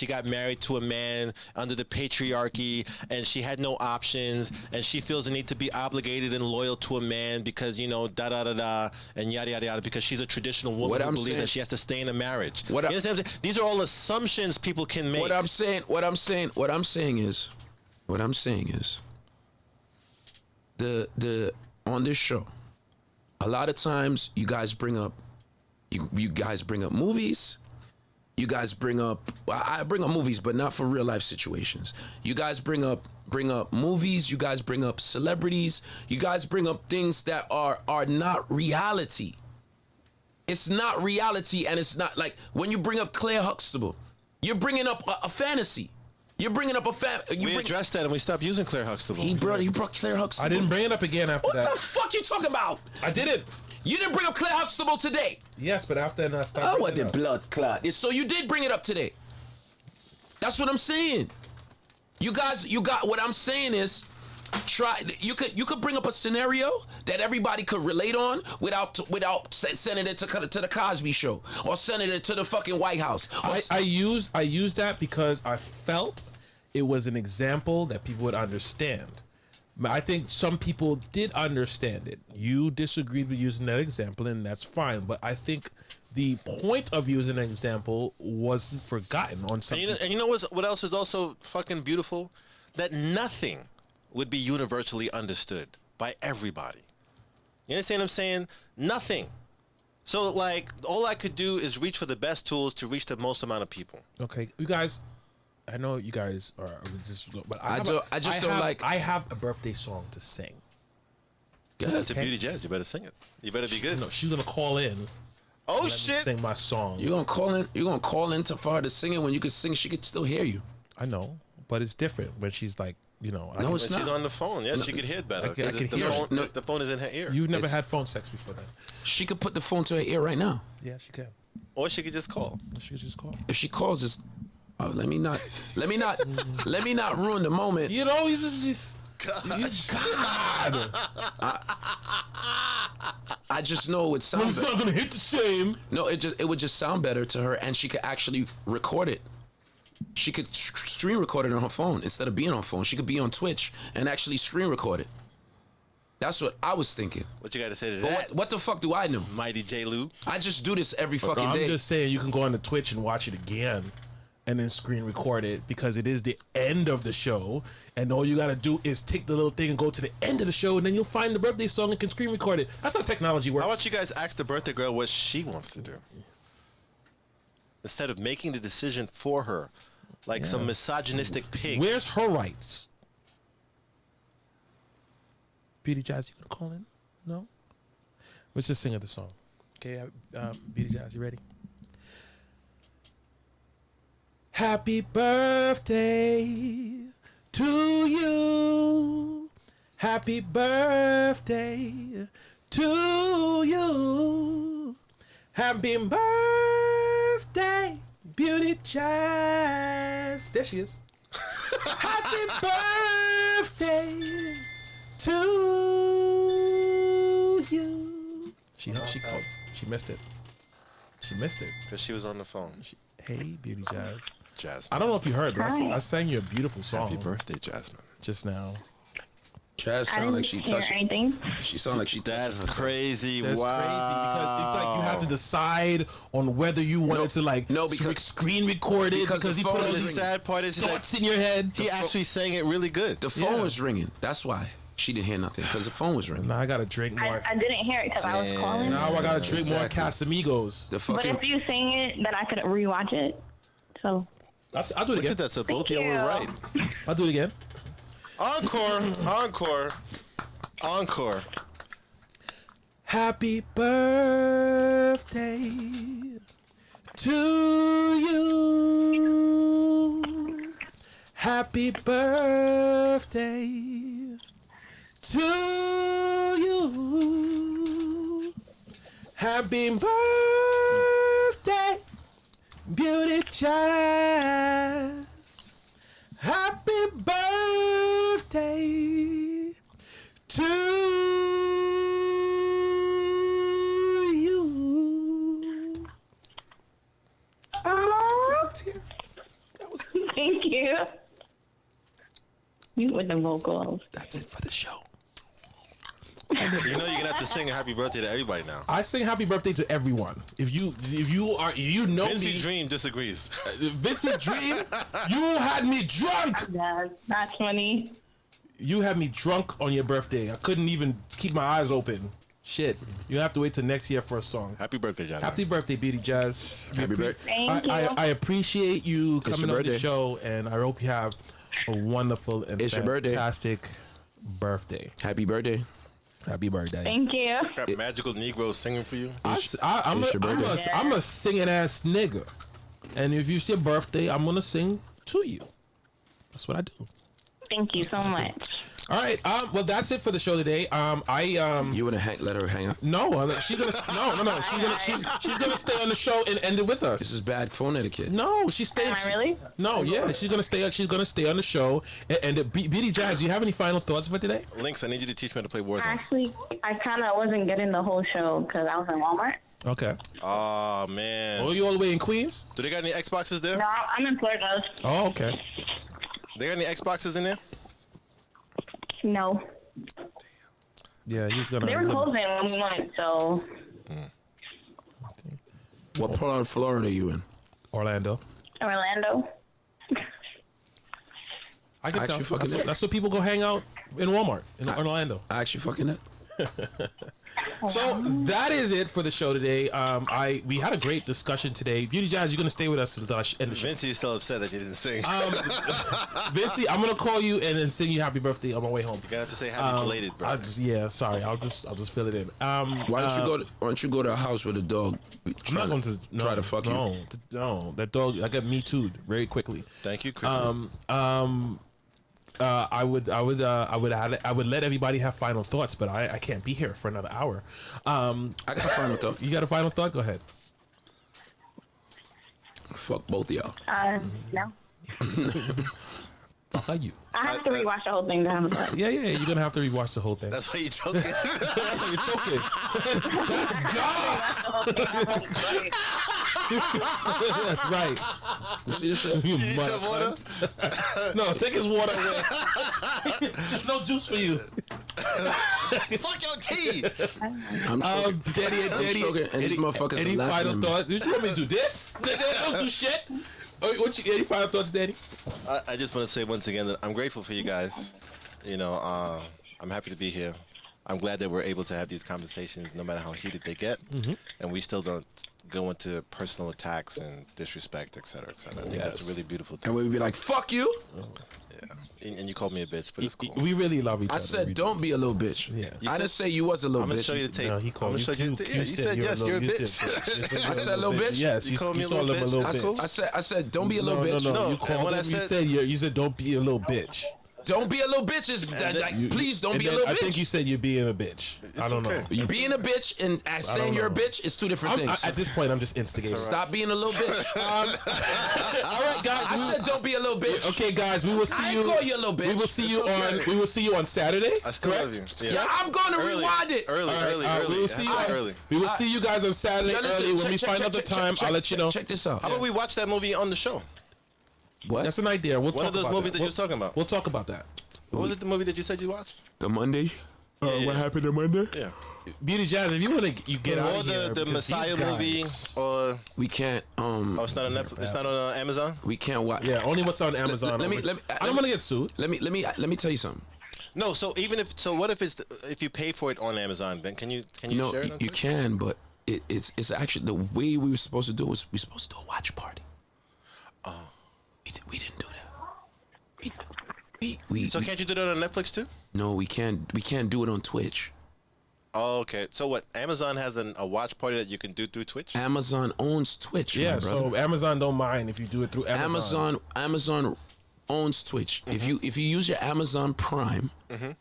got married to a man under the patriarchy and she had no options and she feels the need to be obligated and loyal to a man because, and yada yada yada because she's a traditional woman who believes that she has to stay in a marriage. These are all assumptions people can make. What I'm saying is the on this show, a lot of times you guys bring up movies. You guys bring up I bring up movies, but not for real life situations. You guys bring up movies. You guys bring up celebrities. You guys bring up things that are not reality. It's not reality, and it's not like when you bring up Claire Huxtable, you're bringing up a fantasy. You're bringing up a We addressed that and we stopped using Claire Huxtable. He brought Claire Huxtable. I didn't bring it up again after What that. the fuck you talking about? I didn't. You didn't bring up Claire Huxtable today. Yes, but after that, I stopped. Oh, bringing what it the up. blood clot. So you did bring it up today. That's what I'm saying. You got what I'm saying is you could bring up a scenario that everybody could relate on without sending it to the Cosby Show or sending it to the fucking White House. I used that because I felt it was an example that people would understand. I think some people did understand it. You disagreed with using that example, and that's fine. But I think the point of using an example wasn't forgotten on something. And you know what else is also fucking beautiful? That nothing would be universally understood by everybody. You understand what I'm saying? Nothing. So, like, all I could do is reach for the best tools to reach the most amount of people. Okay, you guys. I know you guys are just, but I have a birthday song to sing. Good. To Beauty Jazz, you better sing it. You better be good. No, she's gonna call in. Oh, Let me shit. sing my song. You're gonna call in. You're gonna call in to for her to sing it when you could sing. She could still hear you. I know, but it's different when she's like, No, it's When not. she's on the phone, yeah, she could hear it better. I can 'cause hear phone, it. the phone is in her ear. You've never It's- had phone sex before then. She could put the phone to her ear right now. Yeah, she can. Or she could just call. She could just call. If she calls us, let me not ruin the moment. You know, you just God. I just know it would sound. It's not gonna hit the same. No, it would just sound better to her, and she could actually record it. She could screen record it on her phone instead of being on phone. She could be on Twitch and actually screen record it. That's what I was thinking. What you got to say to But that, what the fuck do I know? Mighty J. Lou? I just do this every fucking I'm day. just saying, you can go on to Twitch and watch it again, and then screen record it because it is the end of the show, and all you gotta do is take the little thing and go to the end of the show, and then you'll find the birthday song and can screen record it. That's how technology works. How about you guys ask the birthday girl what she wants to do? Instead of making the decision for her, like some misogynistic pigs. Where's her rights? Beauty Jazz, you gonna call in? No? Let's just sing the song. Okay, Beauty Jazz, you ready? Happy birthday to you. Happy birthday to you. Happy birthday, Beauty Jazz. There she is. Happy birthday to you. She called. She missed it. She missed it. Because she was on the phone. Hey, Beauty Jazz. Jasmine. I don't know if you heard, but Hi. I sang you a beautiful song Happy birthday, Jasmine. just now. Jazz I sound didn't like she hear touched. anything. She sound like she. That's touching herself. crazy. That's wow. crazy because it's like you have to decide on whether you wanted to like no, because- screen record it because because the he put phone all is The these ringing. sad part is that thoughts in your head. he actually sang it really good. The phone Yeah. was ringing. That's why she didn't hear nothing because the phone was ringing. Now I gotta drink more. I didn't hear it because I was calling. Now I gotta drink more Exactly. Casamigos. The But fucking. if you sing it, then I could rewatch it. So I'll do it Look again. at that. So both of Thank you were you. right. I'll do it again. Encore. Encore. Encore. Happy birthday to you. Happy birthday to you. Happy birthday, Beauty Jazz. Happy birthday to you. That was good. thank you. You with the vocals. That's it for the show. You know you're gonna have to sing a happy birthday to everybody now. I sing happy birthday to everyone. If you know Vinci me, Dream disagrees. Vincent Dream, you had me drunk. That's funny. You had me drunk on your birthday. I couldn't even keep my eyes open. Shit. You have to wait till next year for a song. Happy birthday, Jasmine. Happy birthday, Beauty Jazz. Happy birthday. Thank you. I appreciate you your coming on the birthday. show, and I hope you have a wonderful and It's your birthday. fantastic birthday. Happy birthday. Happy birthday. Thank you. Got magical Negroes singing for you. I'm it's your birthday. a singing ass nigga, and if it's your birthday, I'm gonna sing to you. That's what I do. Thank you so much. All right. Well, that's it for the show today. You want to let her hang up? No, she's gonna no. She's gonna stay on the show and end it with us. This is bad phone etiquette. No, she's staying. Am I really? No, yeah, she's gonna stay. She's gonna stay on the show. And Beauty Jazz, do you have any final thoughts for today? Lynx, I need you to teach me how to play Warzone. Actually, I kind of wasn't getting the whole show because I was in Walmart. Okay. Oh man. Oh, you all the way in Queens? Do they got any Xboxes there? No, I'm in Florida. Oh, okay. They got any Xboxes in there? No, Yeah, he's gonna. they were closing when we went, so What part of Florida are you in? Orlando. Orlando. I can Actually, tell. fucking it. That's where people go hang out in Walmart in Orlando. I actually fucking that. So that is it for the show today. We had a great discussion today. Beauty Jazz, you're gonna stay with us until I end the show. Vincey is still upset that you didn't sing. Vincey, I'm gonna call you and then sing you happy birthday on my way home. You're gonna have to say happy belated, bro. Sorry. I'll just fill it in. Why don't you go to a house with a dog? I'm not going to try to fuck you. No, that dog. I got me too'd very quickly. Thank you, Chris. I would let everybody have final thoughts, but I can't be here for another hour. I got a final thought. You got a final thought? Go ahead. Fuck both of y'all. No. Fuck are you? I have to rewatch the whole thing to have a thought. Yeah. You're gonna have to rewatch the whole thing. That's why you joking. That's how you're choking. That's God. That's right. You see this shit? You You said water? cunt. No, take his water away. There's no juice for you. Fuck your tea. I'm choking. Daddy, choking, and these motherfuckers any are laughing final at me. thoughts? You want me to do this? They don't do shit. Any final thoughts, Daddy? I just want to say once again that I'm grateful for you guys. You know, I'm happy to be here. I'm glad that we're able to have these conversations no matter how heated they get. And we still don't go into personal attacks and disrespect, et cetera, et cetera. I think that's a really beautiful thing. And we'd be like, fuck you. Yeah. And you called me a bitch, but it's cool. We really love each other. I said, don't be a little bitch. Yeah. I didn't say you was a little I'm gonna bitch. show you the tape. No, he I'm called gonna show you the tape. Yeah, you said yes, you're a bitch. I said little bitch? Yes, You called me a saw little him bitch. a That's little cool. bitch. I said, don't be a little bitch. No, No, you and called when him. I said- You said don't be a little bitch. Don't be a little bitch. Please don't be a little bitch. I think you said you're being a bitch. I don't okay. know. You being a bitch and saying you're a bitch is two different things. At this point, I'm just instigating. Stop being a little bitch. All right, guys. I said don't be a little bitch. Okay, guys, we will see I you. ain't call you a little bitch. We will see you okay. on. We will see you on Saturday. I still correct? love you. Yeah, I'm going to Early. rewind it. Early. We will see you. Early. We will see you guys on Saturday Yo, listen, early when we check, find check, out the check, time. check, I'll let you know. Check this out. How about we watch that movie on the show? What? That's an idea. We'll One talk of those about movies that. that you was talking about. We'll talk about that. What was it? The movie that you said you watched? The Monday? What happened on Monday? Yeah. Beauty Jazz, if you want to, you get out Or of here. the because Messiah these movie, guys- or We can't. oh, it's not on Netflix. It's not on Amazon. We can't watch. Yeah, only what's on Amazon. let me- I don't want to get sued. Let me tell you something. No. So even if what if if you pay for it on Amazon, then can you No, share it? On you Twitch? can, but it's actually the way we were supposed to do it was we supposed to do a watch party. Oh. We didn't do that. We So can't you do that on Netflix too? No, we can't do it on Twitch. Oh, okay. So what? Amazon has a watch party that you can do through Twitch. Amazon owns Twitch. Yeah, my brother. so Amazon don't mind if you do it through Amazon. Amazon owns Twitch. Mm-hmm. If you use your Amazon Prime,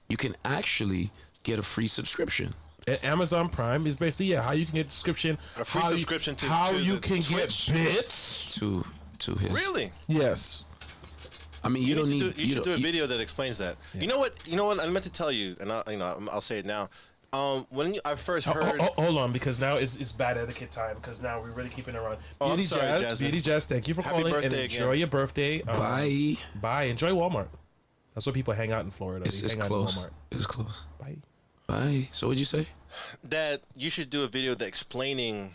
you can actually get a free subscription. And Amazon Prime is basically how you can get subscription. A free subscription to how to you the can Twitch? get bits. To his. Really? Yes. I mean, you don't need. You should do a you- video that explains that. You know what? I meant to tell you, and I'll say it now. When I first heard, Hold on, because now it's bad etiquette time. Because now we're really keeping it around. Oh, I'm Beauty sorry, Jazz, Jasmine. Beauty Jazz, thank you for Happy calling and birthday enjoy again. your birthday. Bye. Bye. Enjoy Walmart. That's where people hang out in Florida. It's They hang close. out in Walmart. It's close. Bye. Bye. So what'd you say? that you should do a video that explaining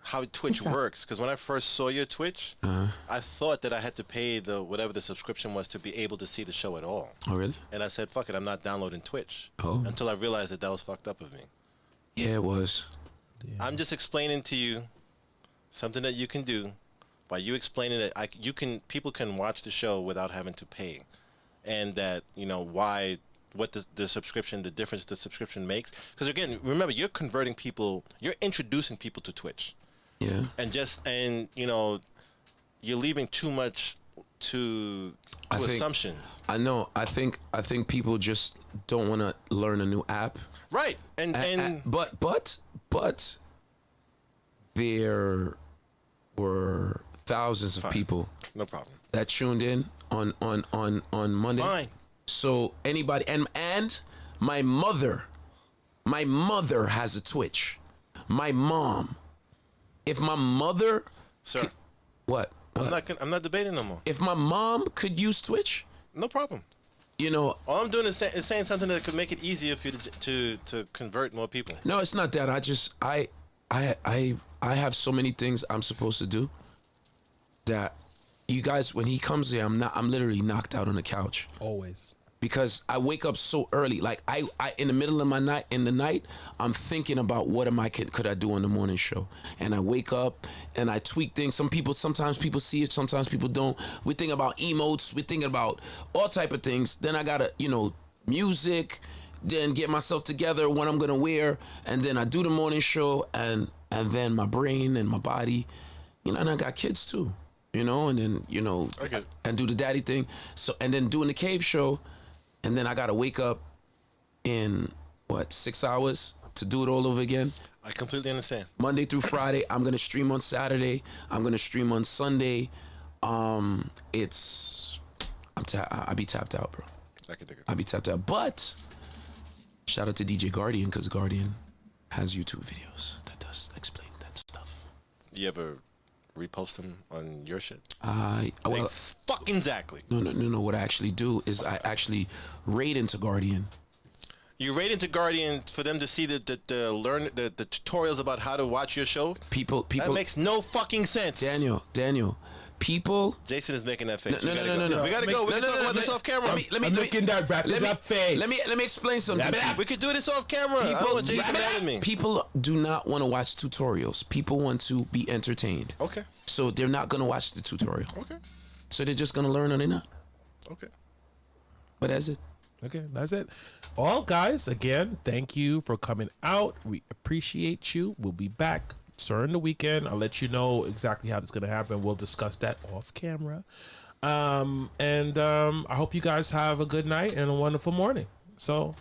how Twitch works. Because when I first saw your Twitch, I thought that I had to pay whatever the subscription was to be able to see the show at all. Oh, really? And I said, fuck it, I'm not downloading Twitch. Oh. Until I realized that was fucked up of me. Yeah, it was. I'm just explaining to you something that you can do by you explaining that people can watch the show without having to pay, and that what the subscription, the difference the subscription makes. Because again, remember, you're converting people, you're introducing people to Twitch. Yeah. And you're leaving too much to I think- assumptions. I know. I think people just don't want to learn a new app. Right. And But there were thousands of people no problem. that tuned in on Monday. Fine. So anybody and my mother has a Twitch. My mom. If my mother, Sir, what? I'm not debating no more. If my mom could use Twitch, No problem. you know, All I'm doing is saying something that could make it easier for you to convert more people. no, it's not that. I have so many things I'm supposed to do that you guys, when he comes here, I'm literally knocked out on the couch. Always. Because I wake up so early. Like I in the middle of the night, I'm thinking about what could I do on the morning show. And I wake up and I tweak things. Sometimes people see it, sometimes people don't. We think about emotes, we think about all type of things. Then I gotta, music, then get myself together, what I'm gonna wear, and then I do the morning show, and then my brain and my body, and I got kids too. And then, Okay. and do the daddy thing. So, and then doing the cave show. And then I gotta wake up in 6 hours to do it all over again. I completely understand. Monday through Friday. I'm gonna stream on Saturday. I'm gonna stream on Sunday. I be tapped out, bro. I can dig it. I be tapped out. But shout out to DJ Guardian, because Guardian has YouTube videos that does explain that stuff. You ever repost them on your shit? Well, Fucking exactly. no. What I actually do is I actually raid into Guardian. You rate into Guardian for them to see the tutorials about how to watch your show. People. That makes no fucking sense. Daniel. People. Jason is making that face. No. We gotta go. We can talk about this off camera. I'm looking that rapid up face. Let me explain something. We could do this off camera. I don't want Jason mad at me. People do not want to watch tutorials. People want to be entertained. Okay. So they're not going to watch the tutorial. Okay. So they're just going to learn or they're not. Okay. But that's it. Okay, that's it. Well, guys, again, thank you for coming out. We appreciate you. We'll be back during the weekend. I'll let you know exactly how it's going to happen. We'll discuss that off camera. I hope you guys have a good night and a wonderful morning. So